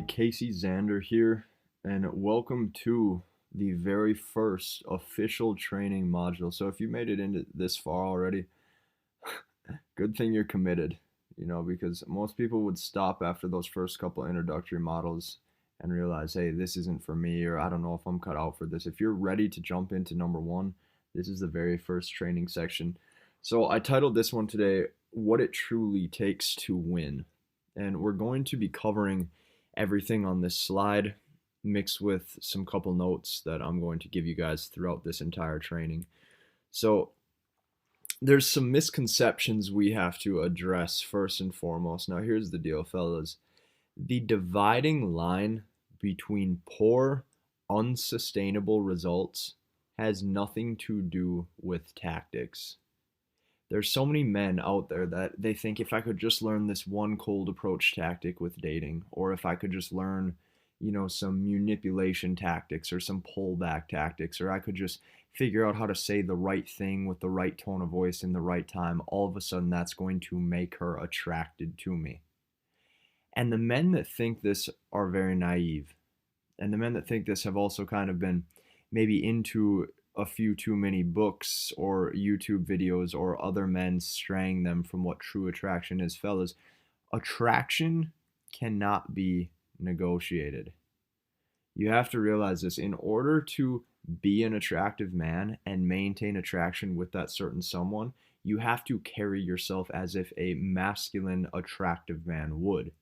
Casey Zander here, and welcome to the very first official training module. So if you made it into this far already, good thing you're committed, because most people would stop after those first couple introductory models and realize, hey, this isn't for me, or I don't know if I'm cut out for this. If you're ready to jump into number one, this is the very first training section. So I titled this one today, What It Truly Takes to Win. And we're going to be covering everything on this slide mixed with some couple notes that I'm going to give you guys throughout this entire training. So there's some misconceptions we have to address first and foremost. Now here's the deal, fellas. The dividing line between poor, unsustainable results has nothing to do with tactics. There's so many men out there that they think if I could just learn this one cold approach tactic with dating, or if I could just learn, some manipulation tactics or some pullback tactics, or I could just figure out how to say the right thing with the right tone of voice in the right time, all of a sudden that's going to make her attracted to me. And the men that think this are very naive. And the men that think this have also kind of been maybe into a few too many books or YouTube videos or other men straying them from what true attraction is. Fellas, attraction cannot be negotiated. You have to realize this. In order to be an attractive man and maintain attraction with that certain someone, you have to carry yourself as if a masculine, attractive man would.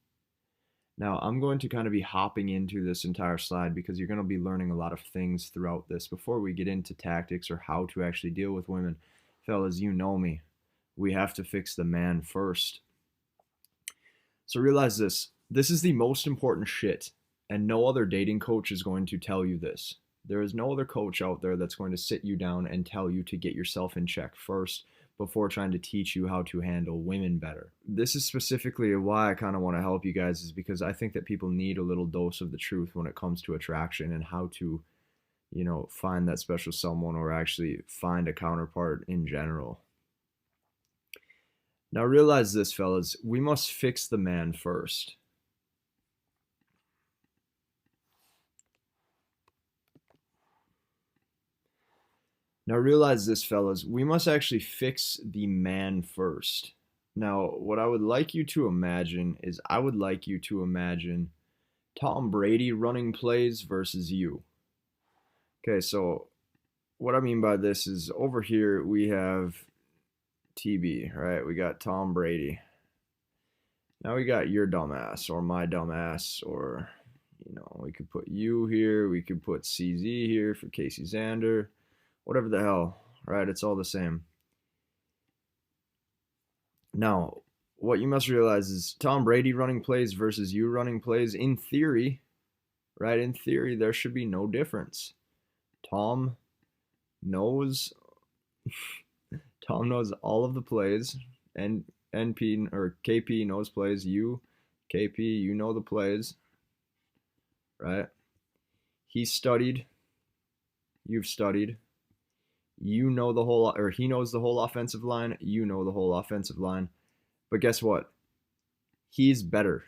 Now, I'm going to kind of be hopping into this entire slide because you're going to be learning a lot of things throughout this. Before we get into tactics or how to actually deal with women, fellas, you know me. We have to fix the man first. So realize this. This is the most important shit, and no other dating coach is going to tell you this. There is no other coach out there that's going to sit you down and tell you to get yourself in check first before trying to teach you how to handle women better. This is specifically why I kind of want to help you guys, is because I think that people need a little dose of the truth when it comes to attraction and how to, find that special someone or actually find a counterpart in general. Now realize this, fellas, we must fix the man first. Now realize this, fellas, we must actually fix the man first. Now, what I would like you to imagine is I would like you to imagine Tom Brady running plays versus you. Okay, so what I mean by this is over here we have TB, right? We got Tom Brady. Now we got your dumbass or my dumbass, or, we could put you here. We could put CZ here for Casey Zander. Whatever the hell, right? It's all the same. Now, what you must realize is Tom Brady running plays versus you running plays, in theory, right? In theory, there should be no difference. Tom knows all of the plays, and NP or KP knows plays. You, KP, you know the plays, right? He studied. You've studied. You know the whole, or he knows the whole offensive line. You know the whole offensive line. But guess what? He's better.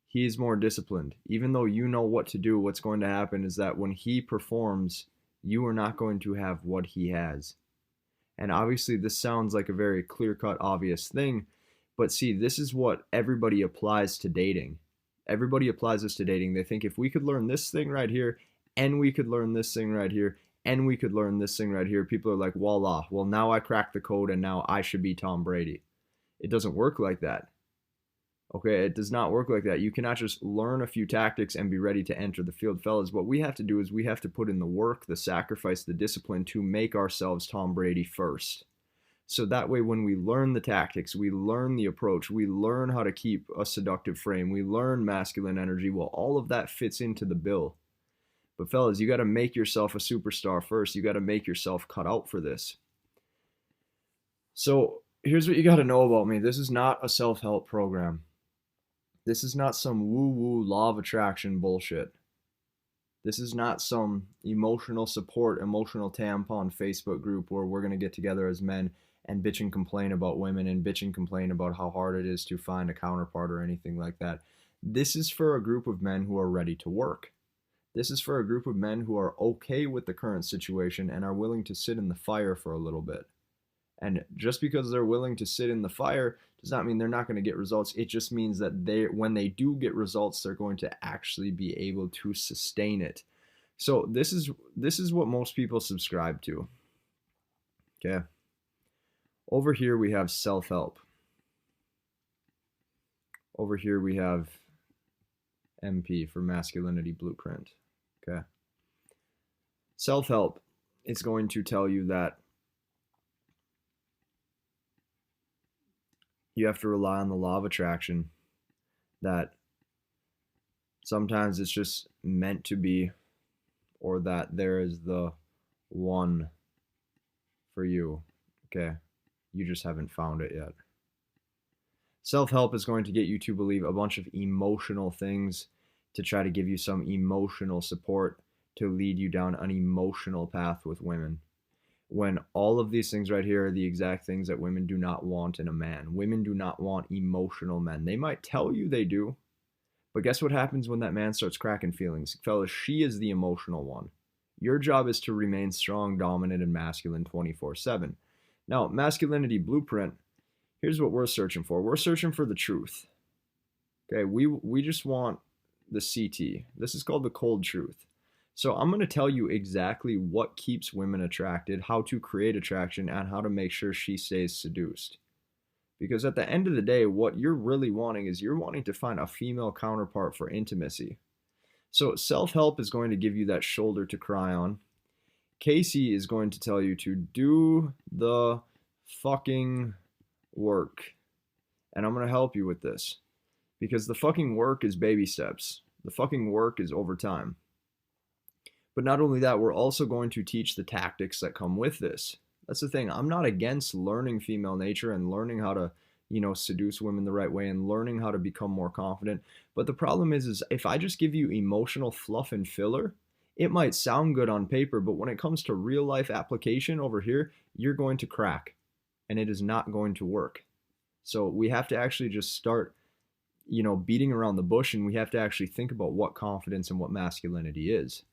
He's more disciplined. Even though you know what to do, what's going to happen is that when he performs, you are not going to have what he has. And obviously this sounds like a very clear-cut, obvious thing. But see, this is what everybody applies to dating. Everybody applies this to dating. They think if we could learn this thing right here, and we could learn this thing right here, and we could learn this thing right here, people are like, voila, well, now I cracked the code and now I should be Tom Brady. It doesn't work like that. Okay, it does not work like that. You cannot just learn a few tactics and be ready to enter the field. Fellas, what we have to do is we have to put in the work, the sacrifice, the discipline to make ourselves Tom Brady first. So that way when we learn the tactics, we learn the approach, we learn how to keep a seductive frame, we learn masculine energy, well, all of that fits into the bill. But fellas, you got to make yourself a superstar first. You got to make yourself cut out for this. So here's what you got to know about me. This is not a self-help program. This is not some woo-woo law of attraction bullshit. This is not some emotional support, emotional tampon Facebook group where we're going to get together as men and bitch and complain about women and bitch and complain about how hard it is to find a counterpart or anything like that. This is for a group of men who are ready to work. This is for a group of men who are okay with the current situation and are willing to sit in the fire for a little bit. And just because they're willing to sit in the fire does not mean they're not going to get results. It just means that when they do get results, they're going to actually be able to sustain it. So this is what most people subscribe to. Okay. Over here we have self-help. Over here we have MP for Masculinity Blueprint. Okay. Self-help is going to tell you that you have to rely on the law of attraction, that sometimes it's just meant to be, or that there is the one for you. Okay. You just haven't found it yet. Self-help is going to get you to believe a bunch of emotional things to try to give you some emotional support to lead you down an emotional path with women. When all of these things right here are the exact things that women do not want in a man. Women do not want emotional men. They might tell you they do, but guess what happens when that man starts cracking feelings? Fellas, she is the emotional one. Your job is to remain strong, dominant, and masculine 24/7. Now, Masculinity Blueprint, here's what we're searching for. We're searching for the truth. Okay, we just want the CT. This is called the cold truth. So I'm going to tell you exactly what keeps women attracted, how to create attraction, and how to make sure she stays seduced. Because at the end of the day, what you're really wanting is you're wanting to find a female counterpart for intimacy. So self-help is going to give you that shoulder to cry on. Casey is going to tell you to do the fucking work. And I'm going to help you with this. Because the fucking work is baby steps. The fucking work is over time. But not only that, we're also going to teach the tactics that come with this. That's the thing. I'm not against learning female nature and learning how to, seduce women the right way and learning how to become more confident. But the problem is if I just give you emotional fluff and filler, it might sound good on paper, but when it comes to real life application over here, you're going to crack and it is not going to work. So we have to actually just start, beating around the bush, and we have to actually think about what confidence and what masculinity is.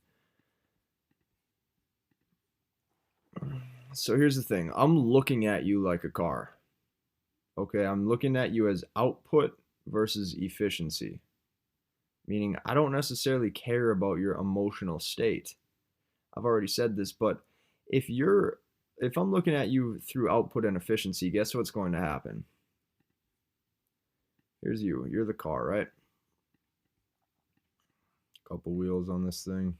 So here's the thing. I'm looking at you like a car. Okay, I'm looking at you as output versus efficiency. Meaning I don't necessarily care about your emotional state. I've already said this, but if I'm looking at you through output and efficiency, guess what's going to happen? Here's you. You're the car, right? Couple wheels on this thing.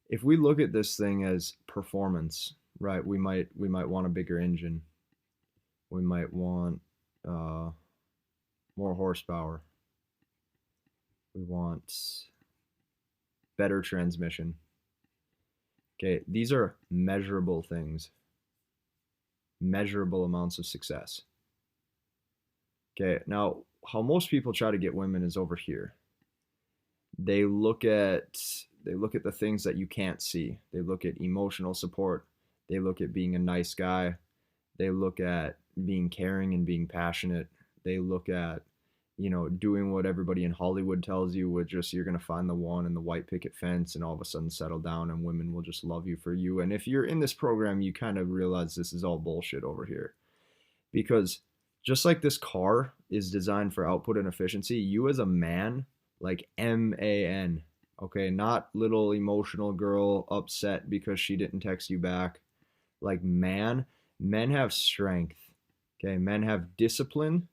If we look at this thing as performance, right, we might want a bigger engine. We might want more horsepower. We want better transmission. Okay, these are measurable things. Measurable amounts of success. Okay, now how most people try to get women is over here. They look at the things that you can't see. They look at emotional support. They look at being a nice guy. They look at being caring and being passionate. They look at, doing what everybody in Hollywood tells you, with just you're going to find the one in the white picket fence and all of a sudden settle down and women will just love you for you. And if you're in this program, you kind of realize this is all bullshit over here. Because just like this car is designed for output and efficiency, you as a man, like MAN, okay, not little emotional girl upset because she didn't text you back. Like men have strength, okay? Men have discipline.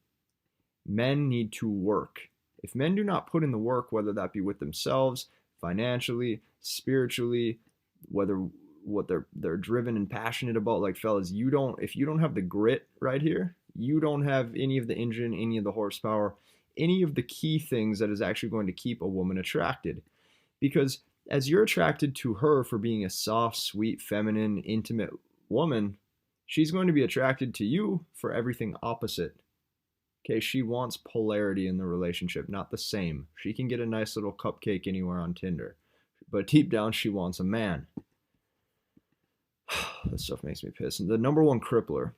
Men need to work. If men do not put in the work, whether that be with themselves, financially, spiritually, whether what they're driven and passionate about, like fellas, if you don't have the grit right here, you don't have any of the engine, any of the horsepower, any of the key things that is actually going to keep a woman attracted. Because as you're attracted to her for being a soft, sweet, feminine, intimate woman, she's going to be attracted to you for everything opposite. Okay, she wants polarity in the relationship, not the same. She can get a nice little cupcake anywhere on Tinder, but deep down she wants a man. This stuff makes me pissed. The number one crippler.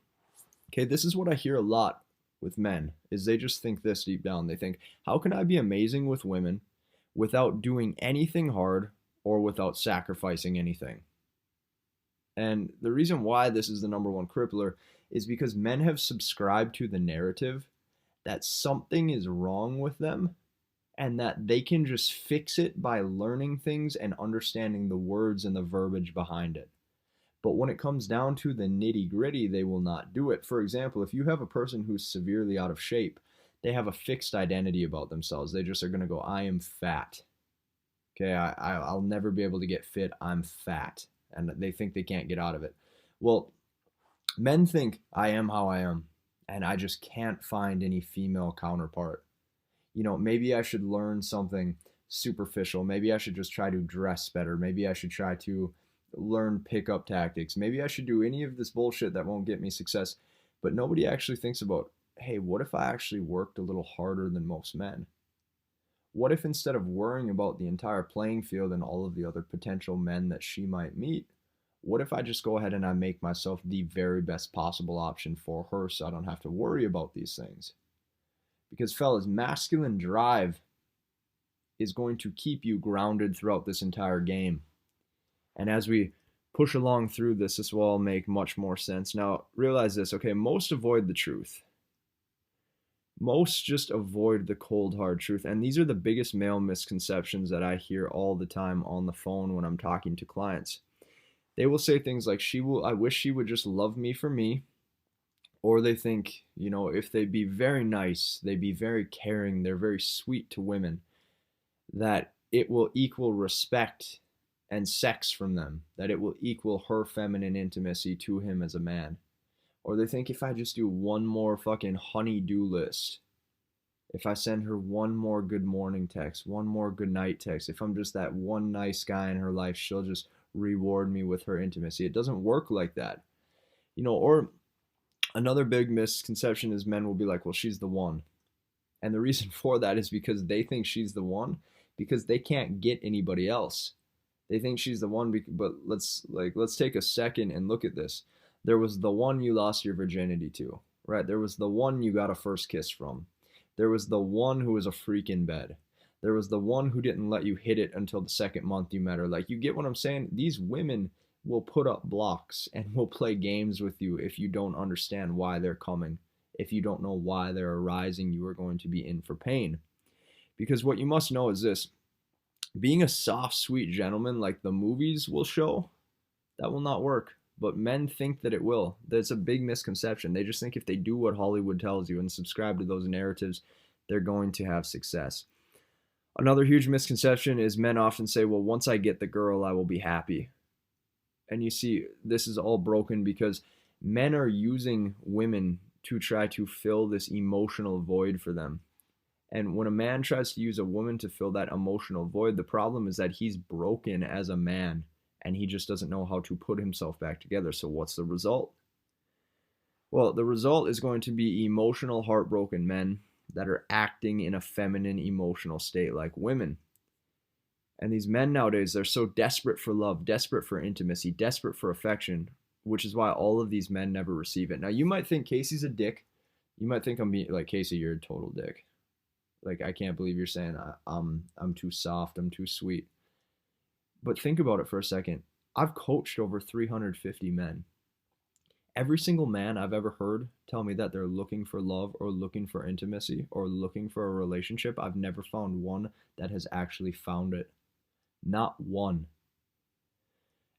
Okay, this is what I hear a lot with men is they just think this deep down. They think, how can I be amazing with women without doing anything hard or without sacrificing anything? And the reason why this is the number one crippler is because men have subscribed to the narrative that something is wrong with them and that they can just fix it by learning things and understanding the words and the verbiage behind it. But when it comes down to the nitty gritty, they will not do it. For example, if you have a person who's severely out of shape, they have a fixed identity about themselves. They just are going to go, I am fat. Okay, I'll never be able to get fit. I'm fat. And they think they can't get out of it. Well, men think I am how I am, and I just can't find any female counterpart. Maybe I should learn something superficial. Maybe I should just try to dress better. Maybe I should try to learn pickup tactics. Maybe I should do any of this bullshit that won't get me success. But nobody actually thinks about, hey, what if I actually worked a little harder than most men? What if instead of worrying about the entire playing field and all of the other potential men that she might meet, what if I just go ahead and I make myself the very best possible option for her so I don't have to worry about these things? Because, fellas, masculine drive is going to keep you grounded throughout this entire game. And as we push along through this, this will all make much more sense. Now, realize this, okay? Most avoid the truth. Most just avoid the cold, hard truth. And these are the biggest male misconceptions that I hear all the time on the phone when I'm talking to clients. They will say things like, I wish she would just love me for me. Or they think, if they be very nice, they be very caring, they're very sweet to women, that it will equal respect and sex from them, that it will equal her feminine intimacy to him as a man. Or they think if I just do one more fucking honey-do list, if I send her one more good morning text, one more good night text, if I'm just that one nice guy in her life, she'll just reward me with her intimacy. It doesn't work like that. Or another big misconception is men will be like, well, she's the one. And the reason for that is because they think she's the one because they can't get anybody else. They think she's the one, but let's take a second and look at this. There was the one you lost your virginity to, right? There was the one you got a first kiss from. There was the one who was a freak in bed. There was the one who didn't let you hit it until the second month you met her. Like, you get what I'm saying? These women will put up blocks and will play games with you if you don't understand why they're coming. If you don't know why they're arising, you are going to be in for pain. Because what you must know is this. Being a soft, sweet gentleman like the movies will show, that will not work. But men think that it will. That's a big misconception. They just think if they do what Hollywood tells you and subscribe to those narratives, they're going to have success. Another huge misconception is men often say, well, once I get the girl, I will be happy. And you see, this is all broken because men are using women to try to fill this emotional void for them. And when a man tries to use a woman to fill that emotional void, the problem is that he's broken as a man and he just doesn't know how to put himself back together. So what's the result? Well, the result is going to be emotional, heartbroken men that are acting in a feminine emotional state like women. And these men nowadays, they're so desperate for love, desperate for intimacy, desperate for affection, which is why all of these men never receive it. Now, you might think Casey's a dick. You might think I'm being like, Casey, you're a total dick. Like, I can't believe you're saying I'm too soft, I'm too sweet. But think about it for a second. I've coached over 350 men. Every single man I've ever heard tell me that they're looking for love or looking for intimacy or looking for a relationship, I've never found one that has actually found it. Not one.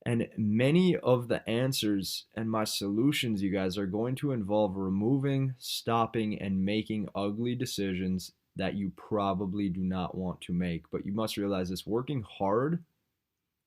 And many of the answers and my solutions, you guys, are going to involve removing, stopping, and making ugly decisions that you probably do not want to make. But you must realize this: working hard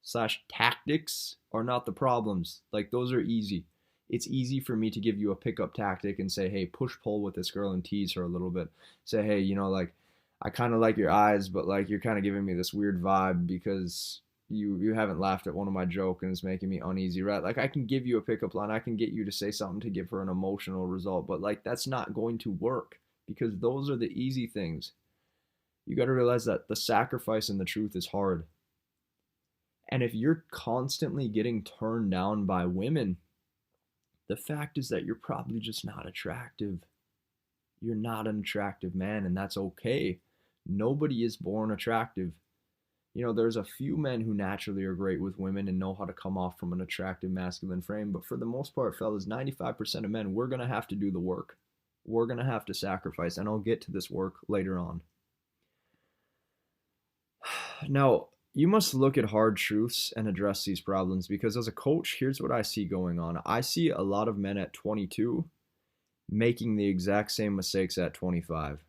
/ tactics are not the problems. Like, those are easy. It's easy for me to give you a pickup tactic and say, hey, push pull with this girl and tease her a little bit. Say, hey, like, I kind of like your eyes, but like, you're kind of giving me this weird vibe because you haven't laughed at one of my jokes and it's making me uneasy, right? Like, I can give you a pickup line. I can get you to say something to give her an emotional result, but like, that's not going to work because those are the easy things. You got to realize that the sacrifice and the truth is hard. And if you're constantly getting turned down by women, the fact is that you're probably just not attractive. You're not an attractive man, and that's okay. Nobody is born attractive. You know, there's a few men who naturally are great with women and know how to come off from an attractive masculine frame, but for the most part, fellas, 95% of men, we're going to have to do the work. We're going to have to sacrifice, and I'll get to this work later on. Now, you must look at hard truths and address these problems because as a coach, here's what I see going on. I see a lot of men at 22 making the exact same mistakes at 25.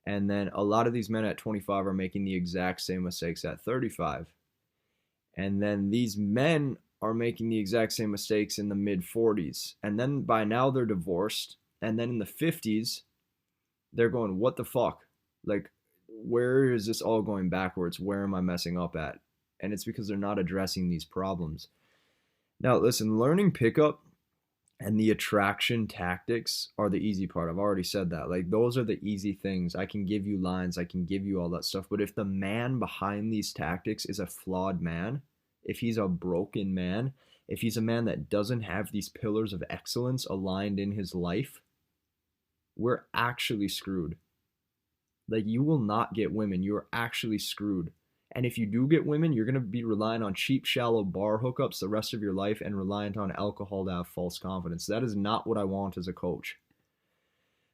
And then a lot of these men at 25 are making the exact same mistakes at 35. And then these men are making the exact same mistakes in the mid 40s. And then by now they're divorced. And then in the 50s, they're going, what the fuck? Like, where is this all going backwards? Where am I messing up at? And it's because they're not addressing these problems. Now, listen, learning pickup and the attraction tactics are the easy part. I've already said that. Like, those are the easy things. I can give you lines, I can give you all that stuff. But if the man behind these tactics is a flawed man, if he's a broken man, if he's a man that doesn't have these pillars of excellence aligned in his life, we're actually screwed. Like, you will not get women. You're actually screwed. And if you do get women, you're going to be relying on cheap, shallow bar hookups the rest of your life and reliant on alcohol to have false confidence. That is not what I want as a coach.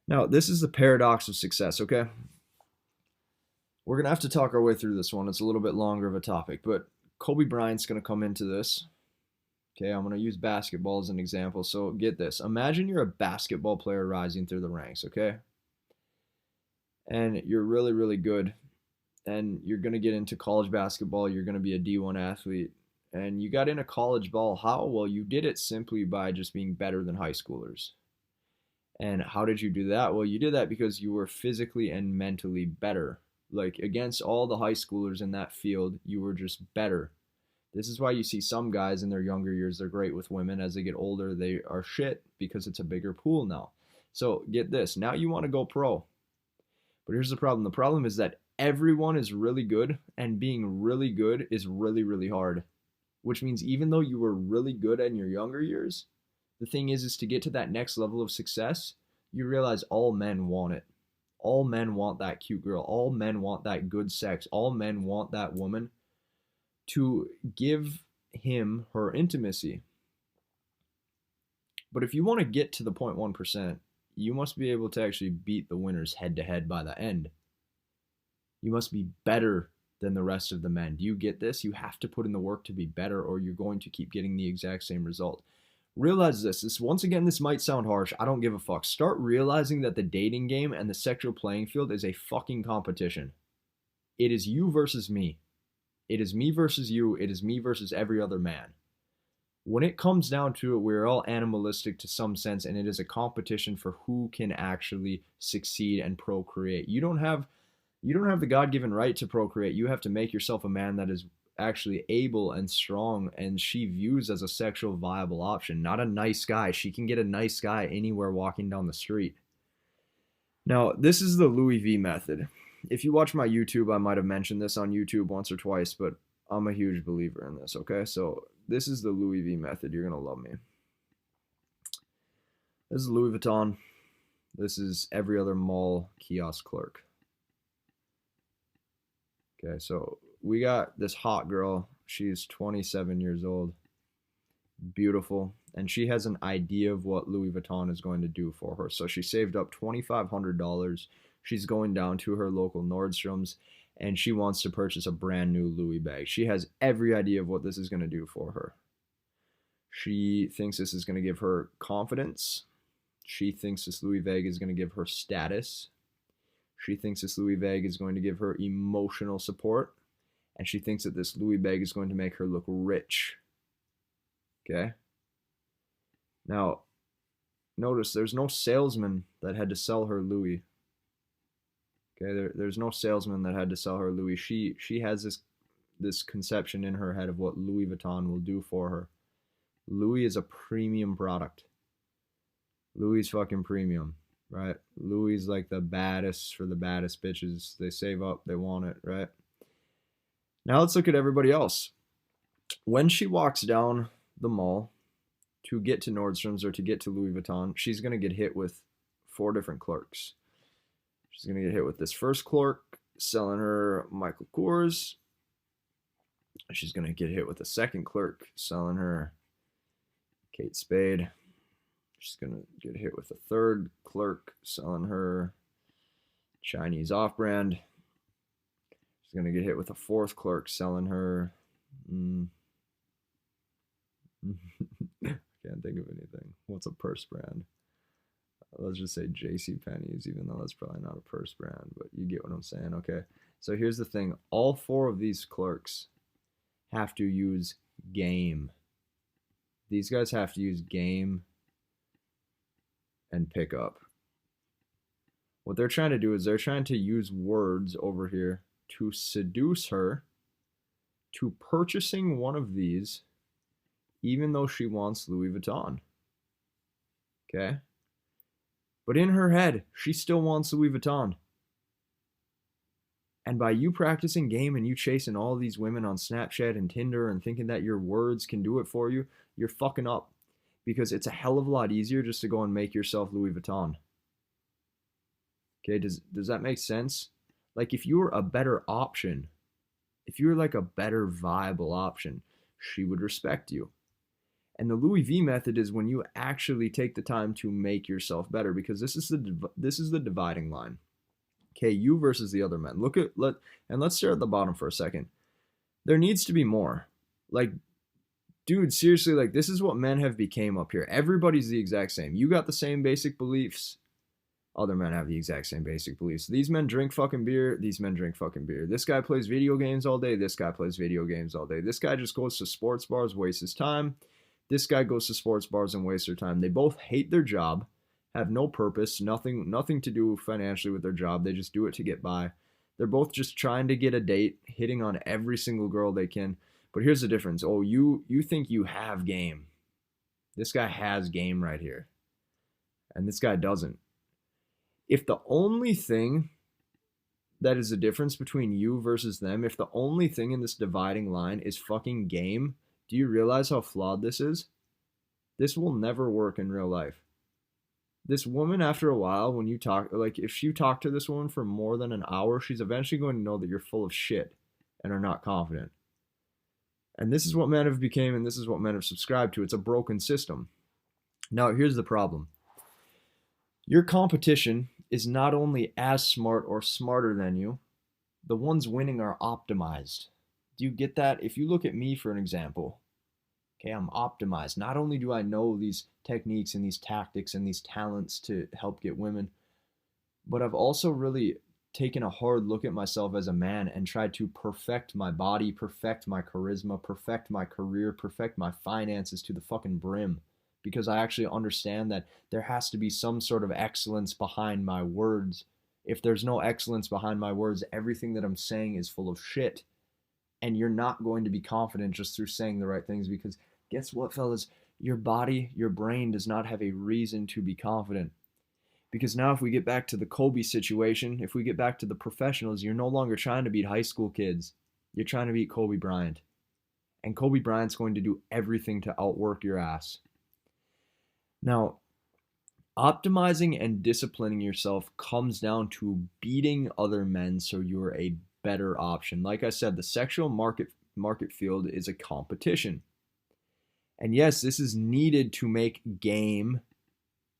Now, this is the paradox of success, okay? We're going to have to talk our way through this one. It's a little bit longer of a topic, but Kobe Bryant's going to come into this. Okay, I'm going to use basketball as an example. So get this. Imagine you're a basketball player rising through the ranks, okay? And you're really, really good. And you're going to get into college basketball. You're going to be a D1 athlete. And you got into college ball. How? Well, you did it simply by just being better than high schoolers. And how did you do that? Well, you did that because you were physically and mentally better. Like, against all the high schoolers in that field, you were just better. This is why you see some guys in their younger years, they're great with women. As they get older, they are shit because it's a bigger pool now. So get this. Now you want to go pro. But here's the problem. The problem is that everyone is really good, and being really good is really, really hard. Which means even though you were really good in your younger years, the thing is to get to that next level of success, you realize all men want it. All men want that cute girl. All men want that good sex. All men want that woman to give him her intimacy. But if you want to get to the 0.1%, you must be able to actually beat the winners head to head by the end. You must be better than the rest of the men. Do you get this? You have to put in the work to be better, or you're going to keep getting the exact same result. Realize this. Once again, this might sound harsh. I don't give a fuck. Start realizing that the dating game and the sexual playing field is a fucking competition. It is you versus me. It is me versus you. It is me versus every other man. When it comes down to it, we're all animalistic to some sense, and it is a competition for who can actually succeed and procreate. You don't have the God-given right to procreate. You have to make yourself a man that is actually able and strong, and she views as a sexual viable option, not a nice guy. She can get a nice guy anywhere walking down the street. Now, this is the Louis V method. If you watch my YouTube, I might have mentioned this on YouTube once or twice, but I'm a huge believer in this, okay? So this is the Louis V method. You're going to love me. This is Louis Vuitton. This is every other mall kiosk clerk. Okay, so we got this hot girl. She's 27 years old. Beautiful. And she has an idea of what Louis Vuitton is going to do for her. So she saved up $2,500. She's going down to her local Nordstrom's, and she wants to purchase a brand new Louis bag. She has every idea of what this is going to do for her. She thinks this is going to give her confidence. She thinks this Louis bag is going to give her status. She thinks this Louis bag is going to give her emotional support. And she thinks that this Louis bag is going to make her look rich. Okay? Now, notice there's no salesman that had to sell her Louis. Okay, there's no salesman that had to sell her Louis. She has this conception in her head of what Louis Vuitton will do for her. Louis is a premium product. Louis is fucking premium, right? Louis is like the baddest for the baddest bitches. They save up, they want it, right? Now let's look at everybody else. When she walks down the mall to get to Nordstrom's or to get to Louis Vuitton, she's going to get hit with 4 different clerks. She's going to get hit with this first clerk selling her Michael Kors. She's going to get hit with a second clerk selling her Kate Spade. She's going to get hit with a third clerk selling her Chinese off-brand. She's going to get hit with a fourth clerk selling her... Can't think of anything. What's a purse brand? Let's just say JCPenney's, even though that's probably not a purse brand, but you get what I'm saying. Okay, so here's the thing. All 4 of these clerks have to use game. These guys have to use game and pickup. What they're trying to do is they're trying to use words over here to seduce her to purchasing one of these, even though she wants Louis Vuitton. Okay? But in her head, she still wants Louis Vuitton. And by you practicing game and you chasing all these women on Snapchat and Tinder and thinking that your words can do it for you, you're fucking up. Because it's a hell of a lot easier just to go and make yourself Louis Vuitton. Okay, does that make sense? Like, if you were a better option, if you were like a better viable option, she would respect you. And the Louis V method is when you actually take the time to make yourself better, because this is the dividing line. Okay, you versus the other men. Let's stare at the bottom for a second. There needs to be more. Like, dude, seriously, like, this is what men have became up here. Everybody's the exact same. You got the same basic beliefs. Other men have the exact same basic beliefs. These men drink fucking beer. These men drink fucking beer. This guy plays video games all day. This guy plays video games all day. This guy just goes to sports bars, wastes his time. This guy goes to sports bars and wastes their time. They both hate their job, have no purpose, nothing to do financially with their job. They just do it to get by. They're both just trying to get a date, hitting on every single girl they can. But here's the difference. Oh, you think you have game. This guy has game right here. And this guy doesn't. If the only thing that is the difference between you versus them, if the only thing in this dividing line is fucking game, do you realize how flawed this is? This will never work in real life. This woman, after a while, when you talk, like, if you talk to this woman for more than an hour, she's eventually going to know that you're full of shit and are not confident. And this is what men have become, and this is what men have subscribed to. It's a broken system. Now, here's the problem. Your competition is not only as smart or smarter than you, the ones winning are optimized. Do you get that? If you look at me for an example, okay, I'm optimized. Not only do I know these techniques and these tactics and these talents to help get women, but I've also really taken a hard look at myself as a man and tried to perfect my body, perfect my charisma, perfect my career, perfect my finances to the fucking brim. Because I actually understand that there has to be some sort of excellence behind my words. If there's no excellence behind my words, everything that I'm saying is full of shit. And you're not going to be confident just through saying the right things, because guess what, fellas? Your body, your brain does not have a reason to be confident. Because now if we get back to the Kobe situation, if we get back to the professionals, you're no longer trying to beat high school kids. You're trying to beat Kobe Bryant. And Kobe Bryant's going to do everything to outwork your ass. Now, optimizing and disciplining yourself comes down to beating other men so you're a better option. Like I said, the sexual market field is a competition. And yes, this is needed to make game,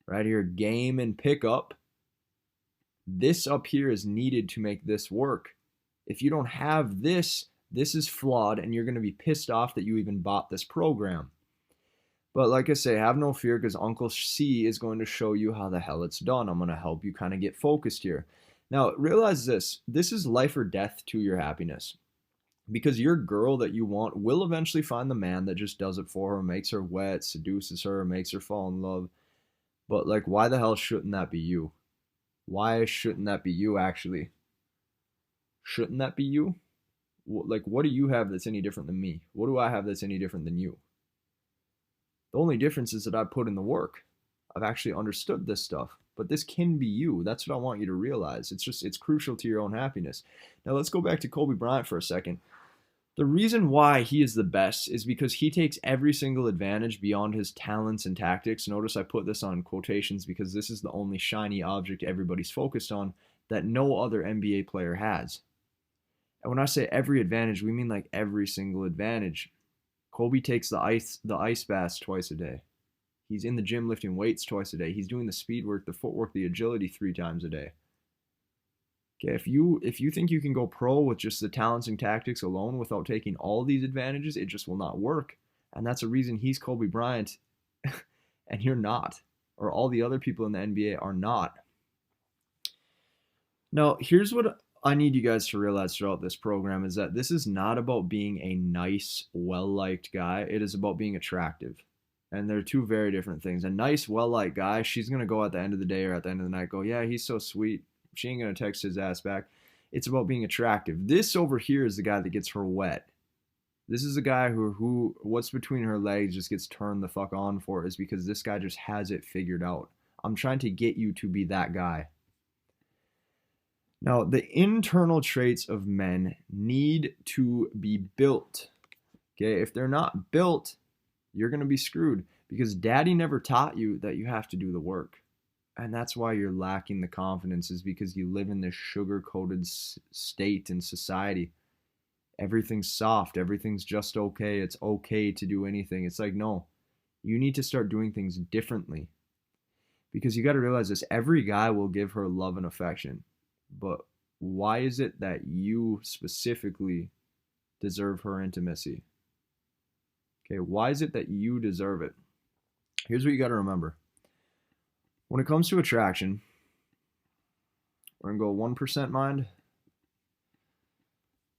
right here, game and pickup. This up here is needed to make this work. If you don't have this, this is flawed and you're going to be pissed off that you even bought this program. But like I say, have no fear, because Uncle C is going to show you how the hell it's done. I'm going to help you kind of get focused here. Now, realize this is life or death to your happiness. Because your girl that you want will eventually find the man that just does it for her, makes her wet, seduces her, makes her fall in love. But, like, why the hell shouldn't that be you? Why shouldn't that be you, actually? Shouldn't that be you? Like, what do you have that's any different than me? What do I have that's any different than you? The only difference is that I put in the work. I've actually understood this stuff. But this can be you. That's what I want you to realize. It's crucial to your own happiness. Now let's go back to Kobe Bryant for a second. The reason why he is the best is because he takes every single advantage beyond his talents and tactics. Notice I put this on quotations because this is the only shiny object everybody's focused on that no other NBA player has. And when I say every advantage, we mean like every single advantage. Kobe takes the ice baths twice a day. He's in the gym lifting weights twice a day. He's doing the speed work, the footwork, the agility 3 times a day. Okay, if you think you can go pro with just the talents and tactics alone without taking all these advantages, it just will not work. And that's a reason he's Kobe Bryant and you're not, or all the other people in the NBA are not. Now, here's what I need you guys to realize throughout this program is that this is not about being a nice, well-liked guy. It is about being attractive. And they're 2 very different things. A nice, well-liked guy, she's going to go at the end of the day or at the end of the night go, yeah, he's so sweet. She ain't going to text his ass back. It's about being attractive. This over here is the guy that gets her wet. This is a guy who what's between her legs just gets turned the fuck on for is because this guy just has it figured out. I'm trying to get you to be that guy. Now, the internal traits of men need to be built. Okay, if they're not built, you're going to be screwed because daddy never taught you that you have to do the work. And that's why you're lacking the confidence is because you live in this sugar-coated state in society. Everything's soft. Everything's just okay. It's okay to do anything. It's like, no, you need to start doing things differently. Because you got to realize this. Every guy will give her love and affection. But why is it that you specifically deserve her intimacy? Okay, why is it that you deserve it? Here's what you got to remember. When it comes to attraction, we're going to go 1% mind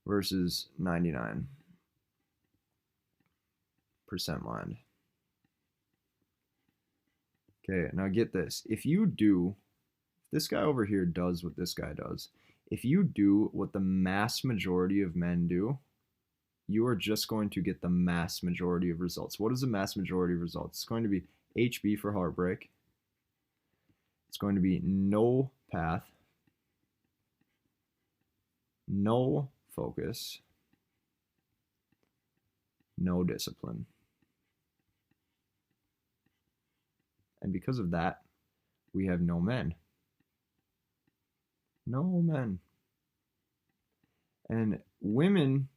versus 99% mind. Okay, now get this. If this guy over here does what this guy does, if you do what the mass majority of men do, you are just going to get the mass majority of results. What is the mass majority of results? It's going to be HB for heartbreak. It's going to be no path, no focus, no discipline. And because of that, we have no men. No men. And women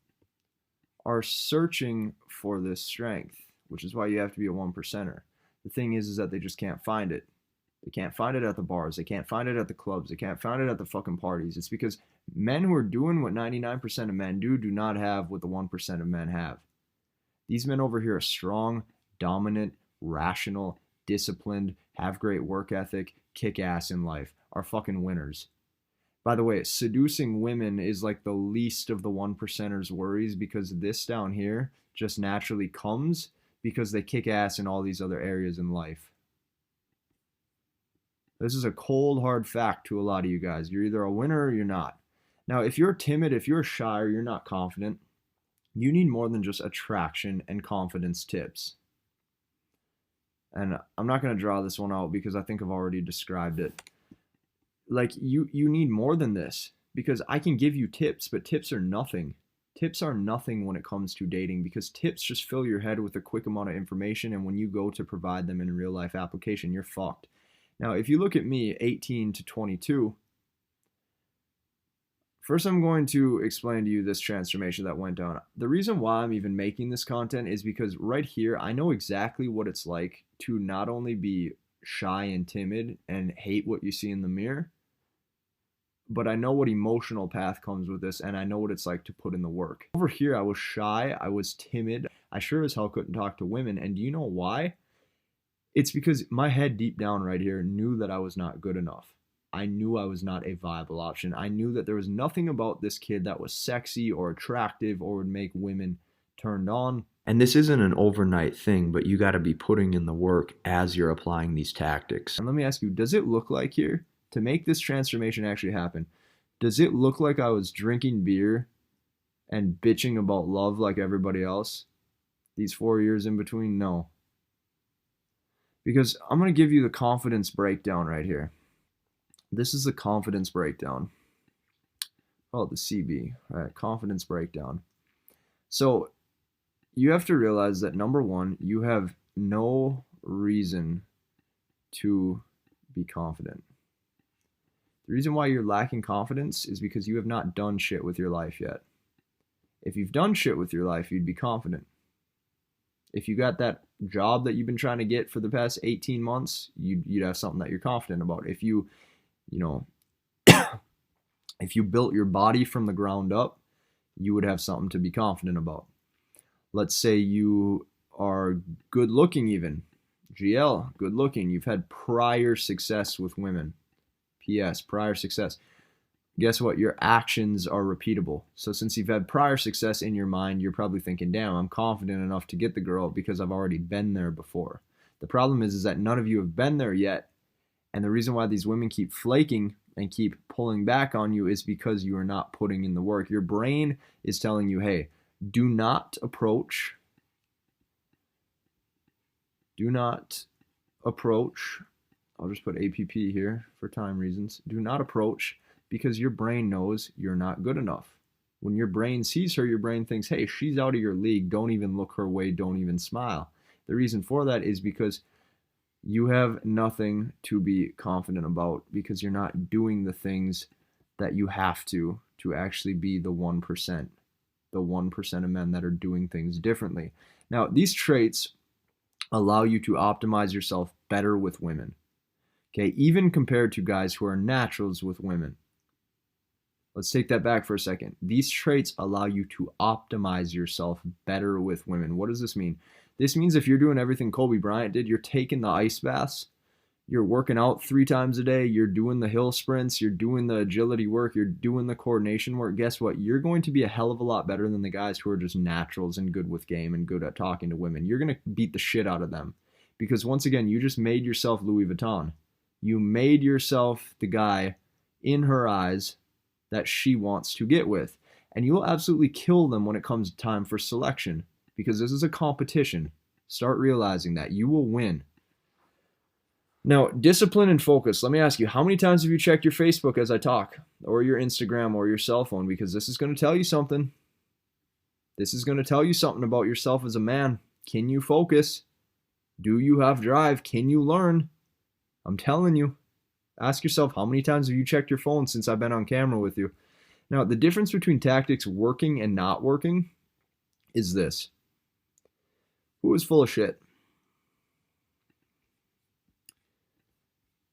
are searching for this strength, which is why you have to be a 1%er. The thing is that they just can't find it. They can't find it at the bars. They can't find it at the clubs. They can't find it at the fucking parties. It's because men who are doing what 99% of men do not have what the 1% of men have. These men over here are strong, dominant, rational, disciplined, have great work ethic, kick ass in life, are fucking winners. By the way, seducing women is like the least of the 1%ers' worries because this down here just naturally comes because they kick ass in all these other areas in life. This is a cold, hard fact to a lot of you guys. You're either a winner or you're not. Now, if you're timid, if you're shy, or you're not confident, you need more than just attraction and confidence tips. And I'm not going to draw this one out because I think I've already described it. Like, you need more than this because I can give you tips, but tips are nothing. Tips are nothing when it comes to dating because tips just fill your head with a quick amount of information, and when you go to provide them in a real life application, you're fucked. Now, if you look at me, 18 to 22, first I'm going to explain to you this transformation that went down. The reason why I'm even making this content is because right here, I know exactly what it's like to not only be shy and timid and hate what you see in the mirror, but I know what emotional path comes with this, and I know what it's like to put in the work. Over here, I was shy, I was timid, I sure as hell couldn't talk to women, and do you know why? It's because my head deep down right here knew that I was not good enough. I knew I was not a viable option. I knew that there was nothing about this kid that was sexy or attractive or would make women turned on. And this isn't an overnight thing, but you got to be putting in the work as you're applying these tactics. And let me ask you, does it look like here, to make this transformation actually happen, does it look like I was drinking beer and bitching about love like everybody else these 4 years in between? No. Because I'm going to give you the confidence breakdown right here. This is the confidence breakdown. Oh, the CB, right? Confidence breakdown. So you have to realize that number one, you have no reason to be confident. The reason why you're lacking confidence is because you have not done shit with your life yet. If you've done shit with your life, you'd be confident. If you got that job that you've been trying to get for the past 18 months, you'd have something that you're confident about. If you know, if you built your body from the ground up, you would have something to be confident about. Let's say you are good looking, even GL, good looking. You've had prior success with women. PS, prior success. Guess what? Your actions are repeatable. So since you've had prior success in your mind, you're probably thinking, damn, I'm confident enough to get the girl because I've already been there before. The problem is that none of you have been there yet. And the reason why these women keep flaking and keep pulling back on you is because you are not putting in the work. Your brain is telling you, hey, do not approach. I'll just put APP here for time reasons. Do not approach because your brain knows you're not good enough. When your brain sees her, your brain thinks, hey, she's out of your league. Don't even look her way. Don't even smile. The reason for that is because you have nothing to be confident about because you're not doing the things that you have to actually be the 1%, the 1% of men that are doing things differently. Now, these traits allow you to optimize yourself better with women. Okay, even compared to guys who are naturals with women. Let's take that back for a second. These traits allow you to optimize yourself better with women. What does this mean? This means if you're doing everything Kobe Bryant did, you're taking the ice baths, you're working out 3 times a day, you're doing the hill sprints, you're doing the agility work, you're doing the coordination work, guess what? You're going to be a hell of a lot better than the guys who are just naturals and good with game and good at talking to women. You're going to beat the shit out of them because once again, you just made yourself Louis Vuitton. You made yourself the guy in her eyes that she wants to get with. And you will absolutely kill them when it comes time for selection because this is a competition. Start realizing that you will win. Now, discipline and focus. Let me ask you, how many times have you checked your Facebook as I talk, or your Instagram, or your cell phone? Because this is going to tell you something. This is going to tell you something about yourself as a man. Can you focus? Do you have drive? Can you learn? I'm telling you. Ask yourself, how many times have you checked your phone since I've been on camera with you? Now, the difference between tactics working and not working is this. Who is full of shit?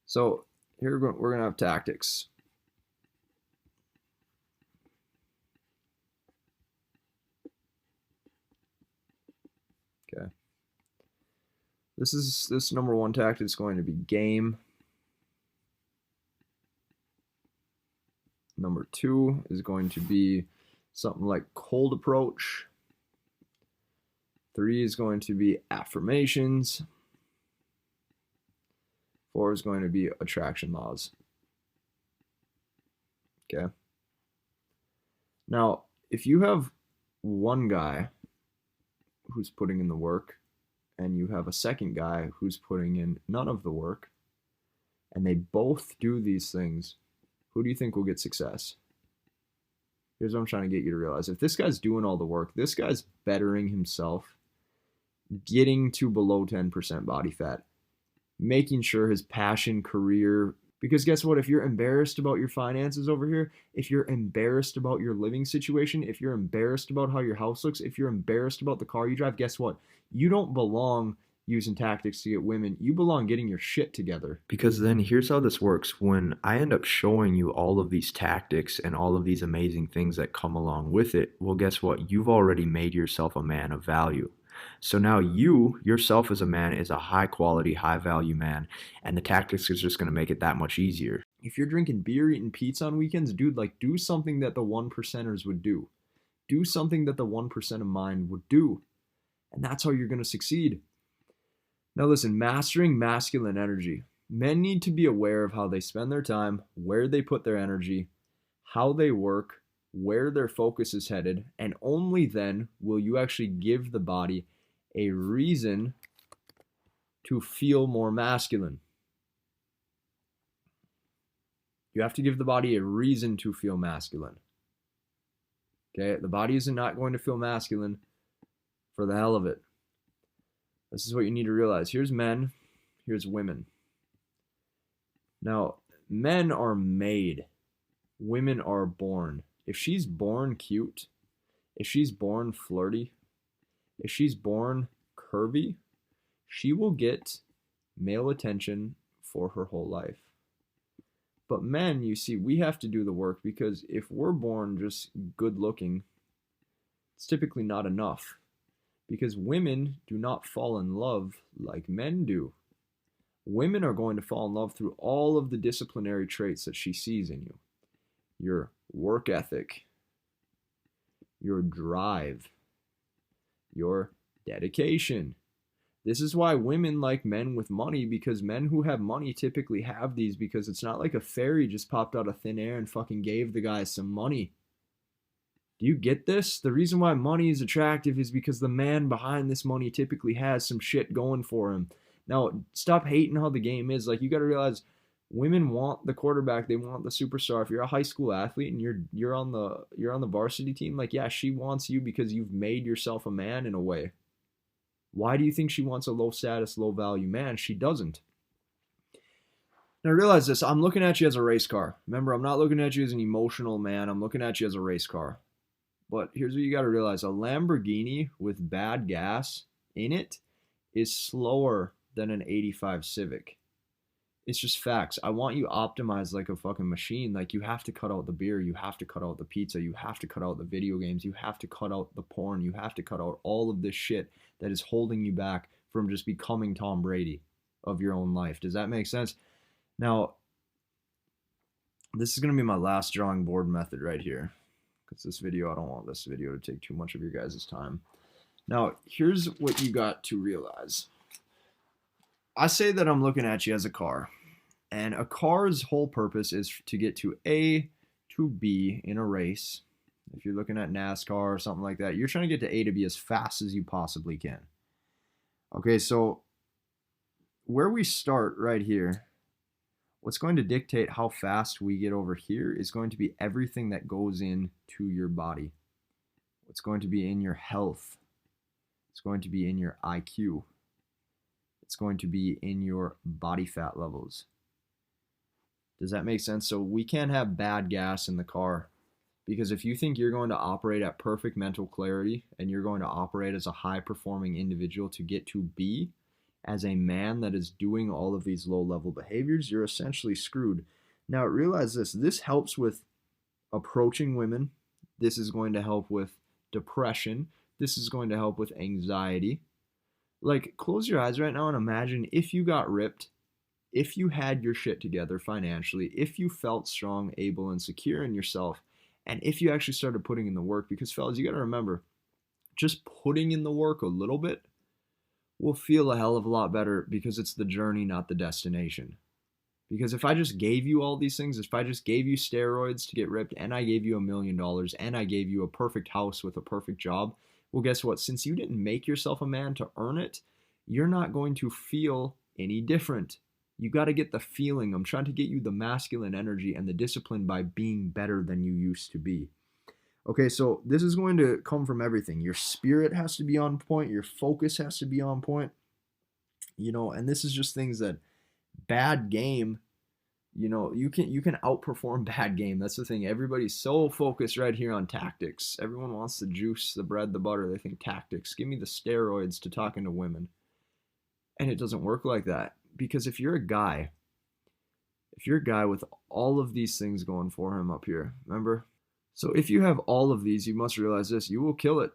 So here we're going to have tactics. Okay. This number 1 tactic is going to be game. Number 2 is going to be something like cold approach. 3 is going to be affirmations. 4 is going to be attraction laws. Okay. Now, if you have one guy who's putting in the work and you have a second guy who's putting in none of the work and they both do these things, who do you think will get success? Here's what I'm trying to get you to realize. If this guy's doing all the work, this guy's bettering himself, getting to below 10% body fat, making sure his passion, career, because guess what? If you're embarrassed about your finances over here, if you're embarrassed about your living situation, if you're embarrassed about how your house looks, if you're embarrassed about the car you drive, guess what? You don't belong using tactics to get women. You belong getting your shit together. Because then here's how this works. When I end up showing you all of these tactics and all of these amazing things that come along with it, well, guess what? You've already made yourself a man of value. So now you, yourself as a man, is a high quality, high value man, and the tactics is just going to make it that much easier. If you're drinking beer, eating pizza on weekends, dude, like do something that the 1%ers would do. Do something that the 1% of mine would do. And that's how you're going to succeed. Now listen, mastering masculine energy. Men need to be aware of how they spend their time, where they put their energy, how they work, where their focus is headed, and only then will you actually give the body a reason to feel more masculine. You have to give the body a reason to feel masculine. Okay, the body is not going to feel masculine for the hell of it. This is what you need to realize. Here's men, here's women. Now, men are made, women are born. If she's born cute, if she's born flirty, if she's born curvy, she will get male attention for her whole life. But men, you see, we have to do the work because if we're born just good looking, it's typically not enough. Because women do not fall in love like men do. Women are going to fall in love through all of the disciplinary traits that she sees in you. Your work ethic, your drive, your dedication. This is why women like men with money, because men who have money typically have these, because it's not like a fairy just popped out of thin air and fucking gave the guy some money. Do you get this? The reason why money is attractive is because the man behind this money typically has some shit going for him. Now, stop hating how the game is. Like, you got to realize women want the quarterback, they want the superstar. If you're a high school athlete and you're on the varsity team, like, yeah, she wants you because you've made yourself a man in a way. Why do you think she wants a low status, low value man? She doesn't. Now realize this, I'm looking at you as a race car. Remember, I'm not looking at you as an emotional man. I'm looking at you as a race car. But here's what you got to realize. A Lamborghini with bad gas in it is slower than an 85 Civic. It's just facts. I want you optimized like a fucking machine. Like, you have to cut out the beer. You have to cut out the pizza. You have to cut out the video games. You have to cut out the porn. You have to cut out all of this shit that is holding you back from just becoming Tom Brady of your own life. Does that make sense? Now, this is going to be my last drawing board method right here. Because this video, I don't want this video to take too much of your guys' time. Now, here's what you got to realize. I say that I'm looking at you as a car. And a car's whole purpose is to get to A to B in a race. If you're looking at NASCAR or something like that, you're trying to get to A to B as fast as you possibly can. Okay, so where we start right here, what's going to dictate how fast we get over here is going to be everything that goes into your body. What's going to be in your health. It's going to be in your IQ. It's going to be in your body fat levels. Does that make sense? So we can't have bad gas in the car, because if you think you're going to operate at perfect mental clarity and you're going to operate as a high-performing individual to get to B as a man that is doing all of these low-level behaviors, you're essentially screwed. Now, realize this. This helps with approaching women. This is going to help with depression. This is going to help with anxiety. Like, close your eyes right now and imagine if you got ripped, if you had your shit together financially, if you felt strong, able, and secure in yourself, and if you actually started putting in the work. Because, fellas, you got to remember, just putting in the work a little bit will feel a hell of a lot better, because it's the journey, not the destination. Because if I just gave you all these things, if I just gave you steroids to get ripped, and I gave you $1 million, and I gave you a perfect house with a perfect job, well, guess what? Since you didn't make yourself a man to earn it, you're not going to feel any different. You got to get the feeling. I'm trying to get you the masculine energy and the discipline by being better than you used to be. Okay, so this is going to come from everything. Your spirit has to be on point. Your focus has to be on point. And this is just things that bad game, you can outperform bad game. That's the thing. Everybody's so focused right here on tactics. Everyone wants the juice, the bread, the butter. They think tactics. Give me the steroids to talking to women. And it doesn't work like that. Because if you're a guy with all of these things going for him up here, remember? So if you have all of these, you must realize this, you will kill it.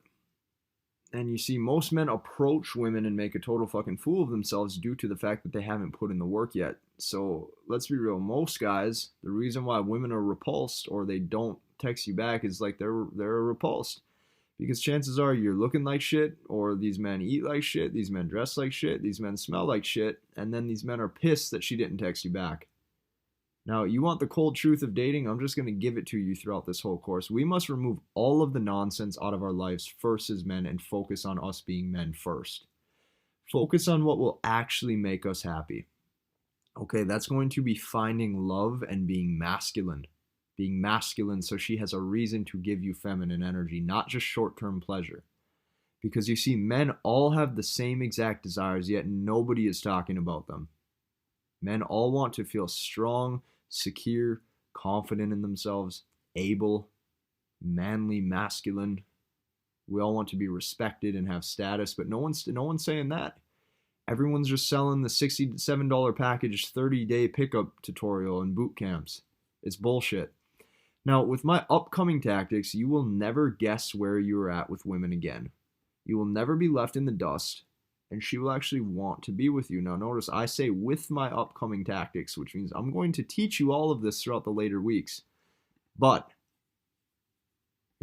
And you see, most men approach women and make a total fucking fool of themselves due to the fact that they haven't put in the work yet. So let's be real. Most guys, the reason why women are repulsed or they don't text you back is like they're repulsed. Because chances are you're looking like shit, or these men eat like shit, these men dress like shit, these men smell like shit, and then these men are pissed that she didn't text you back. Now, you want the cold truth of dating? I'm just going to give it to you throughout this whole course. We must remove all of the nonsense out of our lives first as men and focus on us being men first. Focus on what will actually make us happy. Okay, that's going to be finding love and being masculine. being masculine so she has a reason to give you feminine energy, not just short-term pleasure. Because you see, men all have the same exact desires, yet nobody is talking about them. Men all want to feel strong, secure, confident in themselves, able, manly, masculine. We all want to be respected and have status, but no one's saying that. Everyone's just selling the $67 package 30-day pickup tutorial and boot camps. It's bullshit. Now, with my upcoming tactics, you will never guess where you are at with women again. You will never be left in the dust, and she will actually want to be with you. Now, notice I say with my upcoming tactics, which means I'm going to teach you all of this throughout the later weeks. But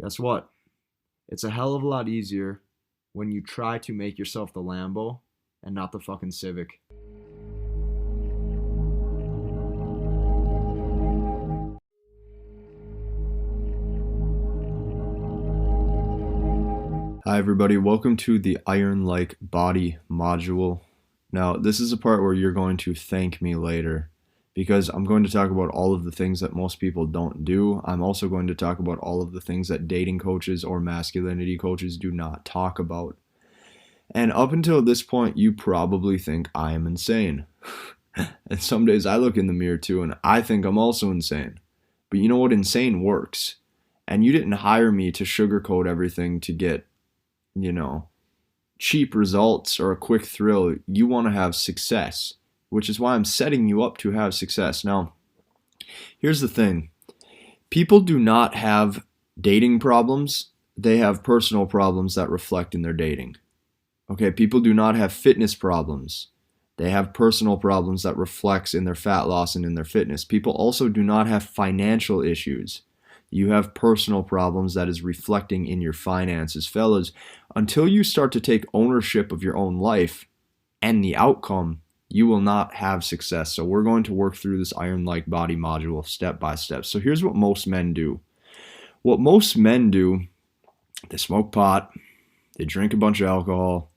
guess what? It's a hell of a lot easier when you try to make yourself the Lambo and not the fucking Civic. Hi everybody, welcome to the Iron-like Body module. Now, this is a part where you're going to thank me later because I'm going to talk about all of the things that most people don't do. I'm also going to talk about all of the things that dating coaches or masculinity coaches do not talk about. And up until this point, you probably think I am insane. And some days I look in the mirror too and I think I'm also insane. But you know what? Insane works. And you didn't hire me to sugarcoat everything to get cheap results or a quick thrill. You want to have success, which is why I'm setting you up to have success. Now, here's the thing. People do not have dating problems. They have personal problems that reflect in their dating. Okay, people do not have fitness problems. They have personal problems that reflects in their fat loss and in their fitness. People also do not have financial issues. You have personal problems that is reflecting in your finances. Fellas, until you start to take ownership of your own life and the outcome, you will not have success. So we're going to work through this Iron-like Body module step by step. So here's what most men do. What most men do, they smoke pot, they drink a bunch of alcohol,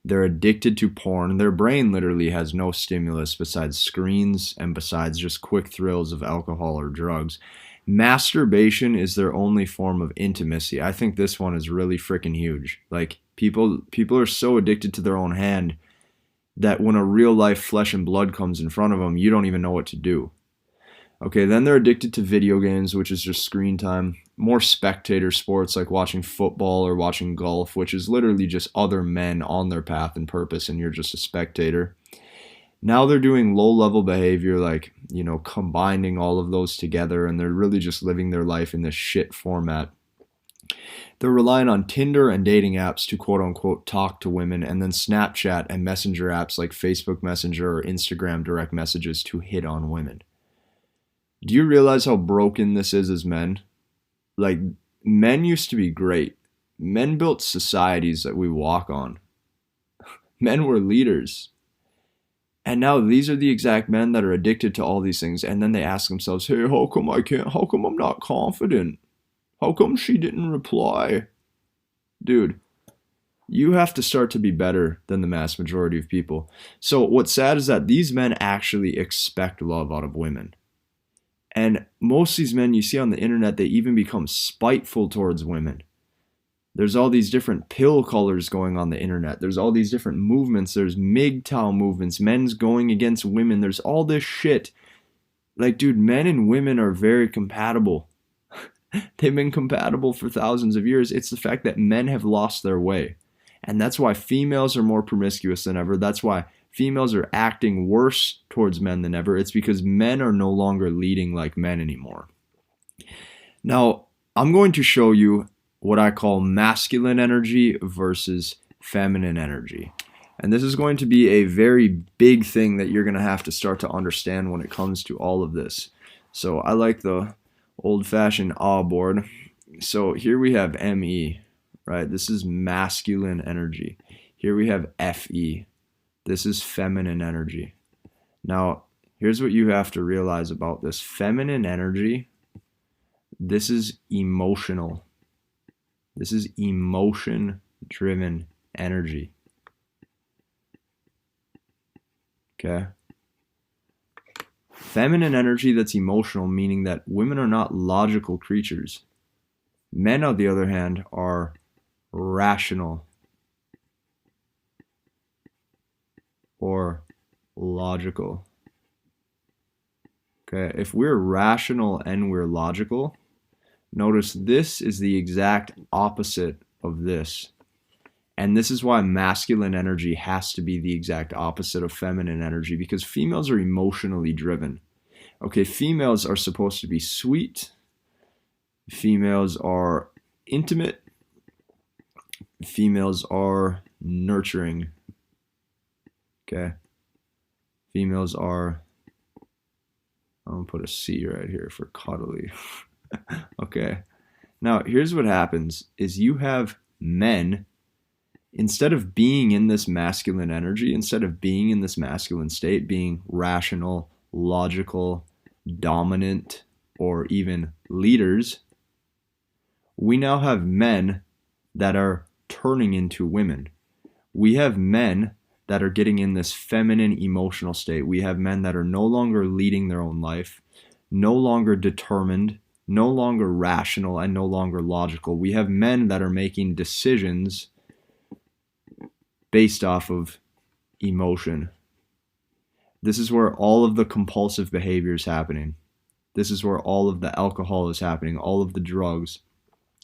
they're addicted to porn. Their brain literally has no stimulus besides screens and besides just quick thrills of alcohol or drugs. Masturbation is their only form of intimacy. I think this one is really freaking huge. Like people are so addicted to their own hand that when a real life flesh and blood comes in front of them, you don't even know what to do. Okay, then they're addicted to video games, which is just screen time. More spectator sports like watching football or watching golf, which is literally just other men on their path and purpose and you're just a spectator. Now they're doing low-level behavior like, combining all of those together, and they're really just living their life in this shit format. They're relying on Tinder and dating apps to quote-unquote talk to women, and then Snapchat and messenger apps like Facebook Messenger or Instagram direct messages to hit on women. Do you realize how broken this is as men? Like, men used to be great. Men built societies that we walk on. Men were leaders. And now these are the exact men that are addicted to all these things. And then they ask themselves, hey, how come I'm not confident? How come she didn't reply? Dude, you have to start to be better than the mass majority of people. So what's sad is that these men actually expect love out of women. And most of these men you see on the internet, they even become spiteful towards women. There's all these different pill colors going on the internet. There's all these different movements. There's MGTOW movements, men's going against women. There's all this shit. Like, dude, men and women are very compatible. They've been compatible for thousands of years. It's the fact that men have lost their way. And that's why females are more promiscuous than ever. That's why females are acting worse towards men than ever. It's because men are no longer leading like men anymore. Now, I'm going to show you what I call masculine energy versus feminine energy. And this is going to be a very big thing that you're going to have to start to understand when it comes to all of this. So I like the old-fashioned A board. So here we have ME, right? This is masculine energy. Here we have FE. This is feminine energy. Now, here's what you have to realize about this. Feminine energy, this is emotional. This is emotion-driven energy. Okay? Feminine energy that's emotional, meaning that women are not logical creatures. Men, on the other hand, are rational or logical. Okay, if we're rational and we're logical, notice this is the exact opposite of this. And this is why masculine energy has to be the exact opposite of feminine energy, because females are emotionally driven. Okay, females are supposed to be sweet. Females are intimate. Females are nurturing. Okay. Females are, I'm going to put a C right here for cuddly. Okay. Now, here's what happens is you have men, instead of being in this masculine energy, instead of being in this masculine state, being rational, logical, dominant, or even leaders, we now have men that are turning into women. We have men that are getting in this feminine emotional state. We have men that are no longer leading their own life, no longer determined, no longer rational, and no longer logical. We have men that are making decisions based off of emotion. This is where all of the compulsive behavior is happening. This is where all of the alcohol is happening, all of the drugs.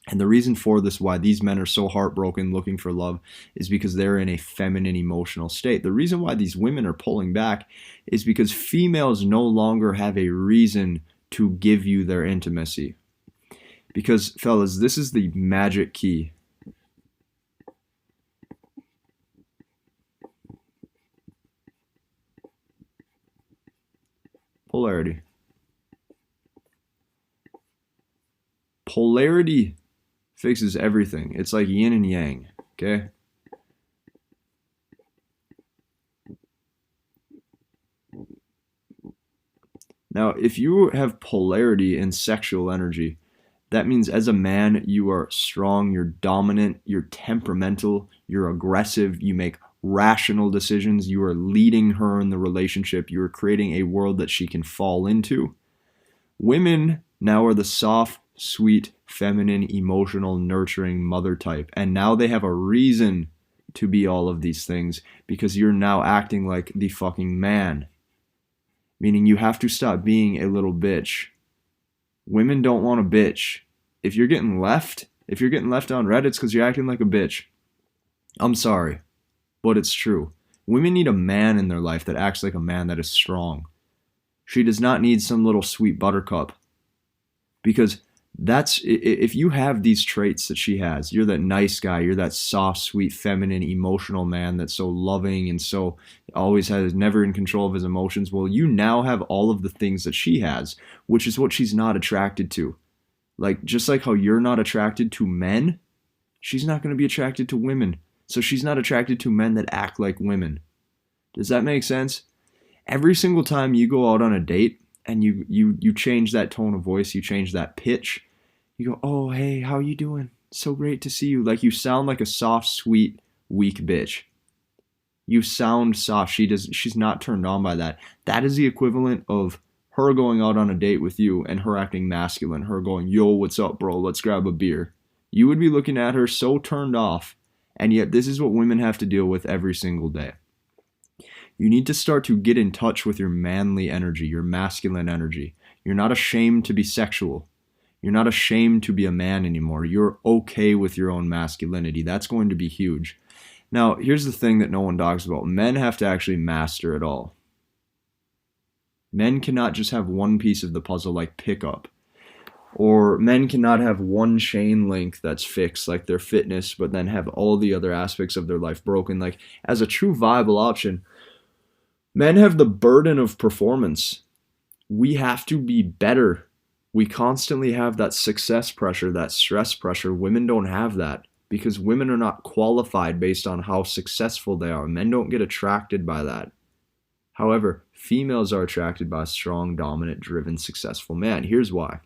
And the reason for this, why these men are so heartbroken looking for love, is because they're in a feminine emotional state. The reason why these women are pulling back is because females no longer have a reason to give you their intimacy. Because, fellas, this is the magic key. Polarity. Polarity fixes everything. It's like yin and yang, okay? Now, if you have polarity in sexual energy, that means as a man, you are strong, you're dominant, you're temperamental, you're aggressive, you make rational decisions, you are leading her in the relationship, you are creating a world that she can fall into. Women now are the soft, sweet, feminine, emotional, nurturing mother type. And now they have a reason to be all of these things because you're now acting like the fucking man. Meaning you have to stop being a little bitch. Women don't want a bitch. If you're getting left on Reddit, it's because you're acting like a bitch. I'm sorry, but it's true. Women need a man in their life that acts like a man, that is strong. She does not need some little sweet buttercup. Because that's, if you have these traits that she has, you're that nice guy, you're that soft, sweet, feminine, emotional man that's so loving and so always has, never in control of his emotions. Well, you now have all of the things that she has, which is what she's not attracted to. Like, just like how you're not attracted to men, she's not going to be attracted to women. So she's not attracted to men that act like women. Does that make sense? Every single time you go out on a date and you change that tone of voice, you change that pitch, you go, oh, hey, how you doing? So great to see you. Like, you sound like a soft, sweet, weak bitch. You sound soft. She's not turned on by that. That is the equivalent of her going out on a date with you and her acting masculine, her going, yo, what's up, bro? Let's grab a beer. You would be looking at her so turned off, and yet this is what women have to deal with every single day. You need to start to get in touch with your manly energy, your masculine energy. You're not ashamed to be sexual. You're not ashamed to be a man anymore. You're okay with your own masculinity. That's going to be huge. Now, here's the thing that no one talks about. Men have to actually master it all. Men cannot just have one piece of the puzzle like pickup. Or men cannot have one chain link that's fixed, like their fitness, but then have all the other aspects of their life broken. Like, as a true viable option, men have the burden of performance. We have to be better. We constantly have that success pressure, that stress pressure. Women don't have that because women are not qualified based on how successful they are. Men don't get attracted by that. However, females are attracted by a strong, dominant, driven, successful man. Here's why.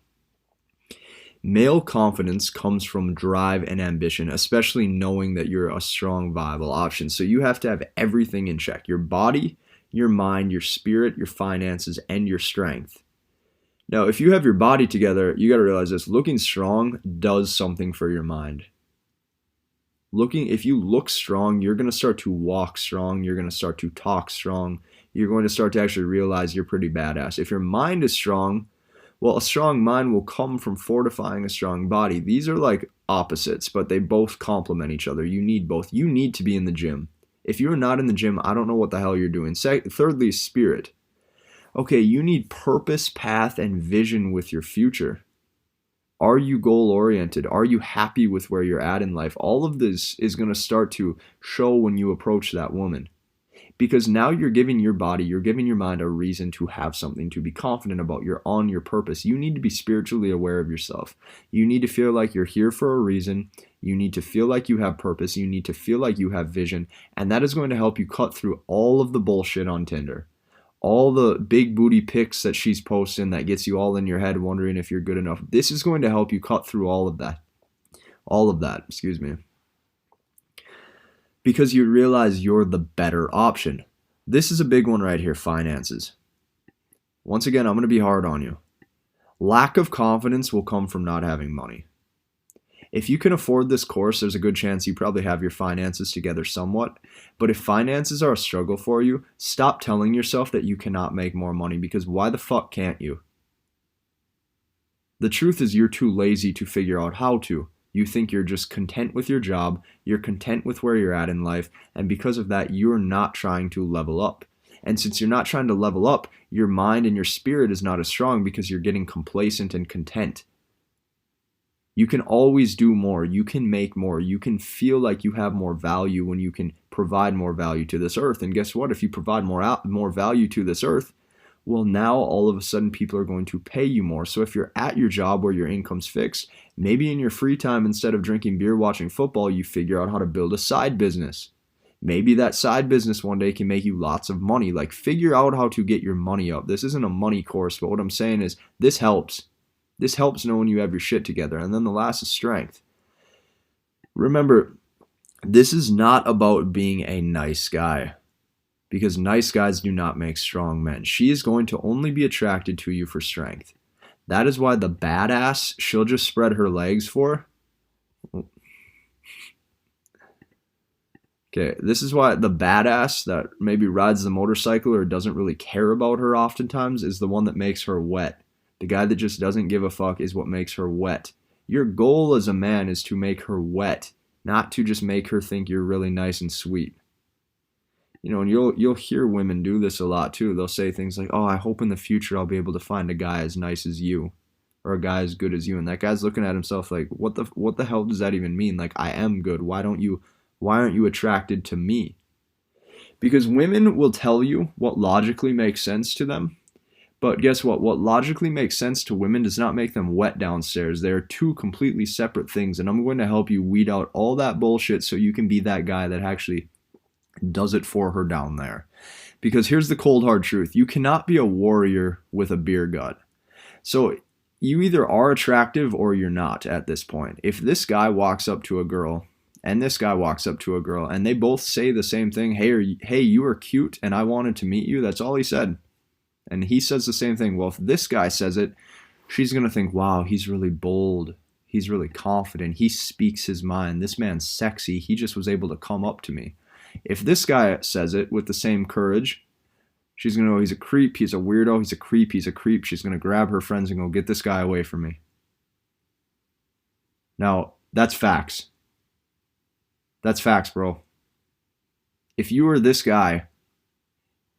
Male confidence comes from drive and ambition, especially knowing that you're a strong, viable option. So you have to have everything in check. Your body, your mind, your spirit, your finances, and your strength. Now, if you have your body together, you got to realize this: looking strong does something for your mind. If you look strong, you're going to start to walk strong. You're going to start to talk strong. You're going to start to actually realize you're pretty badass. If your mind is strong, well, a strong mind will come from fortifying a strong body. These are like opposites, but they both complement each other. You need both. You need to be in the gym. If you're not in the gym, I don't know what the hell you're doing. Thirdly, spirit. Okay, you need purpose, path, and vision with your future. Are you goal oriented? Are you happy with where you're at in life? All of this is going to start to show when you approach that woman. Because now you're giving your body, you're giving your mind a reason to have something to be confident about. You're on your purpose. You need to be spiritually aware of yourself. You need to feel like you're here for a reason. You need to feel like you have purpose. You need to feel like you have vision. And that is going to help you cut through all of the bullshit on Tinder. All the big booty pics that she's posting that gets you all in your head wondering if you're good enough. This is going to help you cut through all of that. Because you realize you're the better option. This is a big one right here, finances. Once again, I'm going to be hard on you. Lack of confidence will come from not having money. If you can afford this course, there's a good chance you probably have your finances together somewhat. But if finances are a struggle for you, stop telling yourself that you cannot make more money, because why the fuck can't you? The truth is you're too lazy to figure out how to. You think you're just content with your job, you're content with where you're at in life, and because of that, you're not trying to level up. And since you're not trying to level up, your mind and your spirit is not as strong because you're getting complacent and content. You can always do more. You can make more. You can feel like you have more value when you can provide more value to this earth. And guess what? If you provide more value to this earth, well, now all of a sudden people are going to pay you more. So if you're at your job where your income's fixed, maybe in your free time, instead of drinking beer watching football, you figure out how to build a side business. Maybe that side business one day can make you lots of money. Like, figure out how to get your money up. This isn't a money course, but what I'm saying is this helps. This helps knowing you have your shit together. And then the last is strength. Remember, this is not about being a nice guy, because nice guys do not make strong men. She is going to only be attracted to you for strength. That is why the badass she'll just spread her legs for. Okay, this is why the badass that maybe rides the motorcycle or doesn't really care about her oftentimes is the one that makes her wet. The guy that just doesn't give a fuck is what makes her wet. Your goal as a man is to make her wet, not to just make her think you're really nice and sweet. You know, and you'll hear women do this a lot too. They'll say things like, "Oh, I hope in the future I'll be able to find a guy as nice as you, or a guy as good as you." And that guy's looking at himself like, "What the hell does that even mean? Like, I am good. Why aren't you attracted to me?" Because women will tell you what logically makes sense to them. But guess what? What logically makes sense to women does not make them wet downstairs. They are two completely separate things. And I'm going to help you weed out all that bullshit so you can be that guy that actually does it for her down there. Because here's the cold hard truth. You cannot be a warrior with a beer gut. So you either are attractive or you're not at this point. If this guy walks up to a girl and this guy walks up to a girl and they both say the same thing, hey, you are cute and I wanted to meet you. That's all he said. And he says the same thing. Well, if this guy says it, she's going to think, wow, he's really bold. He's really confident. He speaks his mind. This man's sexy. He just was able to come up to me. If this guy says it with the same courage, she's going to know he's a creep. He's a weirdo. He's a creep. He's a creep. She's going to grab her friends and go, get this guy away from me. Now, that's facts. That's facts, bro. If you were this guy,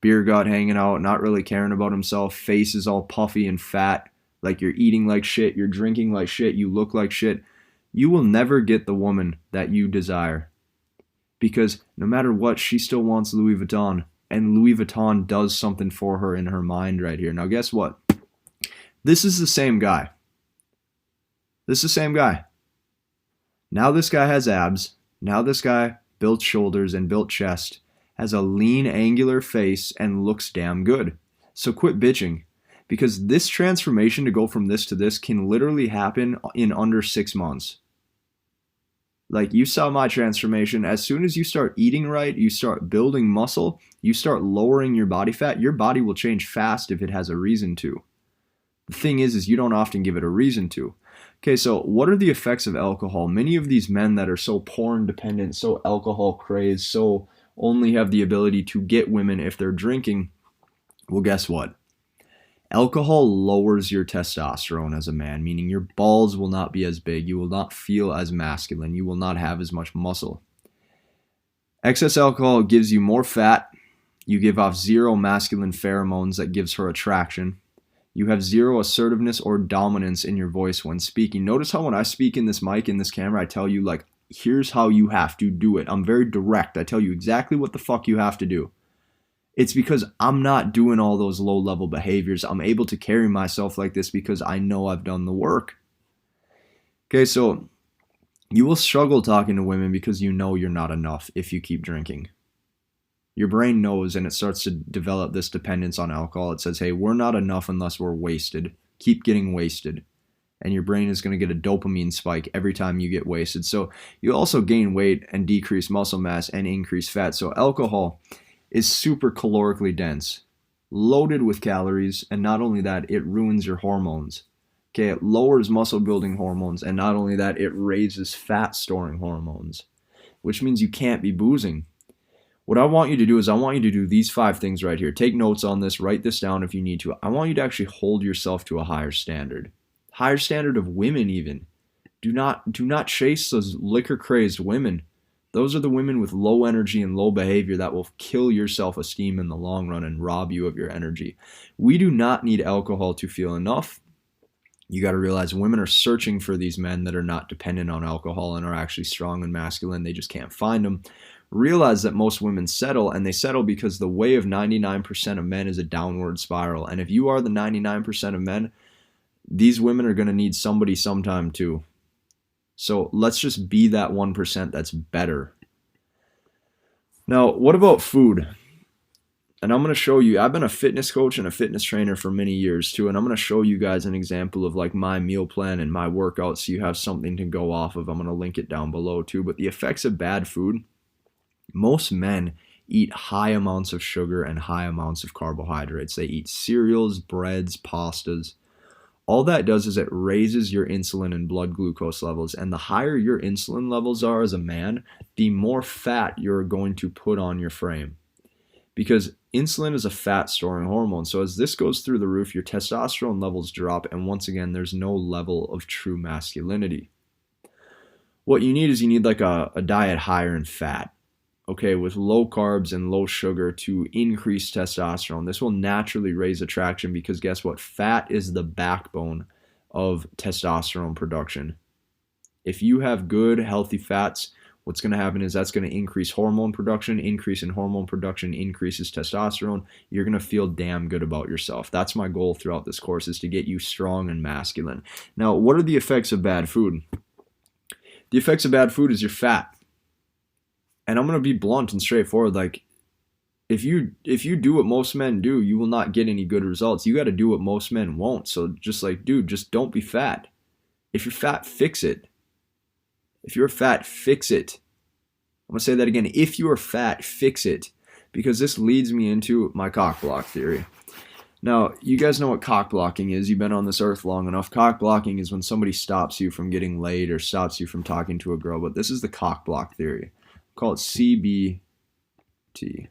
beer gut hanging out, not really caring about himself, face is all puffy and fat, like you're eating like shit, you're drinking like shit, you look like shit, you will never get the woman that you desire. Because no matter what, she still wants Louis Vuitton, and Louis Vuitton does something for her in her mind right here. Now guess what? This is the same guy. This is the same guy. Now this guy has abs. Now this guy built shoulders and built chest, has a lean, angular face, and looks damn good. So quit bitching, because this transformation to go from this to this can literally happen in under 6 months. Like, you saw my transformation. As soon as you start eating right, you start building muscle, you start lowering your body fat, your body will change fast if it has a reason to. The thing is you don't often give it a reason to. Okay, so what are the effects of alcohol? Many of these men that are so porn dependent, so alcohol crazed, so only have the ability to get women if they're drinking, well, guess what? Alcohol lowers your testosterone as a man, meaning your balls will not be as big, you will not feel as masculine, you will not have as much muscle. Excess alcohol gives you more fat, you give off zero masculine pheromones that gives her attraction. You have zero assertiveness or dominance in your voice when speaking. Notice how when I speak in this mic, in this camera, I tell you, like, here's how you have to do it. I'm very direct. I tell you exactly what the fuck you have to do. It's because I'm not doing all those low-level behaviors. I'm able to carry myself like this because I know I've done the work. Okay, so you will struggle talking to women because you know you're not enough if you keep drinking. Your brain knows, and it starts to develop this dependence on alcohol. It says, hey, we're not enough unless we're wasted. Keep getting wasted. And your brain is going to get a dopamine spike every time you get wasted. So you also gain weight and decrease muscle mass and increase fat. So alcohol is super calorically dense, loaded with calories, and not only that, it ruins your hormones. Okay, it lowers muscle building hormones, and not only that, it raises fat storing hormones, which means you can't be boozing. What I want you to do is I want you to do these 5 things right here. Take notes on this, write this down if you need to. I want you to actually hold yourself to a higher standard of women even. Do not chase those liquor crazed women. Those are the women with low energy and low behavior that will kill your self-esteem in the long run and rob you of your energy. We do not need alcohol to feel enough. You got to realize women are searching for these men that are not dependent on alcohol and are actually strong and masculine. They just can't find them. Realize that most women settle, and they settle because the way of 99% of men is a downward spiral. And if you are the 99% of men, these women are going to need somebody sometime too. So let's just be that 1% that's better. Now, what about food? And I'm going to show you, I've been a fitness coach and a fitness trainer for many years too, and I'm going to show you guys an example of like my meal plan and my workout so you have something to go off of. I'm going to link it down below too. But the effects of bad food, most men eat high amounts of sugar and high amounts of carbohydrates. They eat cereals, breads, pastas. All that does is it raises your insulin and blood glucose levels. And the higher your insulin levels are as a man, the more fat you're going to put on your frame. Because insulin is a fat storing hormone. So as this goes through the roof, your testosterone levels drop. And once again, there's no level of true masculinity. What you need is you need like a diet higher in fat. Okay, with low carbs and low sugar to increase testosterone. This will naturally raise attraction because guess what? Fat is the backbone of testosterone production. If you have good, healthy fats, what's going to happen is that's going to increase hormone production. Increase in hormone production increases testosterone. You're going to feel damn good about yourself. That's my goal throughout this course, is to get you strong and masculine. Now, what are the effects of bad food? The effects of bad food is you're fat. And I'm going to be blunt and straightforward. Like, if you do what most men do, you will not get any good results. You got to do what most men won't. So just like, dude, just don't be fat. If you're fat, fix it. If you're fat, fix it. I'm going to say that again. If you are fat, fix it. Because this leads me into my cock block theory. Now, you guys know what cock blocking is. You've been on this earth long enough. Cock blocking is when somebody stops you from getting laid or stops you from talking to a girl. But this is the cock block theory. Call it CBT. Okay,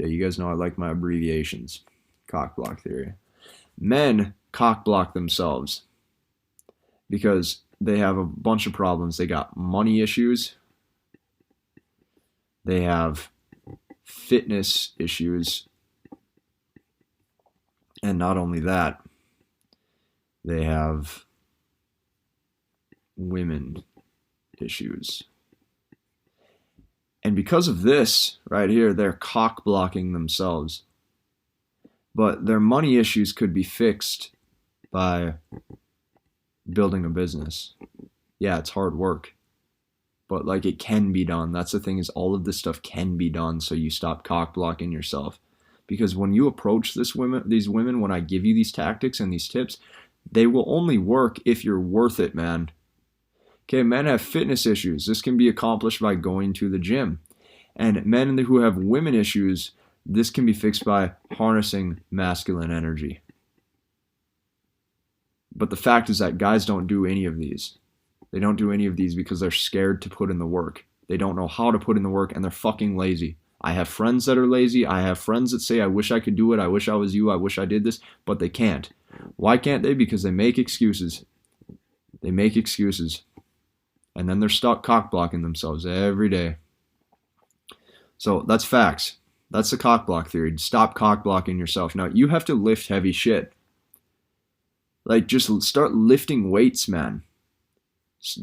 you guys know I like my abbreviations. Cock block theory. Men cock block themselves because they have a bunch of problems. They got money issues. They have fitness issues. And not only that, they have women issues. And because of this right here, they're cock blocking themselves. But their money issues could be fixed by building a business. Yeah, it's hard work. But like, it can be done. That's the thing, is all of this stuff can be done, so you stop cock blocking yourself. Because when you approach these women, when I give you these tactics and these tips, they will only work if you're worth it, man. Okay, men have fitness issues. This can be accomplished by going to the gym. And men who have women issues, this can be fixed by harnessing masculine energy. But the fact is that guys don't do any of these. They don't do any of these because they're scared to put in the work. They don't know how to put in the work, and they're fucking lazy. I have friends that are lazy. I have friends that say, I wish I could do it. I wish I was you. I wish I did this. But they can't. Why can't they? Because they make excuses. They make excuses. And then they're stuck cock blocking themselves every day. So that's facts. That's the cock block theory. Stop cock blocking yourself. Now, you have to lift heavy shit. Like, just start lifting weights, man.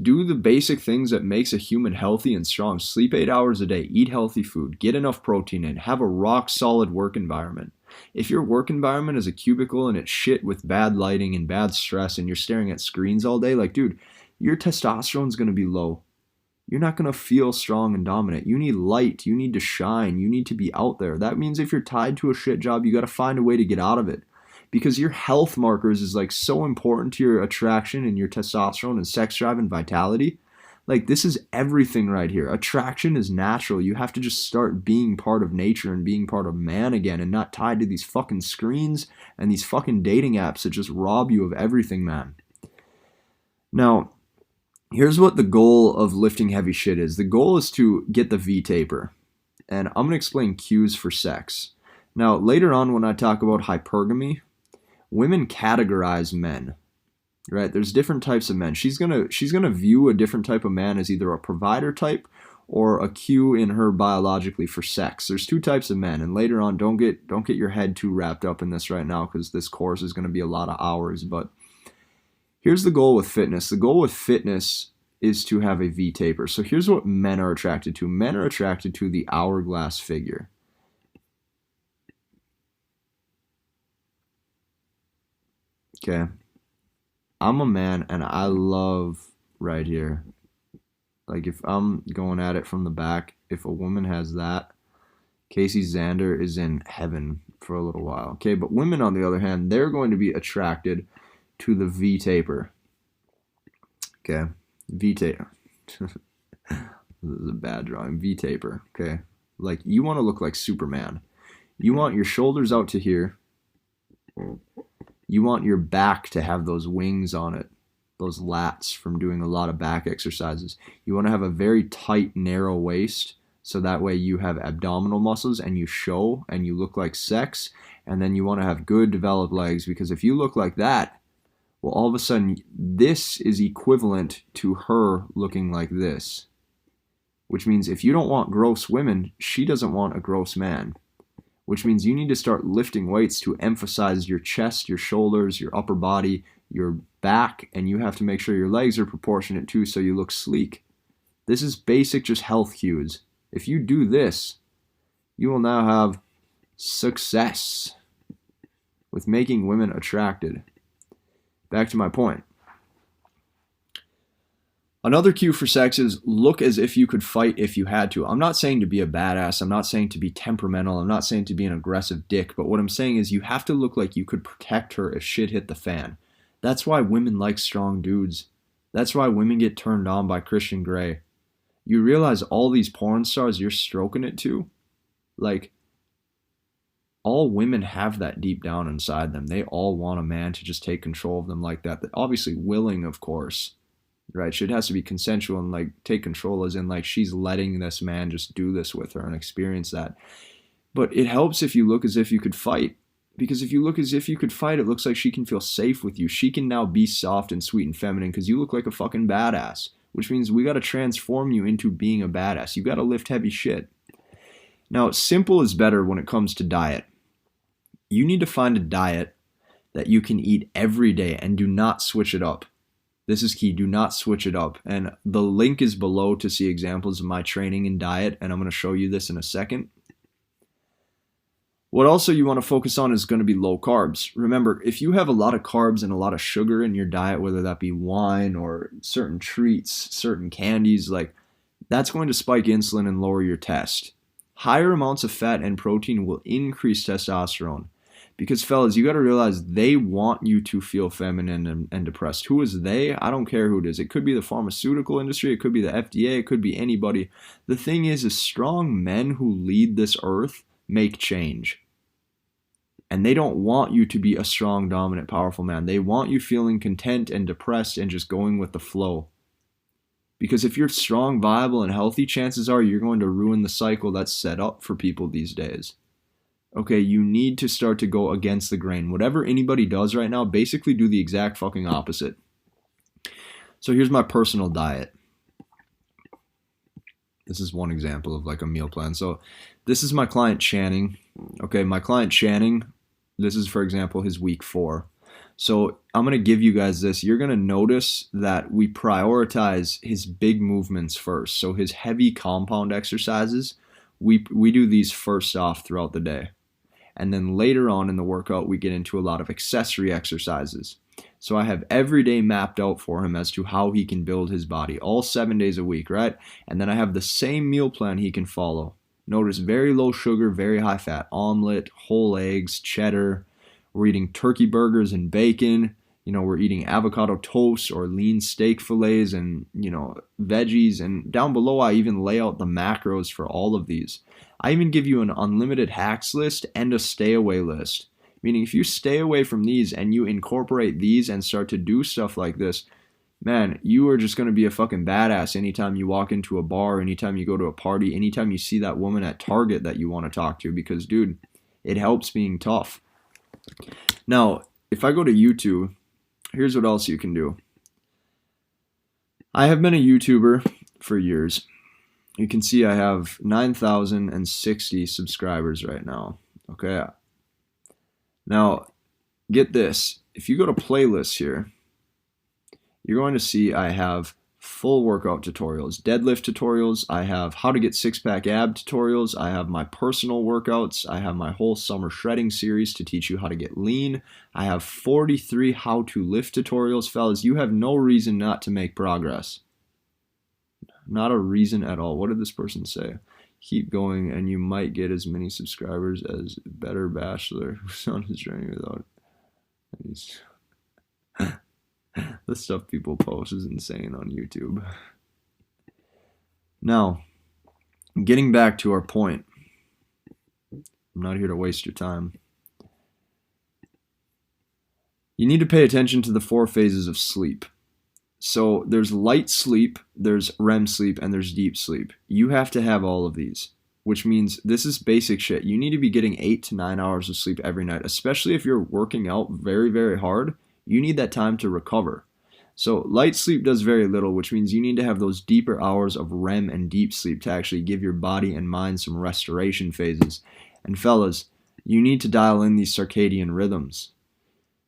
Do the basic things that makes a human healthy and strong. Sleep 8 hours a day. Eat healthy food. Get enough protein in. Have a rock solid work environment. If your work environment is a cubicle and it's shit with bad lighting and bad stress and you're staring at screens all day, like, dude, your testosterone's going to be low. You're not going to feel strong and dominant. You need light. You need to shine. You need to be out there. That means if you're tied to a shit job, you got to find a way to get out of it. Because your health markers is like so important to your attraction and your testosterone and sex drive and vitality. Like, this is everything right here. Attraction is natural. You have to just start being part of nature and being part of man again and not tied to these fucking screens and these fucking dating apps that just rob you of everything, man. Now, here's what the goal of lifting heavy shit is. The goal is to get the V-taper. And I'm going to explain cues for sex. Now, later on when I talk about hypergamy, women categorize men, right? There's different types of men. She's gonna view a different type of man as either a provider type or a cue in her biologically for sex. There's two types of men, and later on, don't get your head too wrapped up in this right now because this course is going to be a lot of hours. But here's the goal with fitness. The goal with fitness is to have a V-taper. So here's what men are attracted to. Men are attracted to the hourglass figure. Okay, I'm a man and I love right here. Like, if I'm going at it from the back, if a woman has that, Casey Zander is in heaven for a little while. Okay, but women, on the other hand, they're going to be attracted to the V-taper. Okay, V-taper. This is a bad drawing. V-taper. Okay, like, you want to look like Superman. You want your shoulders out to here. You want your back to have those wings on it, those lats from doing a lot of back exercises. You want to have a very tight, narrow waist, so that way you have abdominal muscles and you show and you look like sex. And then you want to have good developed legs, because if you look like that, well, all of a sudden, this is equivalent to her looking like this. Which means if you don't want gross women, she doesn't want a gross man. Which means you need to start lifting weights to emphasize your chest, your shoulders, your upper body, your back, and you have to make sure your legs are proportionate too so you look sleek. This is basic just health cues. If you do this, you will now have success with making women attracted. Back to my point. Another cue for sex is look as if you could fight if you had to. I'm not saying to be a badass. I'm not saying to be temperamental. I'm not saying to be an aggressive dick. But what I'm saying is you have to look like you could protect her if shit hit the fan. That's why women like strong dudes. That's why women get turned on by Christian Grey. You realize all these porn stars you're stroking it to? Like, all women have that deep down inside them. They all want a man to just take control of them like that. Obviously willing, of course. Right, it has to be consensual and like take control, as in like she's letting this man just do this with her and experience that. But it helps if you look as if you could fight, because if you look as if you could fight, it looks like she can feel safe with you. She can now be soft and sweet and feminine because you look like a fucking badass, which means we got to transform you into being a badass. You got to lift heavy shit. Now, simple is better when it comes to diet. You need to find a diet that you can eat every day and do not switch it up. This is key. Do not switch it up. And the link is below to see examples of my training and diet, and I'm going to show you this in a second. What also you want to focus on is going to be low carbs. Remember, if you have a lot of carbs and a lot of sugar in your diet, whether that be wine or certain treats, certain candies, like that's going to spike insulin and lower your test. Higher amounts of fat and protein will increase testosterone. Because fellas, you got to realize they want you to feel feminine and depressed. Who is they? I don't care who it is. It could be the pharmaceutical industry. It could be the FDA. It could be anybody. The thing is strong men who lead this earth make change. And they don't want you to be a strong, dominant, powerful man. They want you feeling content and depressed and just going with the flow. Because if you're strong, viable, and healthy, chances are you're going to ruin the cycle that's set up for people these days. Okay, you need to start to go against the grain. Whatever anybody does right now, basically do the exact fucking opposite. So here's my personal diet. This is one example of like a meal plan. So this is my client Channing. Okay, my client Channing, this is, for example, his week 4. So I'm going to give you guys this. You're going to notice that we prioritize his big movements first. So his heavy compound exercises, we do these first off throughout the day. And then later on in the workout, we get into a lot of accessory exercises. So I have every day mapped out for him as to how he can build his body, all 7 days a week, right? And then I have the same meal plan he can follow. Notice very low sugar, very high fat, omelet, whole eggs, cheddar. We're eating turkey burgers and bacon. We're eating avocado toast or lean steak fillets and, veggies. And down below, I even lay out the macros for all of these. I even give you an unlimited hacks list and a stay away list. Meaning if you stay away from these and you incorporate these and start to do stuff like this, man, you are just going to be a fucking badass anytime you walk into a bar, anytime you go to a party, anytime you see that woman at Target that you want to talk to. Because, dude, it helps being tough. Now, if I go to YouTube, here's what else you can do. I have been a YouTuber for years. You can see I have 9,060 subscribers right now. Okay. Now, get this. If you go to playlists here, you're going to see I have full workout tutorials, deadlift tutorials. I have how to get six-pack ab tutorials. I have my personal workouts. I have my whole summer shredding series to teach you how to get lean. I have 43 how to lift tutorials. Fellas, you have no reason not to make progress. Not a reason at all. What did this person say? Keep going and you might get as many subscribers as Better Bachelor who's on his journey without any... The stuff people post is insane on YouTube. Now, getting back to our point. I'm not here to waste your time. You need to pay attention to the 4 phases of sleep. So there's light sleep, there's REM sleep, and there's deep sleep. You have to have all of these, which means this is basic shit. You need to be getting 8 to 9 hours of sleep every night, especially if you're working out very, very hard. You need that time to recover. So light sleep does very little, which means you need to have those deeper hours of REM and deep sleep to actually give your body and mind some restoration phases. And fellas, you need to dial in these circadian rhythms.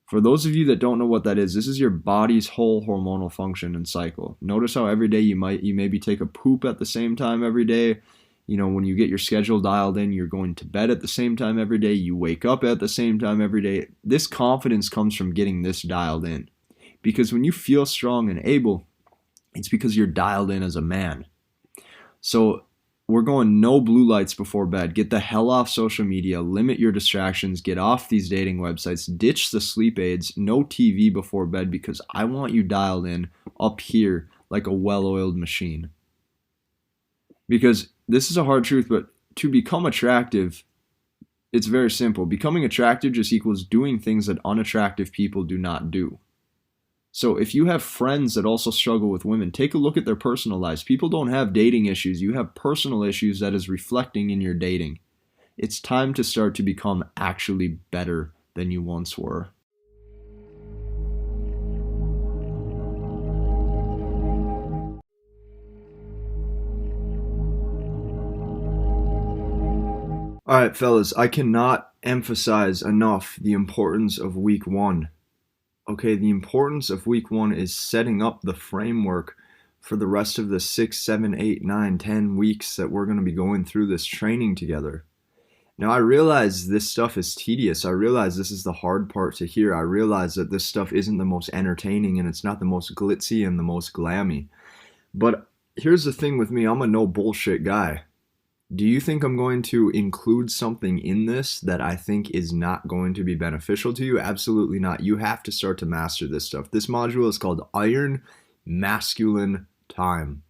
For those of you that don't know what that is, this is your body's whole hormonal function and cycle. Notice how every day you maybe take a poop at the same time every day. When you get your schedule dialed in, you're going to bed at the same time every day. You wake up at the same time every day. This confidence comes from getting this dialed in. Because when you feel strong and able, it's because you're dialed in as a man. So we're going no blue lights before bed. Get the hell off social media. Limit your distractions. Get off these dating websites. Ditch the sleep aids. No TV before bed because I want you dialed in up here like a well-oiled machine. Because this is a hard truth, but to become attractive, it's very simple. Becoming attractive just equals doing things that unattractive people do not do. So if you have friends that also struggle with women, take a look at their personal lives. People don't have dating issues. You have personal issues that is reflecting in your dating. It's time to start to become actually better than you once were. All right, fellas, I cannot emphasize enough the importance of week 1. Okay, the importance of week 1 is setting up the framework for the rest of the 6, 7, 8, 9, 10 weeks that we're going to be going through this training together. Now, I realize this stuff is tedious. I realize this is the hard part to hear. I realize that this stuff isn't the most entertaining and it's not the most glitzy and the most glammy. But here's the thing with me. I'm a no bullshit guy. Do you think I'm going to include something in this that I think is not going to be beneficial to you? Absolutely not. You have to start to master this stuff. This module is called Iron Masculine Time.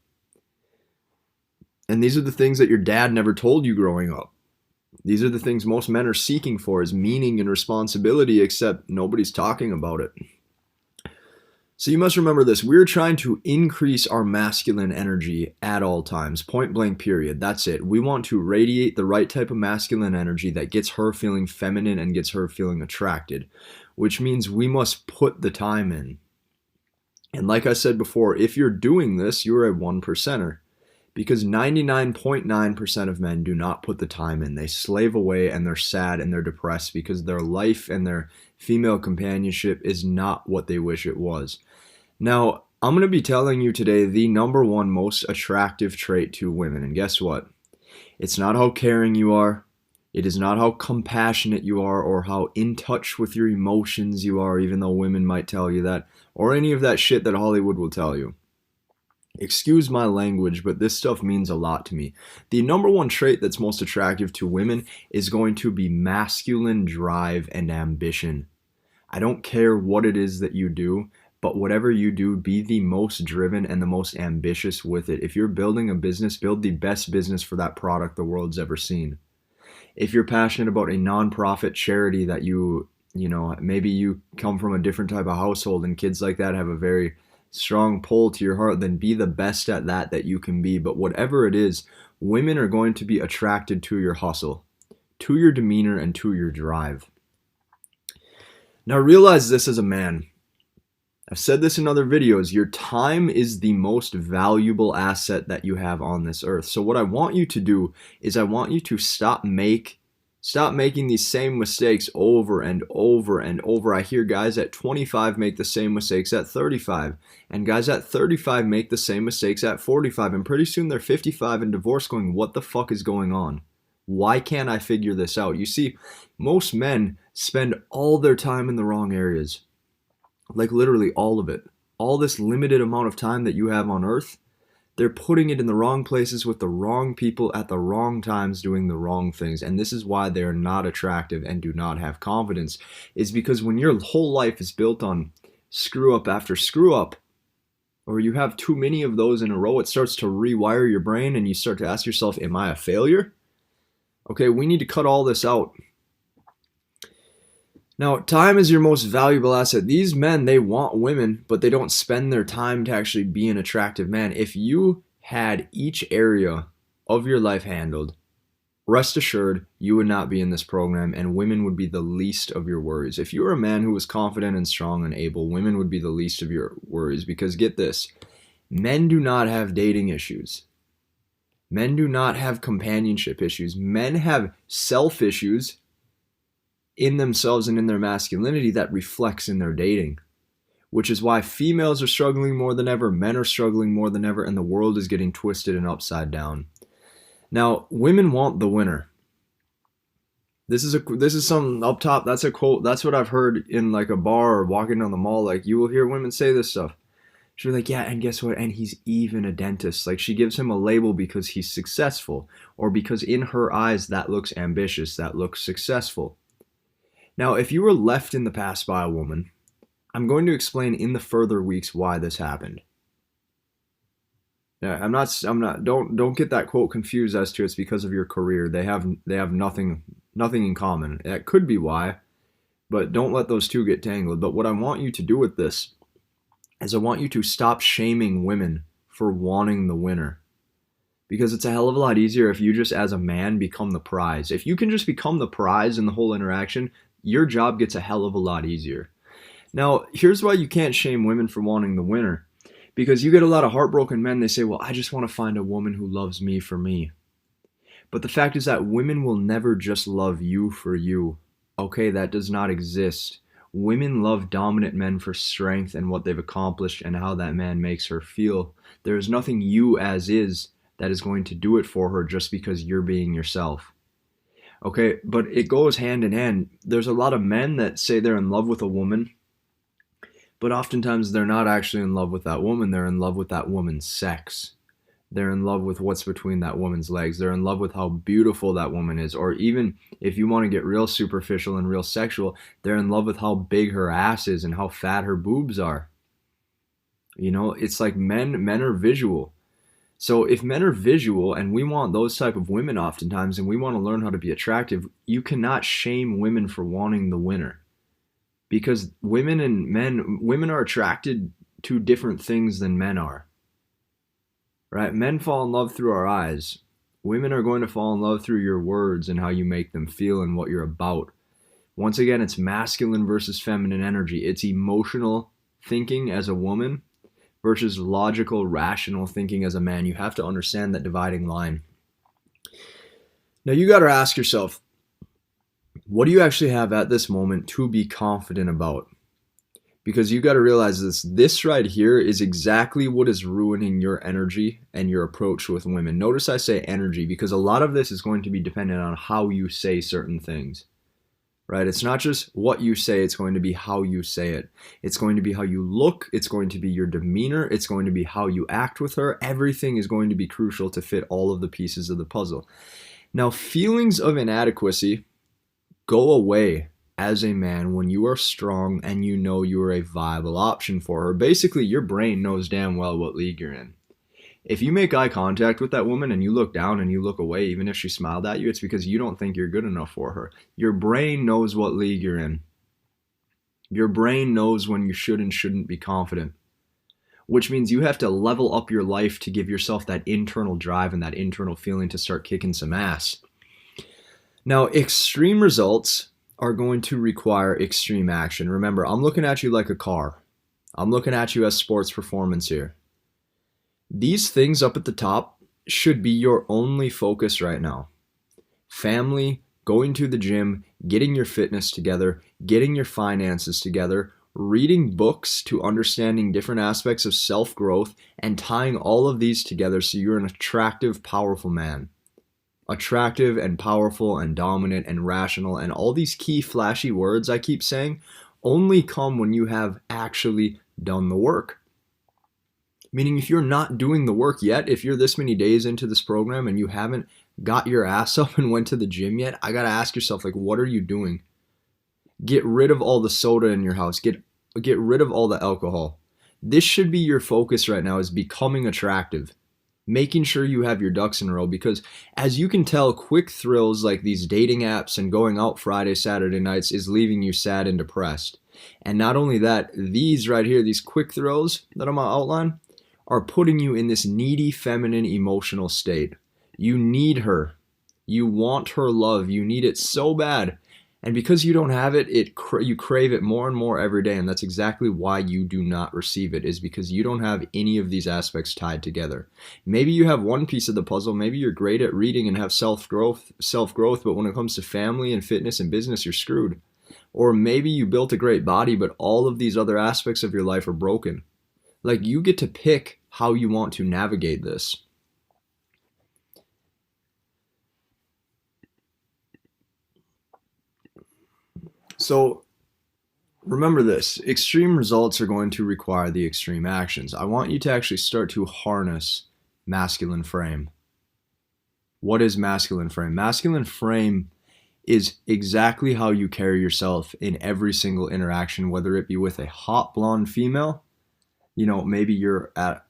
And these are the things that your dad never told you growing up. These are the things most men are seeking for, is meaning and responsibility, except nobody's talking about it. So you must remember this. We're trying to increase our masculine energy at all times, point blank period. That's it. We want to radiate the right type of masculine energy that gets her feeling feminine and gets her feeling attracted, which means we must put the time in. And like I said before, if you're doing this, you're a 1%er. Because 99.9% of men do not put the time in. They slave away and they're sad and they're depressed because their life and their female companionship is not what they wish it was. Now, I'm going to be telling you today the number one most attractive trait to women. And guess what? It's not how caring you are. It is not how compassionate you are or how in touch with your emotions you are, even though women might tell you that, or any of that shit that Hollywood will tell you. Excuse my language, but this stuff means a lot to me. The number one trait that's most attractive to women is going to be masculine drive and ambition. I don't care what it is that you do, but whatever you do, be the most driven and the most ambitious with it. If you're building a business, build the best business for that product the world's ever seen. If you're passionate about a nonprofit charity that maybe you come from a different type of household and kids like that have a very strong pull to your heart, then be the best at that you can be. But whatever it is, women are going to be attracted to your hustle, to your demeanor, and to your drive. Now realize this as a man. I've said this in other videos. Your time is the most valuable asset that you have on this earth. So what I want you to do is I want you to stop making these same mistakes over and over and over. I hear guys at 25 make the same mistakes at 35, and guys at 35 make the same mistakes at 45, and pretty soon they're 55 and divorced going, what the fuck is going on? Why can't I figure this out? You see, most men spend all their time in the wrong areas. Like literally all of it. All this limited amount of time that you have on earth, they're putting it in the wrong places with the wrong people at the wrong times doing the wrong things. And this is why they're not attractive and do not have confidence. Is because when your whole life is built on screw up after screw up, or you have too many of those in a row, it starts to rewire your brain and you start to ask yourself, am I a failure? Okay, we need to cut all this out. Now, time is your most valuable asset. These men, they want women, but they don't spend their time to actually be an attractive man. If you had each area of your life handled, rest assured you would not be in this program and women would be the least of your worries. If you were a man who was confident and strong and able, women would be the least of your worries. Because get this, men do not have dating issues. Men do not have companionship issues. Men have self issues in themselves and in their masculinity that reflects in their dating, which is why females are struggling more than ever, men are struggling more than ever, and the world is getting twisted and upside down. Now, women want the winner. This is some up top. That's a quote. That's what I've heard in like a bar or walking down the mall. Like you will hear women say this stuff. She's like, yeah, and guess what? And he's even a dentist. Like she gives him a label because he's successful, or because in her eyes that looks ambitious, that looks successful. Now, if you were left in the past by a woman, I'm going to explain in the further weeks why this happened. Yeah, don't get that quote confused as to it's because of your career. They have nothing in common. That could be why, but don't let those two get tangled. But what I want you to do with this is I want you to stop shaming women for wanting the winner. Because it's a hell of a lot easier if you just as a man become the prize. If you can just become the prize in the whole interaction, your job gets a hell of a lot easier. Now, here's why you can't shame women for wanting the winner. Because you get a lot of heartbroken men, they say, well, I just want to find a woman who loves me for me. But the fact is that women will never just love you for you. Okay, that does not exist. Women love dominant men for strength and what they've accomplished and how that man makes her feel. There is nothing you as is that is going to do it for her just because you're being yourself. Okay, but it goes hand in hand. There's a lot of men that say they're in love with a woman, but oftentimes they're not actually in love with that woman. They're in love with that woman's sex. They're in love with what's between that woman's legs. They're in love with how beautiful that woman is. Or even if you want to get real superficial and real sexual, they're in love with how big her ass is and how fat her boobs are. It's like men are visual. So if men are visual and we want those type of women oftentimes and we want to learn how to be attractive, you cannot shame women for wanting the winner. Because women are attracted to different things than men are. Right? Men fall in love through our eyes. Women are going to fall in love through your words and how you make them feel and what you're about. Once again, it's masculine versus feminine energy. It's emotional thinking as a woman versus logical, rational thinking as a man. You have to understand that dividing line. Now you got to ask yourself, what do you actually have at this moment to be confident about? Because you got to realize this right here is exactly what is ruining your energy and your approach with women. Notice I say energy because a lot of this is going to be dependent on how you say certain things. Right? It's not just what you say, it's going to be how you say it. It's going to be how you look, it's going to be your demeanor, it's going to be how you act with her. Everything is going to be crucial to fit all of the pieces of the puzzle. Now, feelings of inadequacy go away as a man when you are strong and you know you are a viable option for her. Basically, your brain knows damn well what league you're in. If you make eye contact with that woman and you look down and you look away, even if she smiled at you, it's because you don't think you're good enough for her. Your brain knows what league you're in. Your brain knows when you should and shouldn't be confident, which means you have to level up your life to give yourself that internal drive and that internal feeling to start kicking some ass. Now, extreme results are going to require extreme action. Remember, I'm looking at you like a car. I'm looking at you as sports performance here. These things up at the top should be your only focus right now. Family, going to the gym, getting your fitness together, getting your finances together, reading books to understanding different aspects of self-growth, and tying all of these together so you're an attractive, powerful man. Attractive and powerful and dominant and rational and all these key flashy words I keep saying only come when you have actually done the work. Meaning if you're not doing the work yet, if you're this many days into this program and you haven't got your ass up and went to the gym yet, I got to ask yourself, like, what are you doing? Get rid of all the soda in your house. Get rid of all the alcohol. This should be your focus right now, is becoming attractive. Making sure you have your ducks in a row, because as you can tell, quick thrills like these dating apps and going out Friday, Saturday nights is leaving you sad and depressed. And not only that, these right here, these quick thrills that I'm going to outline, are putting you in this needy, feminine, emotional state. You need her. You want her love. You need it so bad. And because you don't have it, you crave it more and more every day. And that's exactly why you do not receive it, is because you don't have any of these aspects tied together. Maybe you have one piece of the puzzle. Maybe you're great at reading and have self-growth, but when it comes to family and fitness and business, you're screwed. Or maybe you built a great body, but all of these other aspects of your life are broken. Like, you get to pick how you want to navigate this. So remember this, extreme results are going to require the extreme actions. I want you to actually start to harness masculine frame. What is masculine frame? Masculine frame is exactly how you carry yourself in every single interaction, whether it be with a hot blonde female, maybe you're at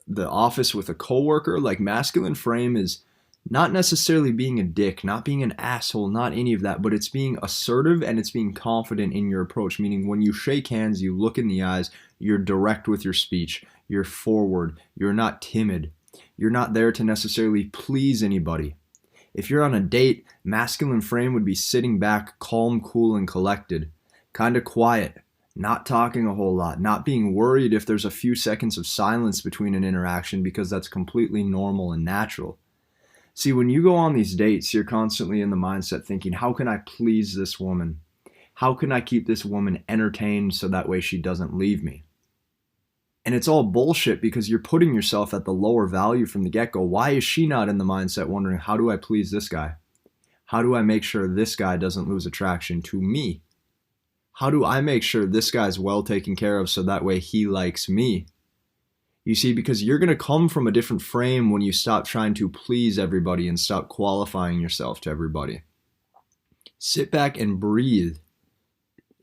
the office with a coworker. Like, masculine frame is not necessarily being a dick, not being an asshole, not any of that, but it's being assertive and it's being confident in your approach, meaning when you shake hands, you look in the eyes, you're direct with your speech, you're forward, you're not timid, you're not there to necessarily please anybody. If you're on a date, masculine frame would be sitting back, calm, cool, and collected, kind of quiet, not talking a whole lot, not being worried if there's a few seconds of silence between an interaction, because that's completely normal and natural. See, when you go on these dates, you're constantly in the mindset thinking, how can I please this woman? How can I keep this woman entertained so that way she doesn't leave me? And it's all bullshit, because you're putting yourself at the lower value from the get-go. Why is she not in the mindset wondering, how do I please this guy? How do I make sure this guy doesn't lose attraction to me? How do I make sure this guy's well taken care of so that way he likes me? You see, because you're going to come from a different frame when you stop trying to please everybody and stop qualifying yourself to everybody. Sit back and breathe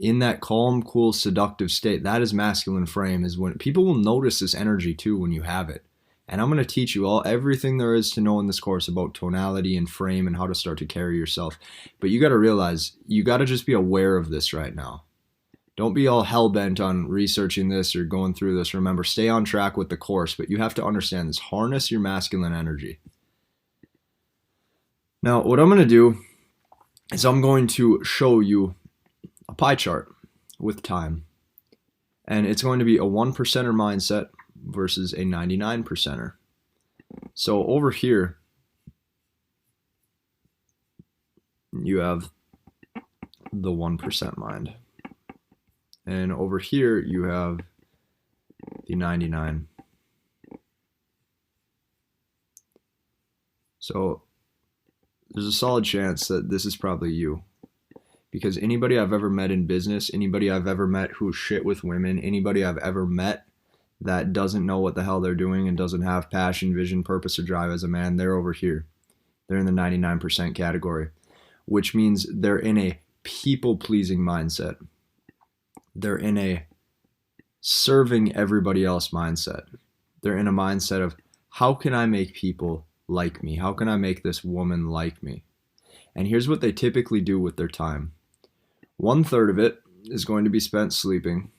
in that calm, cool, seductive state. That is masculine frame, is when people will notice this energy too when you have it. And I'm going to teach you everything there is to know in this course about tonality and frame and how to start to carry yourself. But you got to realize, you got to just be aware of this right now. Don't be all hell-bent on researching this or going through this. Remember, stay on track with the course, but you have to understand this. Harness your masculine energy. Now, what I'm going to do is I'm going to show you a pie chart with time. And it's going to be a 1%er mindset versus a 99%er. So over here, you have the 1% mind. And over here, you have the 99. So there's a solid chance that this is probably you. Because anybody I've ever met in business, anybody I've ever met who's shit with women, anybody I've ever met that doesn't know what the hell they're doing and doesn't have passion, vision, purpose, or drive as a man, they're over here. They're in the 99% category, which means they're in a people-pleasing mindset. They're in a serving everybody else mindset. They're in a mindset of, how can I make people like me? How can I make this woman like me? And here's what they typically do with their time. 1/3 of it is going to be spent sleeping.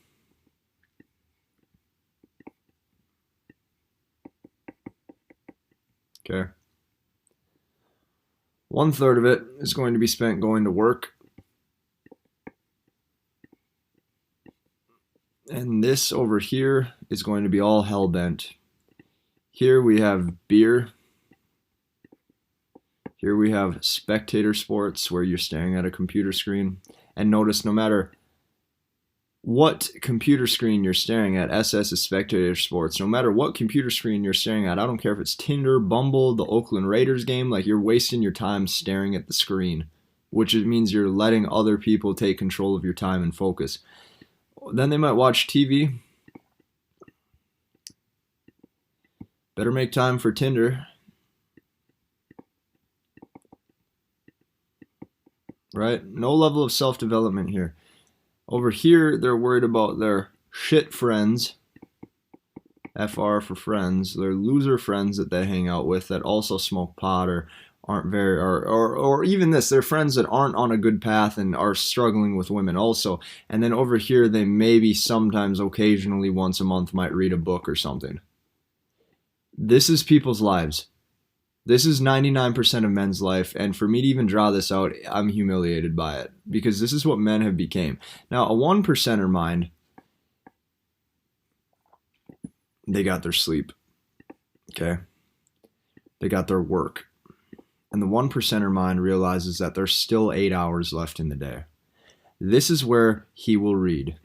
Okay. 1/3 of it is going to be spent going to work. And this over here is going to be all hell-bent. Here we have beer. Here we have spectator sports, where you're staring at a computer screen. And notice, no matter what computer screen you're staring at, SS is spectator sports. No matter what computer screen you're staring at, I don't care if it's Tinder, Bumble, the Oakland Raiders game, like, you're wasting your time staring at the screen, which means you're letting other people take control of your time and focus. Then they might watch TV. Better make time for Tinder. Right? No level of self-development here. Over here, they're worried about their shit friends. FR for friends. Their loser friends that they hang out with that also smoke pot or aren't very, or even this, they're friends that aren't on a good path and are struggling with women also. And then over here, they maybe sometimes, occasionally, once a month might read a book or something. This is people's lives. This is 99% of men's life, and for me to even draw this out, I'm humiliated by it, because this is what men have become. Now, a 1%er mind, they got their sleep, okay? They got their work. And the 1%er mind realizes that there's still 8 hours left in the day. This is where he will read.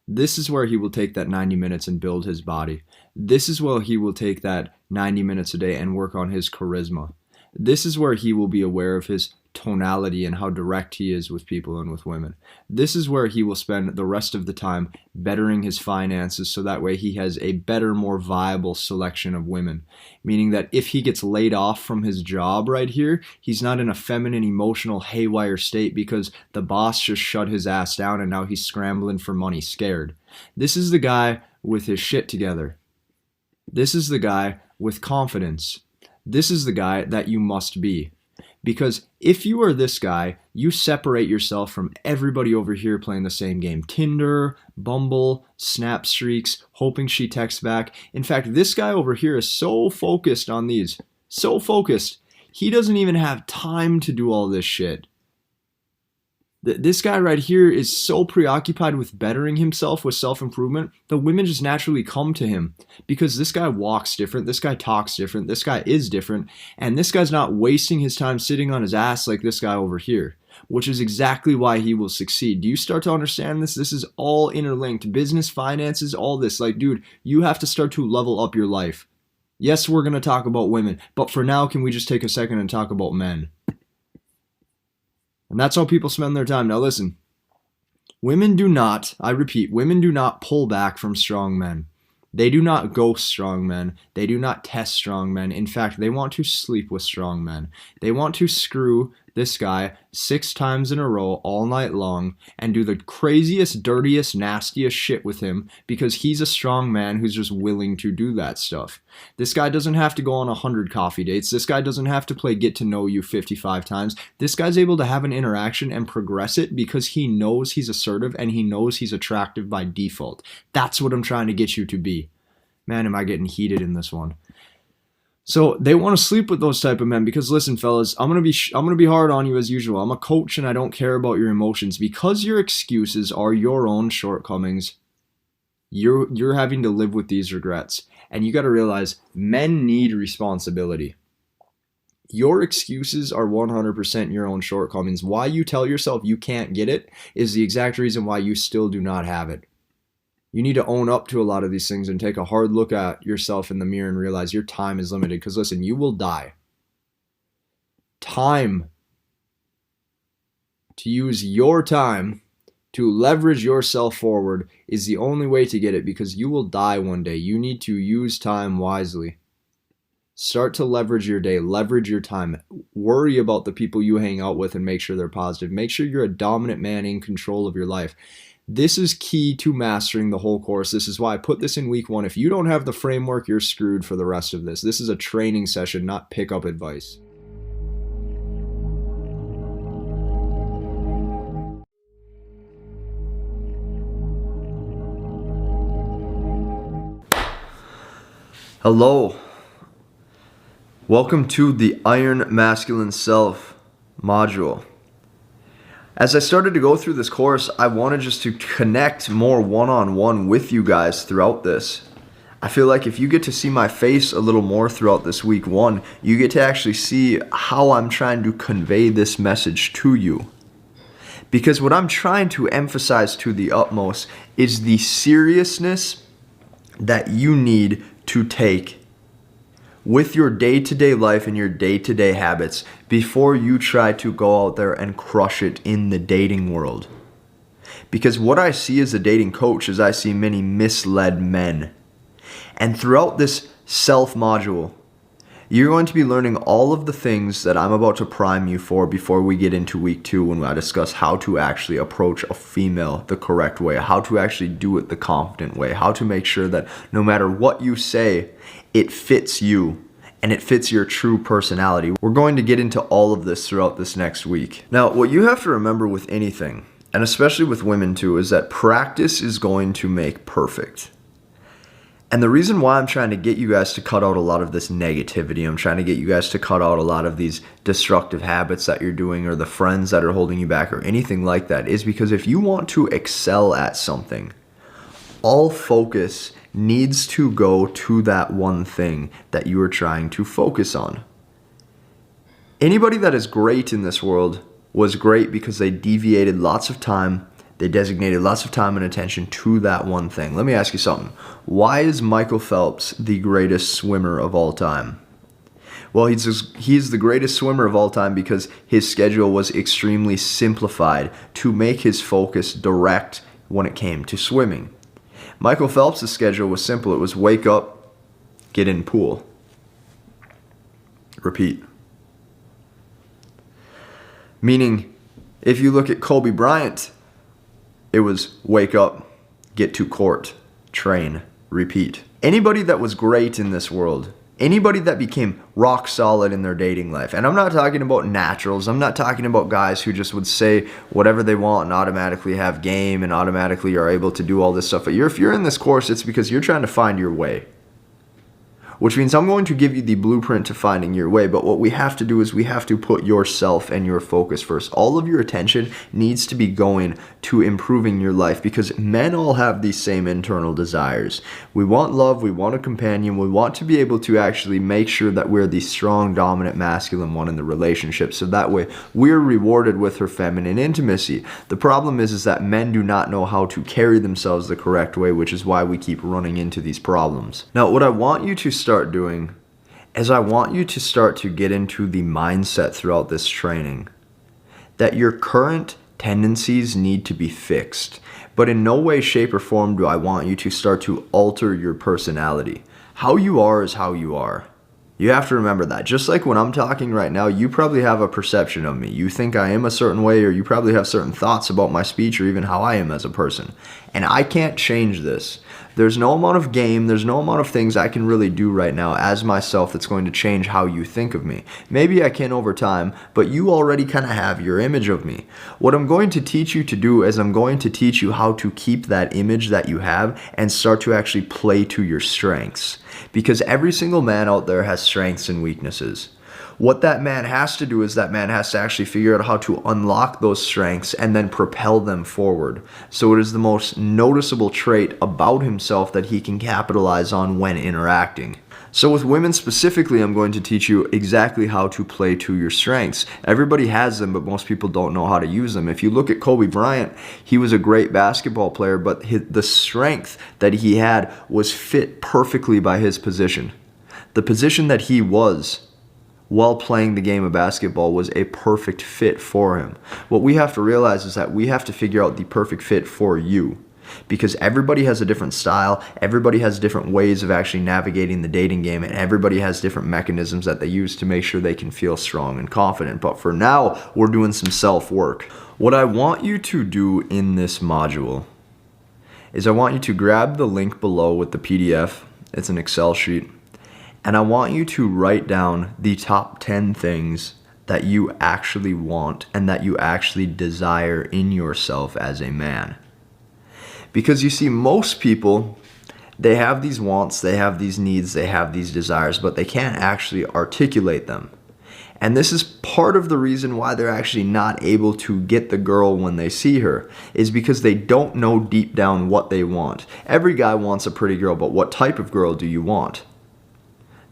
This is where he will take that 90 minutes and build his body. This is where he will take that 90 minutes a day and work on his charisma. This is where he will be aware of his tonality and how direct he is with people and with women. This is where he will spend the rest of the time bettering his finances, so that way he has a better, more viable selection of women. Meaning that if he gets laid off from his job right here, he's not in a feminine, emotional, haywire state because the boss just shut his ass down and now he's scrambling for money, scared. This is the guy with his shit together. This is the guy with confidence. This is the guy that you must be. Because if you are this guy, you separate yourself from everybody over here playing the same game. Tinder, Bumble, Snap Streaks, hoping she texts back. In fact, this guy over here is so focused on these. So focused. He doesn't even have time to do all this shit. This guy right here is so preoccupied with bettering himself, with self-improvement, the women just naturally come to him because this guy walks different, this guy talks different, this guy is different, and this guy's not wasting his time sitting on his ass like this guy over here, which is exactly why he will succeed. Do you start to understand this? This is all interlinked. Business, finances, all this. Like, dude, you have to start to level up your life. Yes, we're going to talk about women, but for now, can we just take a second and talk about men? And that's how people spend their time. Now listen, women do not, I repeat, women do not pull back from strong men. They do not ghost strong men. They do not test strong men. In fact, they want to sleep with strong men. They want to screw this guy 6 times in a row all night long and do the craziest, dirtiest, nastiest shit with him because he's a strong man who's just willing to do that stuff. This guy doesn't have to go on 100 coffee dates. This guy doesn't have to play get to know you 55 times. This guy's able to have an interaction and progress it because he knows he's assertive and he knows he's attractive by default. That's what I'm trying to get you to be. Man, am I getting heated in this one. So they want to sleep with those type of men because listen, fellas, I'm gonna be hard on you as usual. I'm a coach and I don't care about your emotions because your excuses are your own shortcomings. You're having to live with these regrets, and you got to realize men need responsibility. Your excuses are 100% your own shortcomings. Why you tell yourself you can't get it is the exact reason why you still do not have it. You need to own up to a lot of these things and take a hard look at yourself in the mirror and realize your time is limited. Because listen, you will die. Time. To use your time to leverage yourself forward is the only way to get it because you will die one day. You need to use time wisely. Start to leverage your day. Leverage your time. Worry about the people you hang out with and make sure they're positive. Make sure you're a dominant man in control of your life. This is key to mastering the whole course. This is why I put this in week 1. If you don't have the framework, you're screwed for the rest of this. This is a training session, not pickup advice. Hello. Welcome to the Iron Masculine Self module. As I started to go through this course, I wanted just to connect more one-on-one with you guys throughout this. I feel like if you get to see my face a little more throughout this week 1, you get to actually see how I'm trying to convey this message to you. Because what I'm trying to emphasize to the utmost is the seriousness that you need to take with your day-to-day life and your day-to-day habits before you try to go out there and crush it in the dating world. Because what I see as a dating coach is I see many misled men. And throughout this self module, you're going to be learning all of the things that I'm about to prime you for before we get into week 2 when I discuss how to actually approach a female the correct way, how to actually do it the confident way, how to make sure that no matter what you say, it fits you and it fits your true personality. We're going to get into all of this throughout this next week. Now, what you have to remember with anything, and especially with women too, is that practice is going to make perfect. And the reason why I'm trying to get you guys to cut out a lot of this negativity, I'm trying to get you guys to cut out a lot of these destructive habits that you're doing or the friends that are holding you back or anything like that, is because if you want to excel at something, all focus needs to go to that one thing that you are trying to focus on. Anybody that is great in this world was great because they deviated lots of time, they designated lots of time and attention to that one thing. Let me ask you something. Why is Michael Phelps the greatest swimmer of all time? Well, he's the greatest swimmer of all time because his schedule was extremely simplified to make his focus direct when it came to swimming. Michael Phelps' schedule was simple. It was wake up, get in pool, repeat. Meaning, if you look at Kobe Bryant, it was wake up, get to court, train, repeat. Anybody that was great in this world, anybody that became rock solid in their dating life, and I'm not talking about naturals, I'm not talking about guys who just would say whatever they want and automatically have game and automatically are able to do all this stuff. But if you're in this course, it's because you're trying to find your way. Which means I'm going to give you the blueprint to finding your way, but what we have to do is we have to put yourself and your focus first. All of your attention needs to be going to improving your life because men all have these same internal desires. We want love, we want a companion, we want to be able to actually make sure that we're the strong, dominant, masculine one in the relationship, so that way we're rewarded with her feminine intimacy. The problem is that men do not know how to carry themselves the correct way, which is why we keep running into these problems. Now, what I want you to start doing is I want you to start to get into the mindset throughout this training that your current tendencies need to be fixed But in no way, shape, or form do I want you to start to alter your personality. How you are is how you are. You have to remember that. Just like when I'm talking right now, you probably have a perception of me. You think I am a certain way, or you probably have certain thoughts about my speech or even how I am as a person. And I can't change this. There's no amount of game, there's no amount of things I can really do right now as myself that's going to change how you think of me. Maybe I can over time, but you already kind of have your image of me. What I'm going to teach you to do is I'm going to teach you how to keep that image that you have and start to actually play to your strengths. Because every single man out there has strengths and weaknesses. What that man has to do is that man has to actually figure out how to unlock those strengths and then propel them forward. So it is the most noticeable trait about himself that he can capitalize on when interacting. So with women specifically, I'm going to teach you exactly how to play to your strengths. Everybody has them, but most people don't know how to use them. If you look at Kobe Bryant, he was a great basketball player, but the strength that he had was fit perfectly by his position. The position that he was while playing the game of basketball was a perfect fit for him. What we have to realize is that we have to figure out the perfect fit for you. Because everybody has a different style, everybody has different ways of actually navigating the dating game, and everybody has different mechanisms that they use to make sure they can feel strong and confident. But for now, we're doing some self-work. What I want you to do in this module is I want you to grab the link below with the PDF. It's an Excel sheet. And I want you to write down the top 10 things that you actually want and that you actually desire in yourself as a man. Because you see, most people, they have these wants, they have these needs, they have these desires, but they can't actually articulate them. And this is part of the reason why they're actually not able to get the girl when they see her, is because they don't know deep down what they want. Every guy wants a pretty girl, but what type of girl do you want?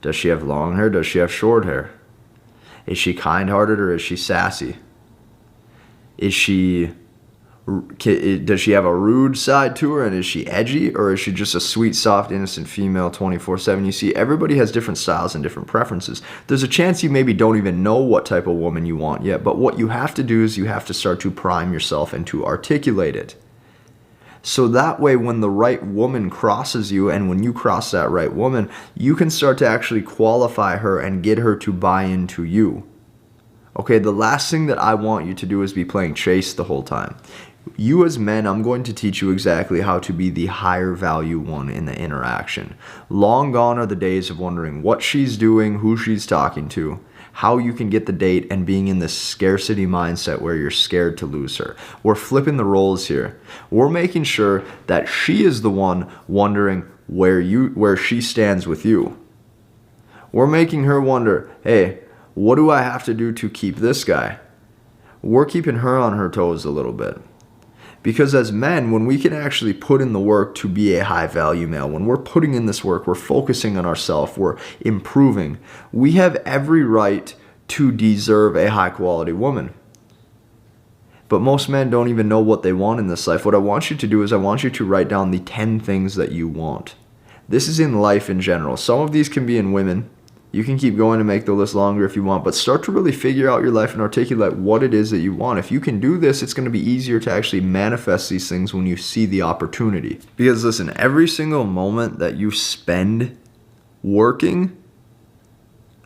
Does she have long hair? Does she have short hair? Is she kind-hearted or is she sassy? Does she have a rude side to her, and is she edgy, or is she just a sweet, soft, innocent female 24/7? You see, everybody has different styles and different preferences. There's a chance you maybe don't even know what type of woman you want yet, but what you have to do is you have to start to prime yourself and to articulate it. So that way, when the right woman crosses you, and when you cross that right woman, you can start to actually qualify her and get her to buy into you. Okay, the last thing that I want you to do is be playing chase the whole time. You as men, I'm going to teach you exactly how to be the higher value one in the interaction. Long gone are the days of wondering what she's doing, who she's talking to, how you can get the date, and being in this scarcity mindset where you're scared to lose her. We're flipping the roles here. We're making sure that she is the one wondering where she stands with you. We're making her wonder, hey, what do I have to do to keep this guy? We're keeping her on her toes a little bit. Because as men, when we can actually put in the work to be a high value male, when we're putting in this work, we're focusing on ourselves, we're improving, we have every right to deserve a high quality woman. But most men don't even know what they want in this life. What I want you to do is I want you to write down the 10 things that you want. This is in life in general. Some of these can be in women. You can keep going to make the list longer if you want, but start to really figure out your life and articulate what it is that you want. If you can do this, it's going to be easier to actually manifest these things when you see the opportunity. Because listen, every single moment that you spend working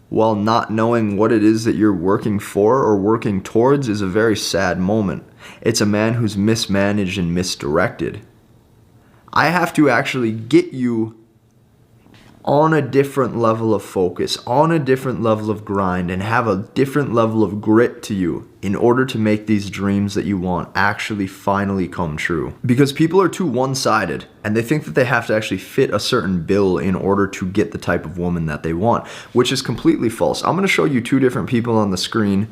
while not knowing what it is that you're working for or working towards is a very sad moment. It's a man who's mismanaged and misdirected. I have to actually get you on a different level of focus, on a different level of grind, and have a different level of grit to you in order to make these dreams that you want actually finally come true. Because people are too one-sided, and they think that they have to actually fit a certain bill in order to get the type of woman that they want, which is completely false. I'm going to show you two different people on the screen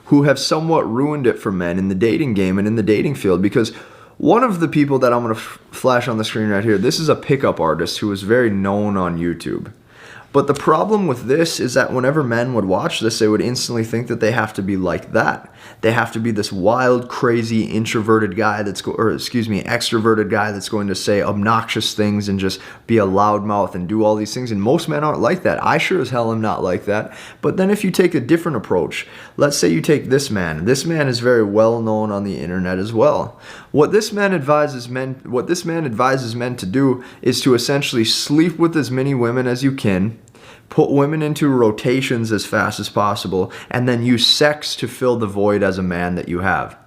who have somewhat ruined it for men in the dating game and in the dating field, because one of the people that I'm going to flash on the screen right here, this is a pickup artist who is very known on YouTube. But the problem with this is that whenever men would watch this, they would instantly think that they have to be like that. They have to be this wild, crazy, introverted guy extroverted guy that's going to say obnoxious things and just be a loudmouth and do all these things. And most men aren't like that. I sure as hell am not like that. But then if you take a different approach, let's say you take this man. This man is very well known on the internet as well. What this man advises men to do is to essentially sleep with as many women as you can, put women into rotations as fast as possible, and then use sex to fill the void as a man that you have.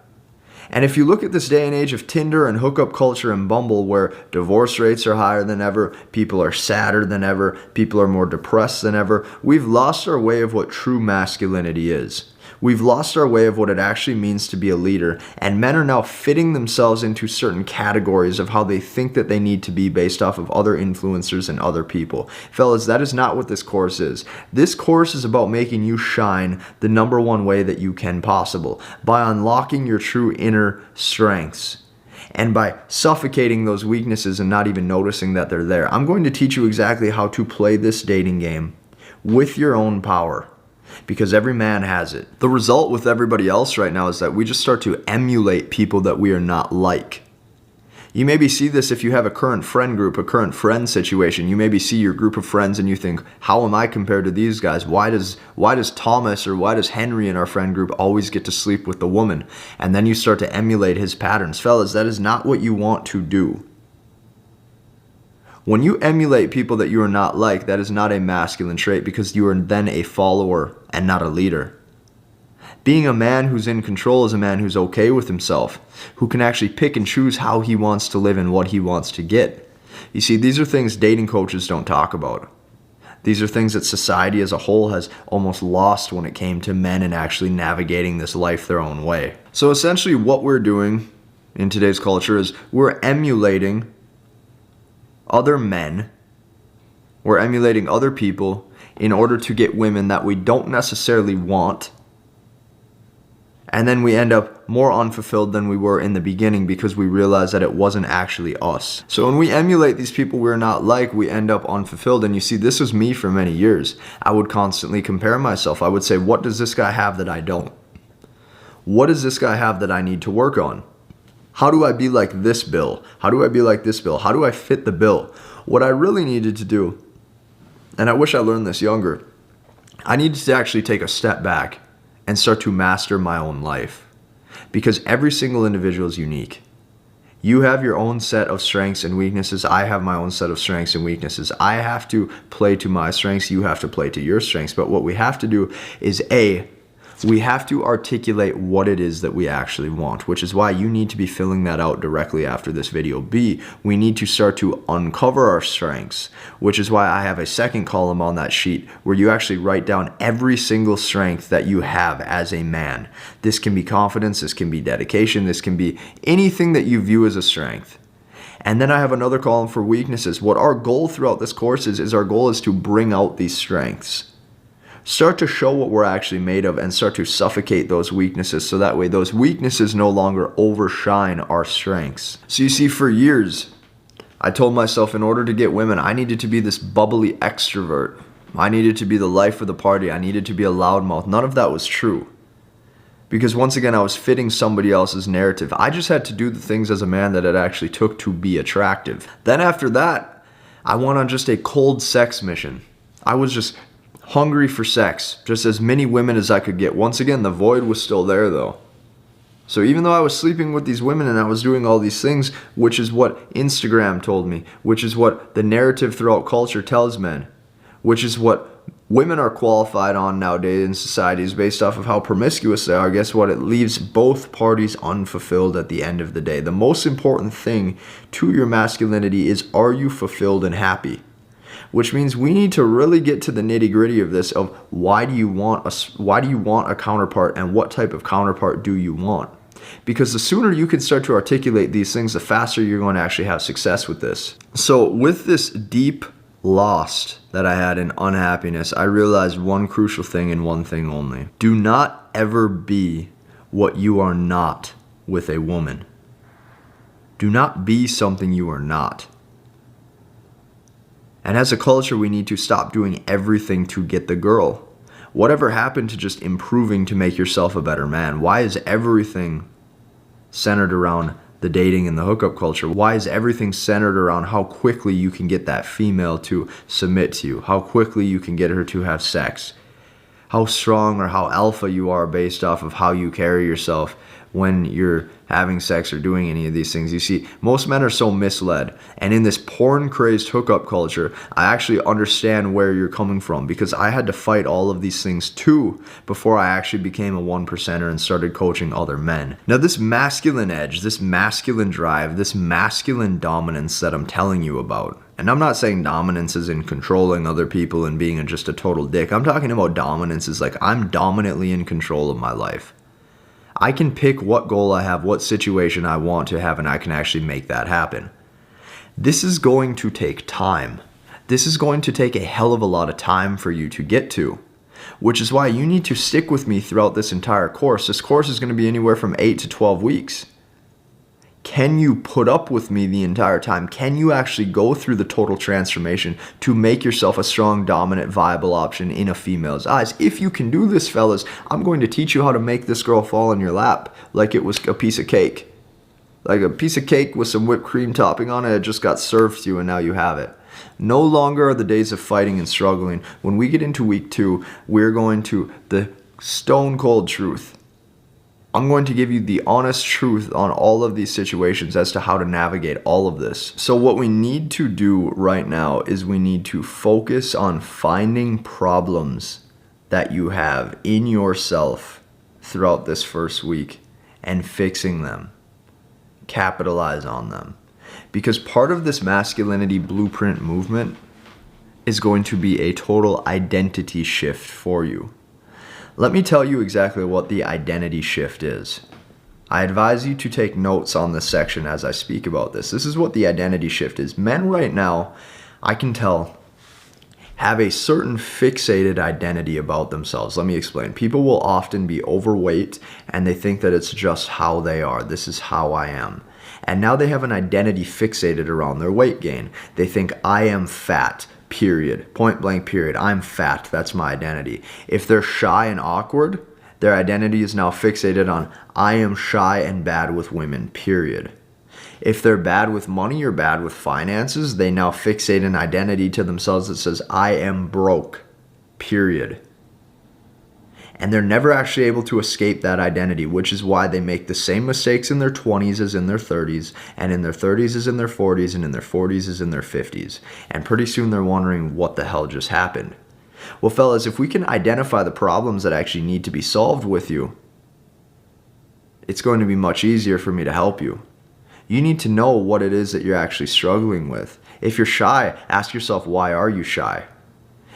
And if you look at this day and age of Tinder and hookup culture and Bumble, where divorce rates are higher than ever, people are sadder than ever, people are more depressed than ever, we've lost our way of what true masculinity is. We've lost our way of what it actually means to be a leader, and men are now fitting themselves into certain categories of how they think that they need to be based off of other influencers and other people. Fellas, that is not what this course is. This course is about making you shine the number one way that you can possible, by unlocking your true inner strengths, and by suffocating those weaknesses and not even noticing that they're there. I'm going to teach you exactly how to play this dating game with your own power, because every man has it. The result with everybody else right now is that we just start to emulate people that we are not like. You maybe see this if you have a current friend group, a current friend situation. You maybe see your group of friends and you think, how am I compared to these guys? Why does Thomas or why does Henry in our friend group always get to sleep with the woman? And then you start to emulate his patterns. Fellas, that is not what you want to do. When you emulate people that you are not like, that is not a masculine trait, because you are then a follower and not a leader. Being a man who's in control is a man who's okay with himself, who can actually pick and choose how he wants to live and what he wants to get. You see, these are things dating coaches don't talk about. These are things that society as a whole has almost lost when it came to men and actually navigating this life their own way. So essentially what we're doing in today's culture is we're emulating other men, we're emulating other people in order to get women that we don't necessarily want, and then we end up more unfulfilled than we were in the beginning because we realize that it wasn't actually us. So when we emulate these people we're not like, we end up unfulfilled. And you see, this was me for many years. I would constantly compare myself. I would say, what does this guy have that I don't? What does this guy have that I need to work on? How do I be like this Bill? How do I be like this Bill? How do I fit the bill? What I really needed to do, and I wish I learned this younger, I needed to actually take a step back and start to master my own life. Because every single individual is unique. You have your own set of strengths and weaknesses. I have my own set of strengths and weaknesses. I have to play to my strengths. You have to play to your strengths. But what we have to do is we have to articulate what it is that we actually want, which is why you need to be filling that out directly after this video. B, we need to start to uncover our strengths, which is why I have a second column on that sheet where you actually write down every single strength that you have as a man. This can be confidence, this can be dedication, this can be anything that you view as a strength. And then I have another column for weaknesses. What our goal throughout this course is our goal is to bring out these strengths. Start to show what we're actually made of and start to suffocate those weaknesses so that way those weaknesses no longer overshine our strengths. So you see, for years, I told myself in order to get women, I needed to be this bubbly extrovert. I needed to be the life of the party. I needed to be a loudmouth. None of that was true. Because once again, I was fitting somebody else's narrative. I just had to do the things as a man that it actually took to be attractive. Then after that, I went on just a cold sex mission. I was just hungry for sex, just as many women as I could get. Once again, the void was still there though. So even though I was sleeping with these women and I was doing all these things, which is what Instagram told me, which is what the narrative throughout culture tells men, which is what women are qualified on nowadays in societies based off of how promiscuous they are, guess what? It leaves both parties unfulfilled at the end of the day. The most important thing to your masculinity is, are you fulfilled and happy? Which means we need to really get to the nitty-gritty of this, of why do you want a counterpart and what type of counterpart do you want? Because the sooner you can start to articulate these things, the faster you're going to actually have success with this. So with this deep lost that I had in unhappiness, I realized one crucial thing and one thing only. Do not ever be what you are not with a woman. Do not be something you are not. And as a culture, we need to stop doing everything to get the girl. Whatever happened to just improving to make yourself a better man? Why is everything centered around the dating and the hookup culture? Why is everything centered around how quickly you can get that female to submit to you? How quickly you can get her to have sex? How strong or how alpha you are based off of how you carry yourself when you're having sex or doing any of these things. You see, most men are so misled. And in this porn-crazed hookup culture, I actually understand where you're coming from, because I had to fight all of these things too before I actually became a one percenter and started coaching other men. Now, this masculine edge, this masculine drive, this masculine dominance that I'm telling you about, and I'm not saying dominance is in controlling other people and being just a total dick. I'm talking about dominance is like I'm dominantly in control of my life. I can pick what goal I have, what situation I want to have, and I can actually make that happen. This is going to take time. This is going to take a hell of a lot of time for you to get to, which is why you need to stick with me throughout this entire course. This course is going to be anywhere from 8 to 12 weeks. Can you put up with me the entire time? Can you actually go through the total transformation to make yourself a strong, dominant, viable option in a female's eyes? If you can do this, fellas, I'm going to teach you how to make this girl fall in your lap like it was a piece of cake. Like a piece of cake with some whipped cream topping on it. It just got served to you and now you have it. No longer are the days of fighting and struggling. When we get into week 2, we're going to the stone cold truth. I'm going to give you the honest truth on all of these situations as to how to navigate all of this. So what we need to do right now is we need to focus on finding problems that you have in yourself throughout this first week and fixing them. Capitalize on them. Because part of this masculinity blueprint movement is going to be a total identity shift for you. Let me tell you exactly what the identity shift is. I advise you to take notes on this section as I speak about this. This is what the identity shift is. Men right now, I can tell, have a certain fixated identity about themselves. Let me explain. People will often be overweight and they think that it's just how they are. This is how I am. And now they have an identity fixated around their weight gain. They think I am fat. Period. Point blank period. I'm fat. That's my identity. If they're shy and awkward, their identity is now fixated on I am shy and bad with women. Period. If they're bad with money or bad with finances, they now fixate an identity to themselves that says I am broke. Period. And they're never actually able to escape that identity, which is why they make the same mistakes in their 20s as in their 30s, and in their 30s as in their 40s, and in their 40s as in their 50s. And pretty soon they're wondering what the hell just happened. Well, fellas, if we can identify the problems that actually need to be solved with you, it's going to be much easier for me to help you. You need to know what it is that you're actually struggling with. If you're shy, ask yourself, why are you shy?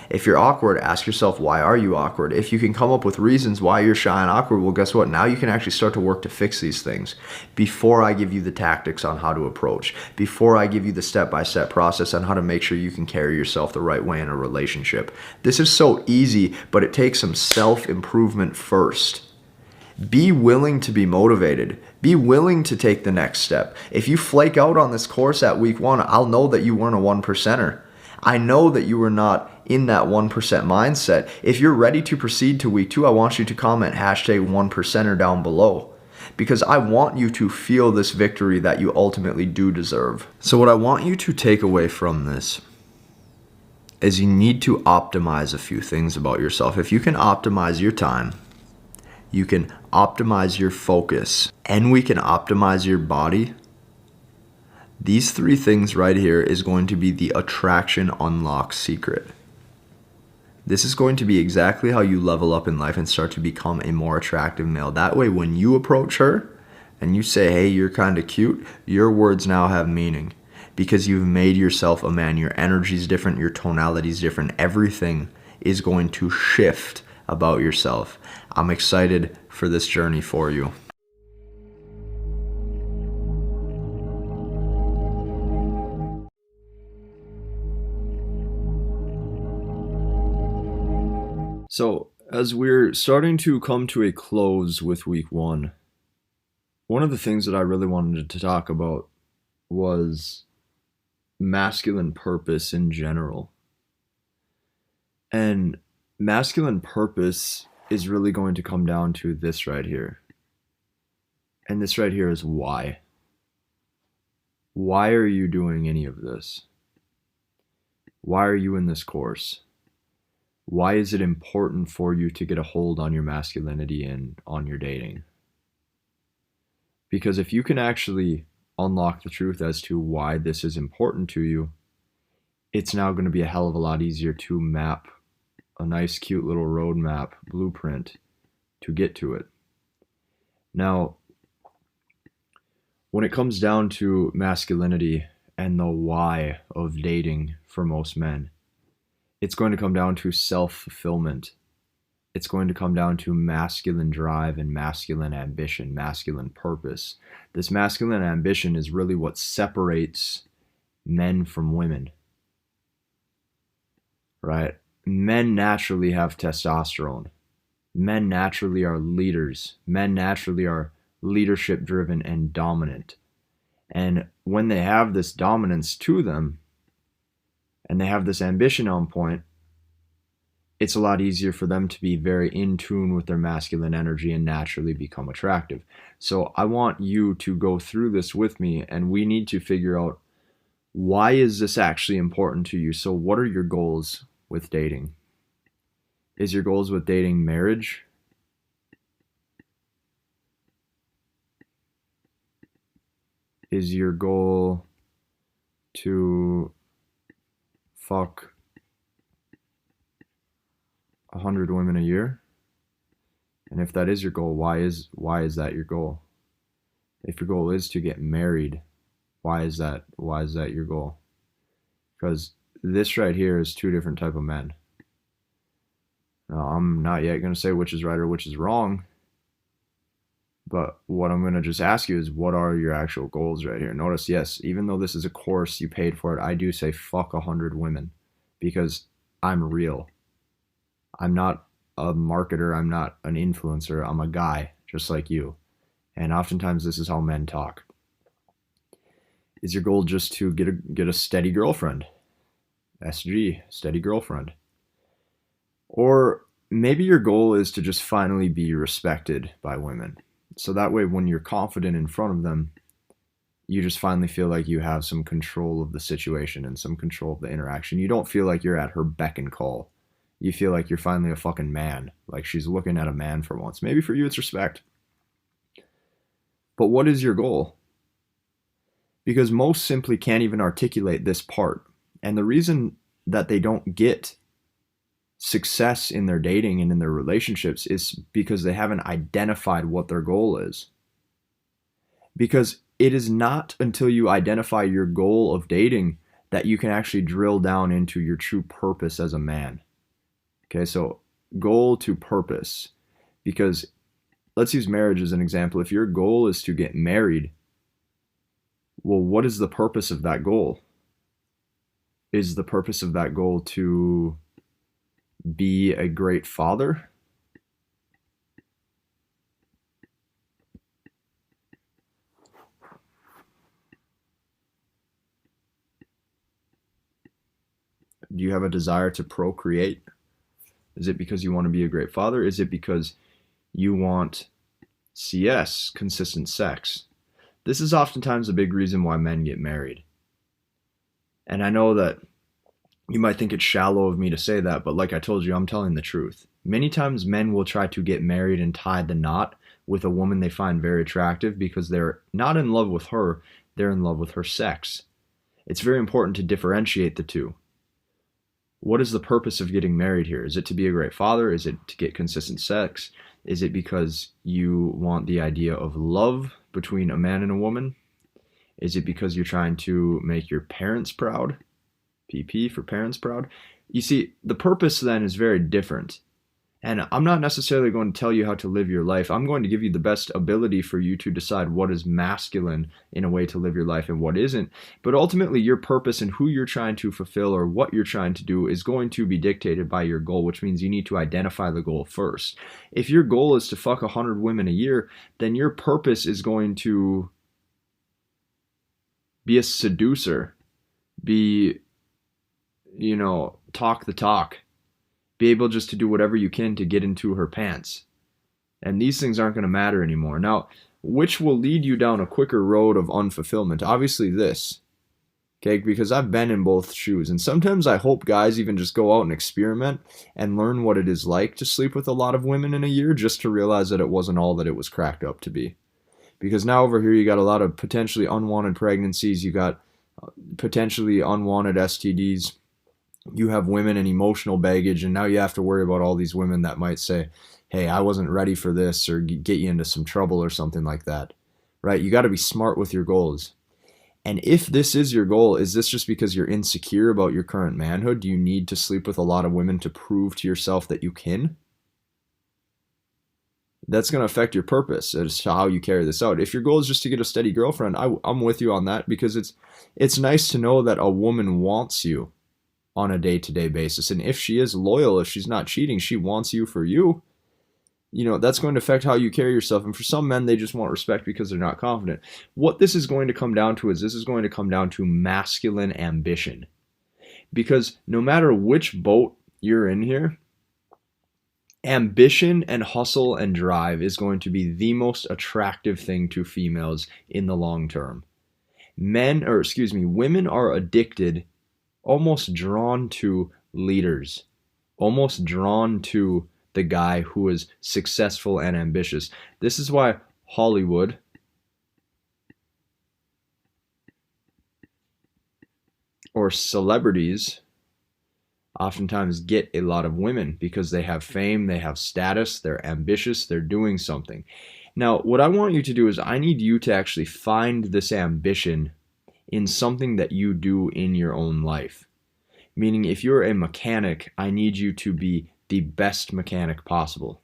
If you're awkward, ask yourself, why are you awkward? If you can come up with reasons why you're shy and awkward, well, guess what? Now you can actually start to work to fix these things before I give you the tactics on how to approach, before I give you the step-by-step process on how to make sure you can carry yourself the right way in a relationship. This is so easy, but it takes some self-improvement first. Be willing to be motivated. Be willing to take the next step. If you flake out on this course at week 1, I'll know that you weren't a one percenter. I know that you were not in that 1% mindset. If you're ready to proceed to week 2, I want you to comment #1percenter down below, because I want you to feel this victory that you ultimately do deserve. So what I want you to take away from this is you need to optimize a few things about yourself. If you can optimize your time, you can optimize your focus, and we can optimize your body. These 3 things right here is going to be the attraction unlock secret. This is going to be exactly how you level up in life and start to become a more attractive male. That way, when you approach her and you say, hey, you're kind of cute, your words now have meaning because you've made yourself a man. Your energy is different. Your tonality is different. Everything is going to shift about yourself. I'm excited for this journey for you. So, as we're starting to come to a close with week 1, one of the things that I really wanted to talk about was masculine purpose in general. And masculine purpose is really going to come down to this right here. And this right here is why. Why are you doing any of this? Why are you in this course? Why is it important for you to get a hold on your masculinity and on your dating? Because if you can actually unlock the truth as to why this is important to you, it's now going to be a hell of a lot easier to map a nice, cute little roadmap blueprint to get to it. Now, when it comes down to masculinity and the why of dating for most men, it's going to come down to self-fulfillment. It's going to come down to masculine drive and masculine ambition, masculine purpose. This masculine ambition is really what separates men from women, right? Men naturally have testosterone. Men naturally are leaders. Men naturally are leadership driven and dominant. And when they have this dominance to them and they have this ambition on point, it's a lot easier for them to be very in tune with their masculine energy and naturally become attractive. So I want you to go through this with me, and we need to figure out, why is this actually important to you? So what are your goals with dating? Is your goals with dating marriage? Is your goal to fuck 100 women a year? And if that is your goal, why is that your goal? If your goal is to get married, why is that your goal? Because this right here is two different type of men. Now, I'm not yet going to say which is right or which is wrong, but what I'm going to just ask you is, what are your actual goals right here? Notice, yes, even though this is a course, you paid for it, I do say fuck 100 women, because I'm real. I'm not a marketer. I'm not an influencer. I'm a guy just like you. And oftentimes this is how men talk. Is your goal just to get a steady girlfriend? SG, steady girlfriend. Or maybe your goal is to just finally be respected by women. So that way, when you're confident in front of them, you just finally feel like you have some control of the situation and some control of the interaction. You don't feel like you're at her beck and call. You feel like you're finally a fucking man, like she's looking at a man for once. Maybe for you it's respect. But what is your goal? Because most simply can't even articulate this part. And the reason that they don't get success in their dating and in their relationships is because they haven't identified what their goal is. Because it is not until you identify your goal of dating that you can actually drill down into your true purpose as a man. Okay, so goal to purpose. Because let's use marriage as an example. If your goal is to get married, well, what is the purpose of that goal? Is the purpose of that goal to be a great father? Do you have a desire to procreate? Is it because you want to be a great father? Is it because you want CS, consistent sex? This is oftentimes a big reason why men get married. And I know that you might think it's shallow of me to say that, but like I told you, I'm telling the truth. Many times men will try to get married and tie the knot with a woman they find very attractive because they're not in love with her, they're in love with her sex. It's very important to differentiate the two. What is the purpose of getting married here? Is it to be a great father? Is it to get consistent sex? Is it because you want the idea of love between a man and a woman? Is it because you're trying to make your parents proud? PP for parents proud. You see, the purpose then is very different. And I'm not necessarily going to tell you how to live your life. I'm going to give you the best ability for you to decide what is masculine in a way to live your life and what isn't. But ultimately, your purpose and who you're trying to fulfill or what you're trying to do is going to be dictated by your goal, which means you need to identify the goal first. If your goal is to fuck 100 women a year, then your purpose is going to be a seducer. be, talk the talk, be able just to do whatever you can to get into her pants. And these things aren't going to matter anymore. Now, which will lead you down a quicker road of unfulfillment? Obviously, this. Okay, because I've been in both shoes. And sometimes I hope guys even just go out and experiment and learn what it is like to sleep with a lot of women in a year just to realize that it wasn't all that it was cracked up to be. Because now over here you got a lot of potentially unwanted pregnancies, you got potentially unwanted STDs, you have women and emotional baggage, and now you have to worry about all these women that might say, hey, I wasn't ready for this, or get you into some trouble or something like that, right? You got to be smart with your goals. And if this is your goal, is this just because you're insecure about your current manhood? Do you need to sleep with a lot of women to prove to yourself that you can? That's going to affect your purpose as to how you carry this out. If your goal is just to get a steady girlfriend, I'm with you on that, because it's nice to know that a woman wants you on a day-to-day basis. And if she is loyal, if she's not cheating, she wants you for you. That's going to affect how you carry yourself. And for some men, they just want respect because they're not confident. What this is going to come down to is this is going to come down to masculine ambition. Because no matter which boat you're in here, ambition and hustle and drive is going to be the most attractive thing to females in the long term. Women are addicted, almost drawn to leaders, almost drawn to the guy who is successful and ambitious. This is why Hollywood or celebrities oftentimes get a lot of women, because they have fame, they have status, they're ambitious, they're doing something. Now, what I want you to do is I need you to actually find this ambition in something that you do in your own life. Meaning, if you're a mechanic, I need you to be the best mechanic possible.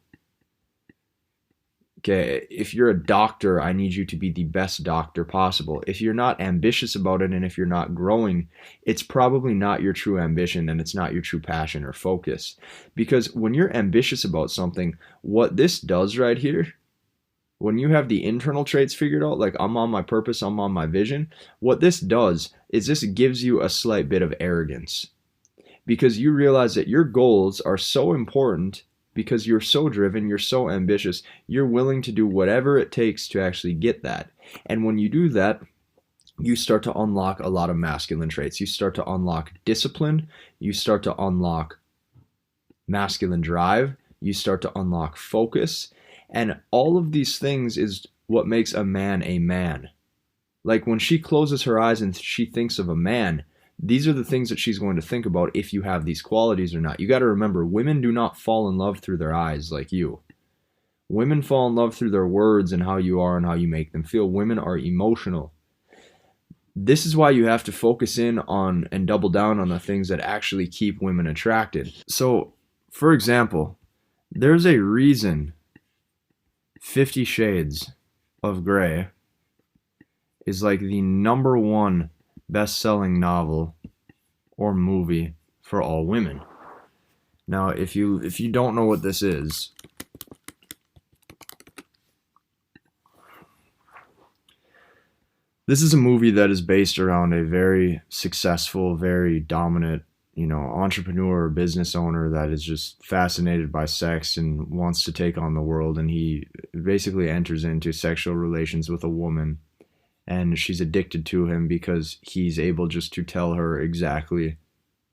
Okay, if you're a doctor, I need you to be the best doctor possible. If you're not ambitious about it and if you're not growing, it's probably not your true ambition and it's not your true passion or focus. Because when you're ambitious about something, what this does right here, when you have the internal traits figured out, like I'm on my purpose, I'm on my vision, what this does is this gives you a slight bit of arrogance. Because you realize that your goals are so important, because you're so driven, you're so ambitious, you're willing to do whatever it takes to actually get that. And when you do that, you start to unlock a lot of masculine traits. You start to unlock discipline, you start to unlock masculine drive, you start to unlock focus, and all of these things is what makes a man a man. Like when she closes her eyes and she thinks of a man, these are the things that she's going to think about if you have these qualities or not. You got to remember, women do not fall in love through their eyes like you. Women fall in love through their words and how you are and how you make them feel. Women are emotional. This is why you have to focus in on and double down on the things that actually keep women attracted. So, for example, there's a reason 50 Shades of Grey is like the #1 best-selling novel or movie for all women. Now, if you don't know what this is, this is a movie that is based around a very successful, very dominant, entrepreneur or business owner that is just fascinated by sex and wants to take on the world, and he basically enters into sexual relations with a woman. And she's addicted to him because he's able just to tell her exactly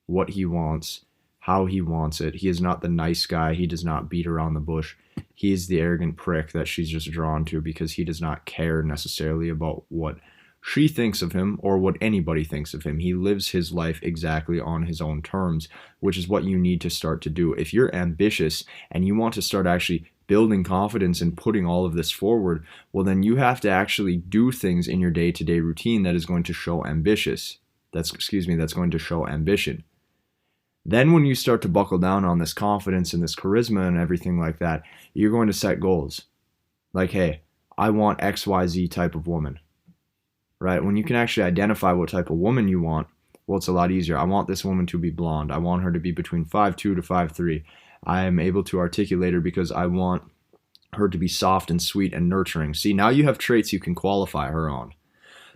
what he wants, how he wants it. He is not the nice guy. He does not beat around the bush. He is the arrogant prick that she's just drawn to because he does not care necessarily about what she thinks of him or what anybody thinks of him. He lives his life exactly on his own terms, which is what you need to start to do. If you're ambitious and you want to start actually building confidence and putting all of this forward, well, then you have to actually do things in your day-to-day routine that is going to show that's going to show ambition. Then when you start to buckle down on this confidence and this charisma and everything like that, you're going to set goals. Like, hey, I want XYZ type of woman, right? When you can actually identify what type of woman you want, well, it's a lot easier. I want this woman to be blonde. I want her to be between 5'2" to 5'3". I am able to articulate her because I want her to be soft and sweet and nurturing. See, now you have traits you can qualify her on.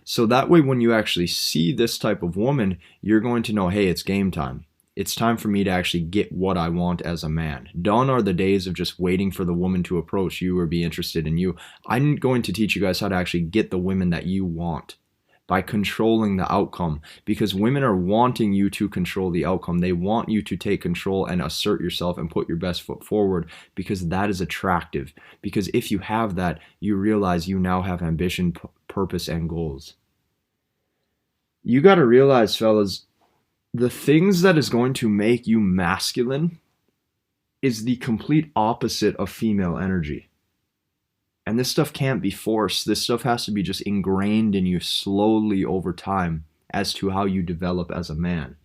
So that way, when you actually see this type of woman, you're going to know, hey, it's game time. It's time for me to actually get what I want as a man. Done are the days of just waiting for the woman to approach you or be interested in you. I'm going to teach you guys how to actually get the women that you want by controlling the outcome, because women are wanting you to control the outcome. They want you to take control and assert yourself and put your best foot forward, because that is attractive. Because if you have that, you realize you now have ambition, purpose, and goals. You got to realize, fellas, the things that is going to make you masculine is the complete opposite of female energy. And this stuff can't be forced. This stuff has to be just ingrained in you slowly over time as to how you develop as a man.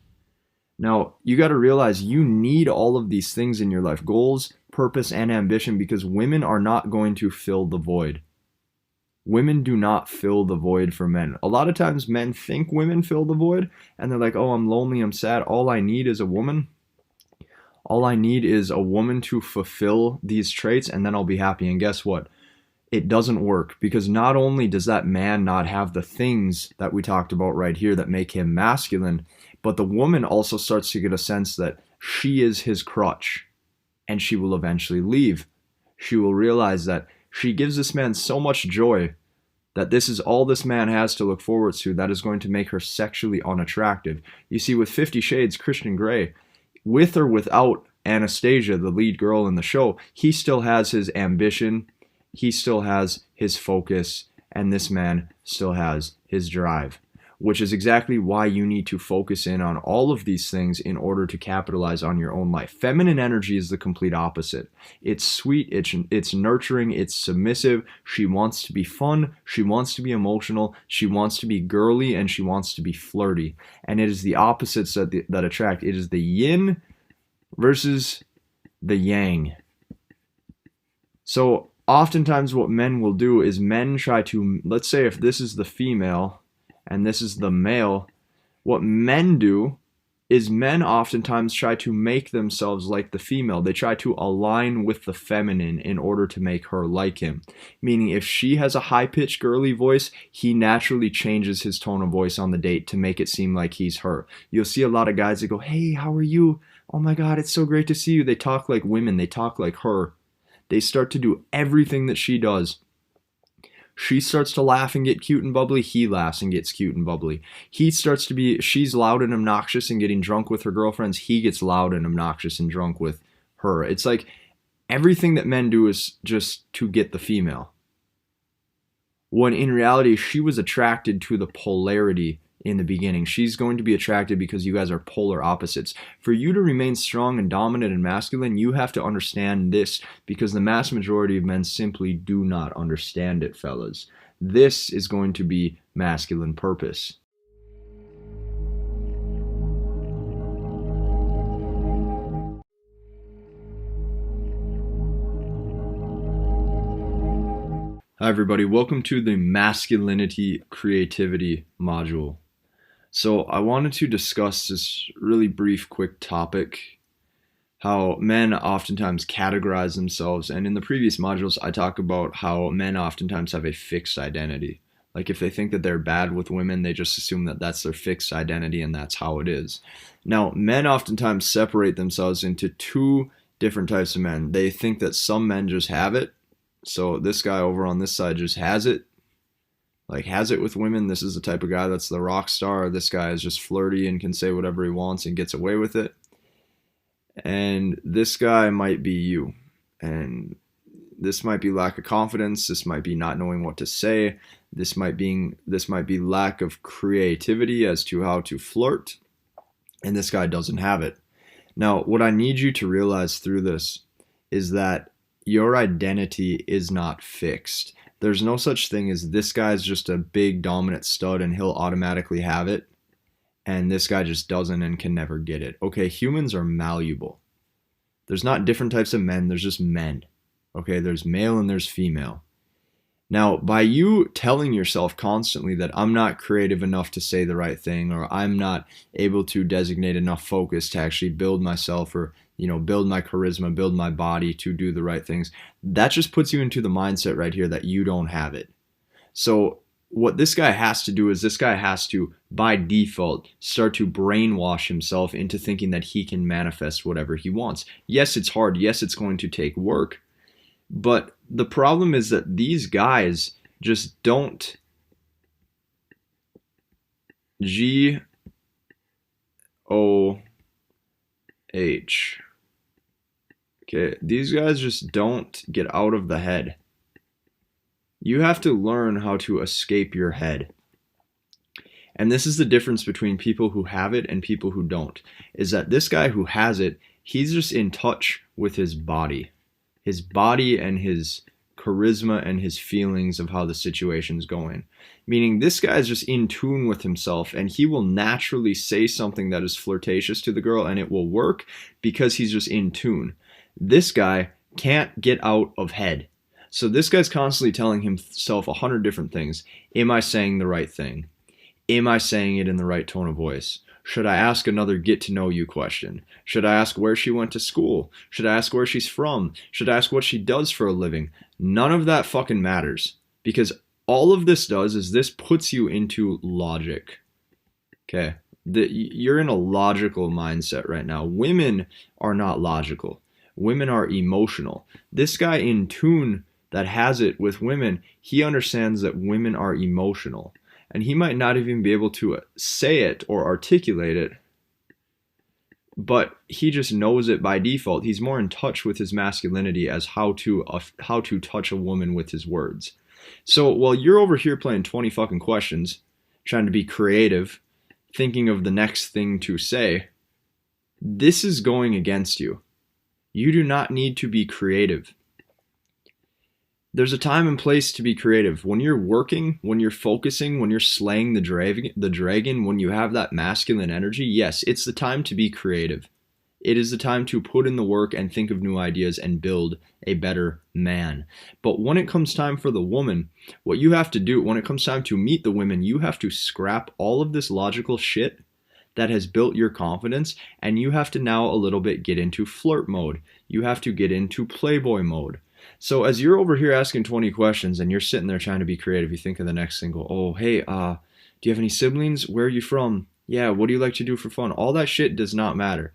Now, you got to realize you need all of these things in your life: goals, purpose, and ambition, because women are not going to fill the void. Women do not fill the void for men. A lot of times men think women fill the void, and they're like, oh, I'm lonely, I'm sad. All I need is a woman. All I need is a woman to fulfill these traits, and then I'll be happy. And guess what? It doesn't work, because not only does that man not have the things that we talked about right here that make him masculine, but the woman also starts to get a sense that she is his crutch, and she will eventually leave. She will realize that she gives this man so much joy that this is all this man has to look forward to, that is going to make her sexually unattractive. You see, with 50 Shades, Christian Grey, with or without Anastasia, the lead girl in the show, he still has his ambition, he still has his focus, and this man still has his drive, which is exactly why you need to focus in on all of these things in order to capitalize on your own life. Feminine energy is the complete opposite. It's sweet, it's nurturing, it's submissive. She wants to be fun, she wants to be emotional, she wants to be girly, and she wants to be flirty. And it is the opposites that attract. It is the yin versus the yang. So oftentimes what men will do is men try to, let's say if this is the female and this is the male, what men do is men oftentimes try to make themselves like the female. They try to align with the feminine in order to make her like him. Meaning if she has a high-pitched girly voice, he naturally changes his tone of voice on the date to make it seem like he's her. You'll see a lot of guys that go, hey, how are you? Oh my God, it's so great to see you. They talk like women. They talk like her. They start to do everything that she does. She starts to laugh and get cute and bubbly. He laughs and gets cute and bubbly. She's loud and obnoxious and getting drunk with her girlfriends. He gets loud and obnoxious and drunk with her. It's like everything that men do is just to get the female. When in reality, she was attracted to the polarity in the beginning. She's going to be attracted because you guys are polar opposites. For you to remain strong and dominant and masculine, you have to understand this, because the mass majority of men simply do not understand it, fellas. This is going to be masculine purpose. Hi everybody, welcome to the masculinity creativity module. So I wanted to discuss this really brief, quick topic, how men oftentimes categorize themselves. And in the previous modules, I talk about how men oftentimes have a fixed identity. Like if they think that they're bad with women, they just assume that that's their fixed identity and that's how it is. Now, men oftentimes separate themselves into two different types of men. They think that some men just have it. So this guy over on this side just has it. Like has it with women. This is the type of guy that's the rock star. This guy is just flirty and can say whatever he wants and gets away with it. And this guy might be you. And this might be lack of confidence. This might be not knowing what to say. This might be lack of creativity as to how to flirt. And this guy doesn't have it. Now, what I need you to realize through this is that your identity is not fixed. There's no such thing as this guy's just a big dominant stud and he'll automatically have it, and this guy just doesn't and can never get it. Okay, humans are malleable. There's not different types of men, there's just men. Okay, there's male and there's female. Now, by you telling yourself constantly that I'm not creative enough to say the right thing, or I'm not able to designate enough focus to actually build myself, or build my charisma, build my body to do the right things, that just puts you into the mindset right here that you don't have it. So what this guy has to do is this guy has to, by default, start to brainwash himself into thinking that he can manifest whatever he wants. Yes, it's hard. Yes, it's going to take work. But the problem is that these guys just don't GOH. Okay, these guys just don't get out of the head. You have to learn how to escape your head. And this is the difference between people who have it and people who don't, is that this guy who has it, he's just in touch with his body and his charisma and his feelings of how the situation's going. Meaning this guy's just in tune with himself, and he will naturally say something that is flirtatious to the girl and it will work because he's just in tune. This guy can't get out of head. So this guy's constantly telling himself 100 different things. Am I saying the right thing? Am I saying it in the right tone of voice? Should I ask another get to know you question? Should I ask where she went to school? Should I ask where she's from? Should I ask what she does for a living? None of that fucking matters, because all of this does is this puts you into logic. Okay, you're in a logical mindset right now. Women are not logical. Women are emotional. This guy in tune that has it with women, he understands that women are emotional. And he might not even be able to say it or articulate it, but he just knows it by default. He's more in touch with his masculinity as how to touch a woman with his words. So while you're over here playing 20 fucking questions, trying to be creative, thinking of the next thing to say, this is going against you. You do not need to be creative. There's a time and place to be creative. When you're working, when you're focusing, when you're slaying the dragon, when you have that masculine energy, yes, it's the time to be creative. It is the time to put in the work and think of new ideas and build a better man. But when it comes time for the woman, what you have to do, when it comes time to meet the women, you have to scrap all of this logical shit that has built your confidence, and you have to now a little bit get into flirt mode. You have to get into playboy mode. So as you're over here asking 20 questions and you're sitting there trying to be creative, you think of the next single. Oh, hey, do you have any siblings? Where are you from? Yeah, what do you like to do for fun? All that shit does not matter,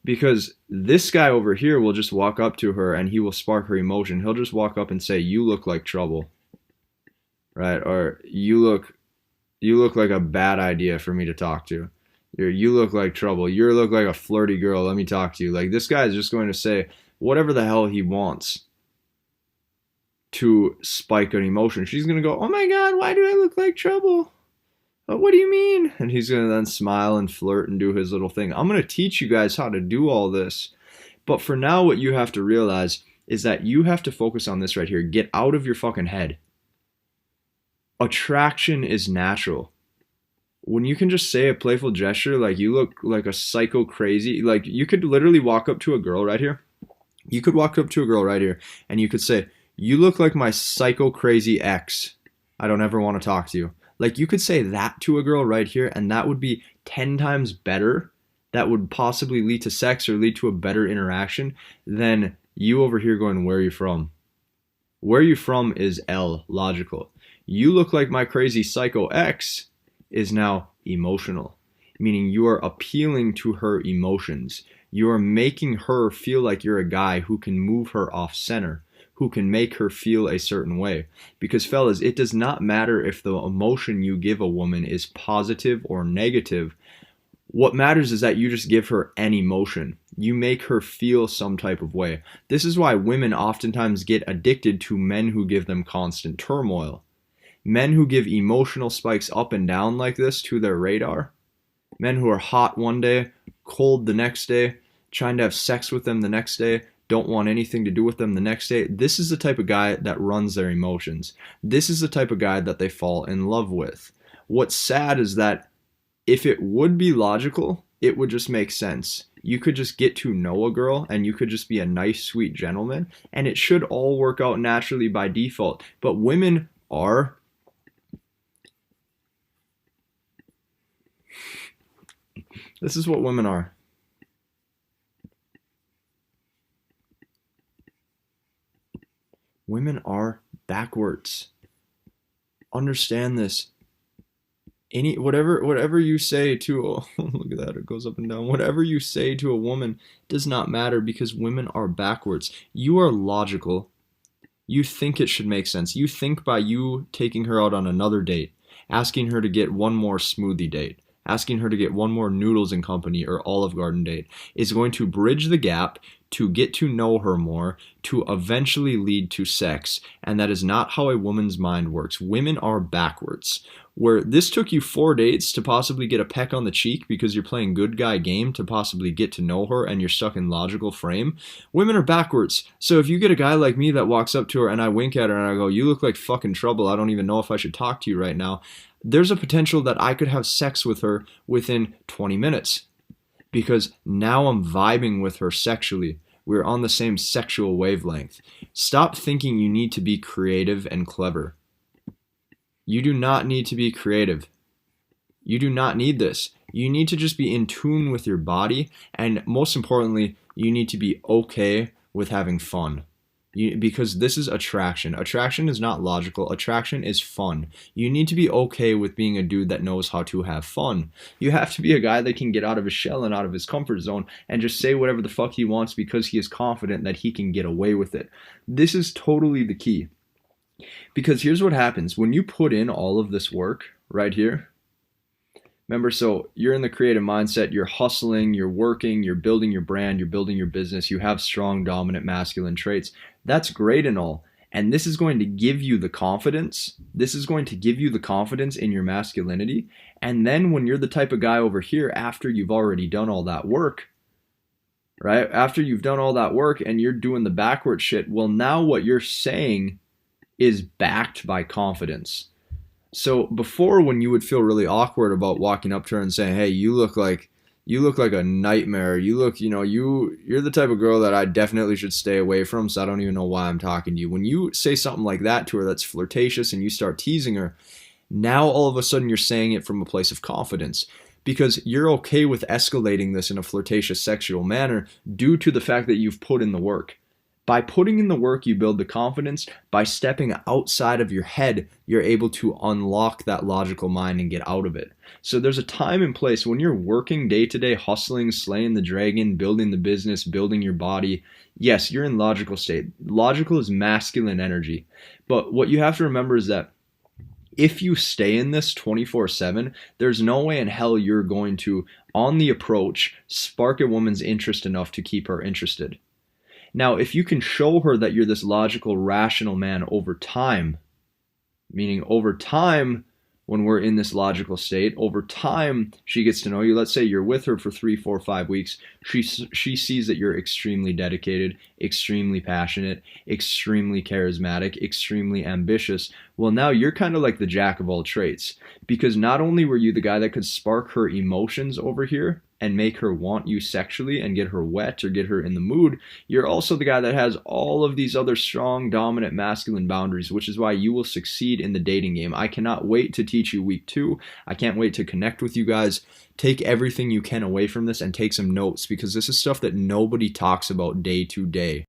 because this guy over here will just walk up to her and he will spark her emotion. He'll just walk up and say, "You look like trouble," right? Or you look like a bad idea for me to talk to. You look like trouble. You look like a flirty girl. Let me talk to you. Like, this guy is just going to say whatever the hell he wants to spike an emotion. She's going to go, "Oh my God, why do I look like trouble? What do you mean?" And he's going to then smile and flirt and do his little thing. I'm going to teach you guys how to do all this. But for now, what you have to realize is that you have to focus on this right here. Get out of your fucking head. Attraction is natural. When you can just say a playful gesture, like, "You look like a psycho crazy," like, you could literally walk up to a girl right here. You could walk up to a girl right here and you could say, "You look like my psycho crazy ex. I don't ever want to talk to you." Like, you could say that to a girl right here, and that would be 10 times better. That would possibly lead to sex or lead to a better interaction than you over here going, "Where are you from?" Where are you from is logical. "You look like my crazy psycho ex" is now emotional, meaning you are appealing to her emotions. You are making her feel like you're a guy who can move her off center, who can make her feel a certain way. Because fellas, it does not matter if the emotion you give a woman is positive or negative. What matters is that you just give her an emotion. You make her feel some type of way. This is why women oftentimes get addicted to men who give them constant turmoil. Men who give emotional spikes up and down like this to their radar. Men who are hot one day, cold the next day, trying to have sex with them the next day, don't want anything to do with them the next day. This is the type of guy that runs their emotions. This is the type of guy that they fall in love with. What's sad is that if it would be logical, it would just make sense. You could just get to know a girl and you could just be a nice, sweet gentleman, and it should all work out naturally by default. But women are... This is what women are. Women are backwards. Understand this. Whatever you say to a look at that, it goes up and down. Whatever you say to a woman does not matter because women are backwards. You are logical. You think it should make sense. You think by you taking her out on another date, asking her to get one more smoothie date, asking her to get one more Noodles and Company or Olive Garden date is going to bridge the gap to get to know her more, to eventually lead to sex. And that is not how a woman's mind works. Women are backwards. Where this took you 4 dates to possibly get a peck on the cheek because you're playing good guy game to possibly get to know her and you're stuck in logical frame, women are backwards. So if you get a guy like me that walks up to her and I wink at her and I go, you look like fucking trouble, I don't even know if I should talk to you right now, there's a potential that I could have sex with her within 20 minutes because now I'm vibing with her sexually. We're on the same sexual wavelength. Stop thinking you need to be creative and clever. You do not need to be creative. You do not need this. You need to just be in tune with your body, and most importantly, you need to be okay with having fun. Because this is attraction. Attraction is not logical. Attraction is fun. You need to be okay with being a dude that knows how to have fun. You have to be a guy that can get out of his shell and out of his comfort zone and just say whatever the fuck he wants because he is confident that he can get away with it. This is totally the key. Because here's what happens when you put in all of this work right here. Remember, so you're in the creative mindset, you're hustling, you're working, you're building your brand, you're building your business, you have strong, dominant, masculine traits. That's great and all. And this is going to give you the confidence. This is going to give you the confidence in your masculinity. And then when you're the type of guy over here, after you've already done all that work, right? After you've done all that work and you're doing the backward shit, well, now what you're saying is backed by confidence. So before, when you would feel really awkward about walking up to her and saying, hey, you look like a nightmare. You're the type of girl that I definitely should stay away from, so I don't even know why I'm talking to you. When you say something like that to her that's flirtatious and you start teasing her, now all of a sudden you're saying it from a place of confidence because you're okay with escalating this in a flirtatious sexual manner due to the fact that you've put in the work. By putting in the work, you build the confidence. By stepping outside of your head, you're able to unlock that logical mind and get out of it. So there's a time and place when you're working day to day, hustling, slaying the dragon, building the business, building your body. Yes, you're in logical state. Logical is masculine energy. But what you have to remember is that if you stay in this 24/7, there's no way in hell you're going to, on the approach, spark a woman's interest enough to keep her interested. Now, if you can show her that you're this logical, rational man over time, meaning over time, when we're in this logical state, over time, she gets to know you. Let's say you're with her for 3, 4, 5 weeks. She sees that you're extremely dedicated, extremely passionate, extremely charismatic, extremely ambitious. Well, now you're kind of like the jack of all trades because not only were you the guy that could spark her emotions over here and make her want you sexually and get her wet or get her in the mood, you're also the guy that has all of these other strong, dominant, masculine boundaries, which is why you will succeed in the dating game. I cannot wait to teach you week 2. I can't wait to connect with you guys. Take everything you can away from this and take some notes because this is stuff that nobody talks about day to day.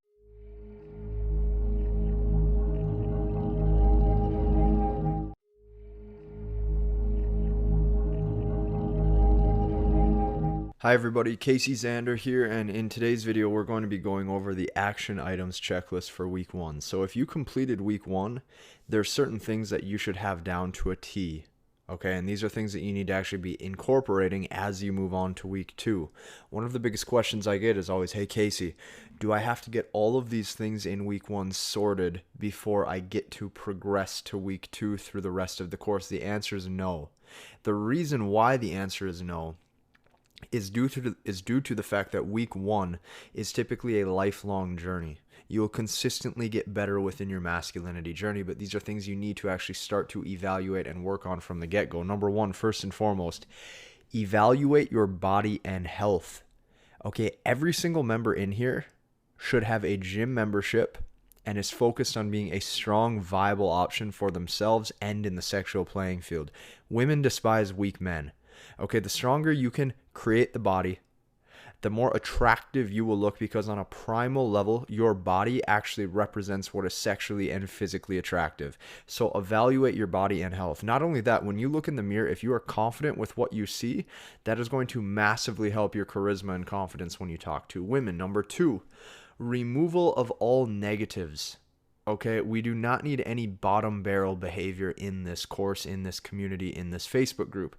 Hi everybody, Casey Zander here, and in today's video we're going to be going over the action items checklist for week 1. So if you completed week 1, there's certain things that you should have down to a T. Okay, and these are things that you need to actually be incorporating as you move on to week 2. One of the biggest questions I get is always, hey Casey, do I have to get all of these things in week 1 sorted before I get to progress to week 2 through the rest of the course? The answer is no. The reason why the answer is no is due to the fact that week 1 is typically a lifelong journey. You will consistently get better within your masculinity journey, but these are things you need to actually start to evaluate and work on from the get-go. Number 1, first and foremost, evaluate your body and health. Okay, every single member in here should have a gym membership and is focused on being a strong, viable option for themselves and in the sexual playing field. Women despise weak men. Okay, the stronger you can create the body, the more attractive you will look, because on a primal level, your body actually represents what is sexually and physically attractive. So evaluate your body and health. Not only that, when you look in the mirror, if you are confident with what you see, that is going to massively help your charisma and confidence when you talk to women. Number 2, removal of all negatives. Okay, we do not need any bottom barrel behavior in this course, in this community, in this Facebook group.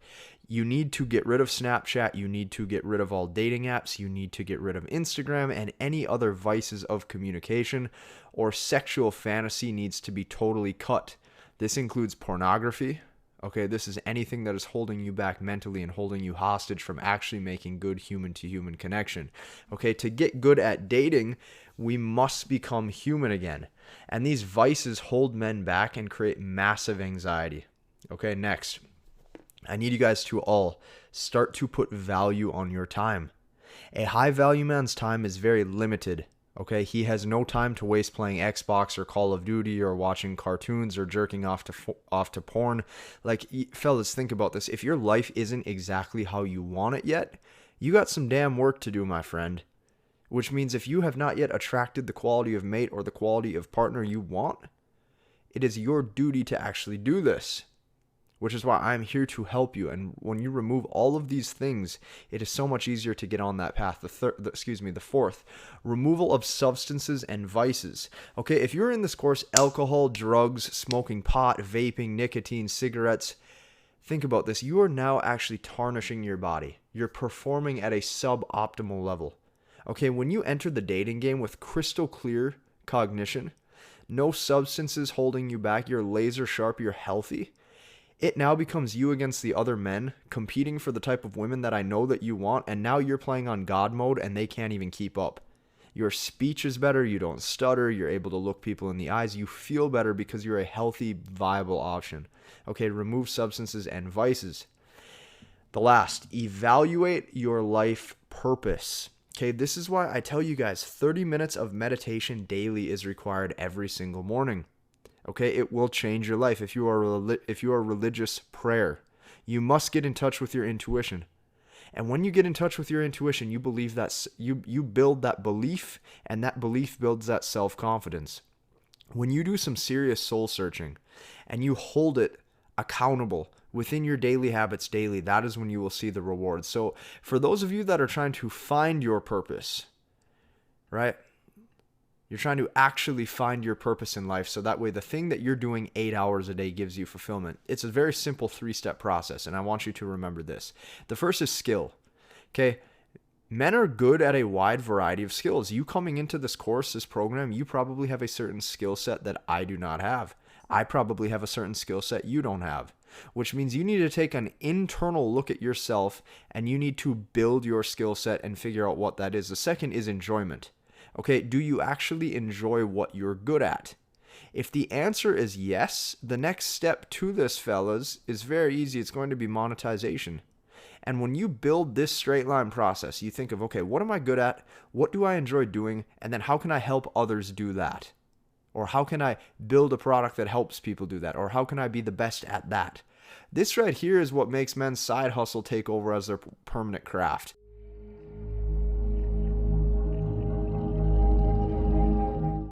You need to get rid of Snapchat. You need to get rid of all dating apps. You need to get rid of Instagram and any other vices of communication, or sexual fantasy needs to be totally cut. This includes pornography. Okay, this is anything that is holding you back mentally and holding you hostage from actually making good human-to-human connection. Okay, to get good at dating, we must become human again. And these vices hold men back and create massive anxiety. Okay, next. I need you guys to all start to put value on your time. A high-value man's time is very limited. Okay, he has no time to waste playing Xbox or Call of Duty or watching cartoons or jerking off to porn. Like, fellas, think about this. If your life isn't exactly how you want it yet, you got some damn work to do, my friend. Which means if you have not yet attracted the quality of mate or the quality of partner you want, it is your duty to actually do this. Which is why I'm here to help you. And when you remove all of these things, it is so much easier to get on that path. The fourth, removal of substances and vices. Okay, if you're in this course, alcohol, drugs, smoking pot, vaping, nicotine, cigarettes, think about this. You are now actually tarnishing your body. You're performing at a suboptimal level. Okay, when you enter the dating game with crystal clear cognition, no substances holding you back, you're laser sharp, you're healthy, it now becomes you against the other men, competing for the type of women that I know that you want, and now you're playing on God mode and they can't even keep up. Your speech is better, you don't stutter, you're able to look people in the eyes, you feel better because you're a healthy, viable option. Okay, remove substances and vices. The last, evaluate your life purpose. Okay, this is why I tell you guys 30 minutes of meditation daily is required every single morning. Okay, it will change your life. If you are religious, prayer. You must get in touch with your intuition. And when you get in touch with your intuition, you believe that you build that belief, and that belief builds that self-confidence. When you do some serious soul searching and you hold it accountable within your daily habits daily, that is when you will see the rewards. So for those of you that are trying to find your purpose, right? You're trying to actually find your purpose in life, so that way the thing that you're doing 8 hours a day gives you fulfillment. It's a very simple 3-step process, and I want you to remember this. The first is skill. Okay, men are good at a wide variety of skills. You coming into this course, this program, you probably have a certain skill set that I do not have. I probably have a certain skill set you don't have, which means you need to take an internal look at yourself, and you need to build your skill set and figure out what that is. The second is enjoyment. Okay, do you actually enjoy what you're good at? If the answer is yes, the next step to this, fellas, is very easy. It's going to be monetization. And when you build this straight line process, you think of, okay, what am I good at? What do I enjoy doing? And then how can I help others do that? Or how can I build a product that helps people do that? Or how can I be the best at that? This right here is what makes men's side hustle take over as their permanent craft.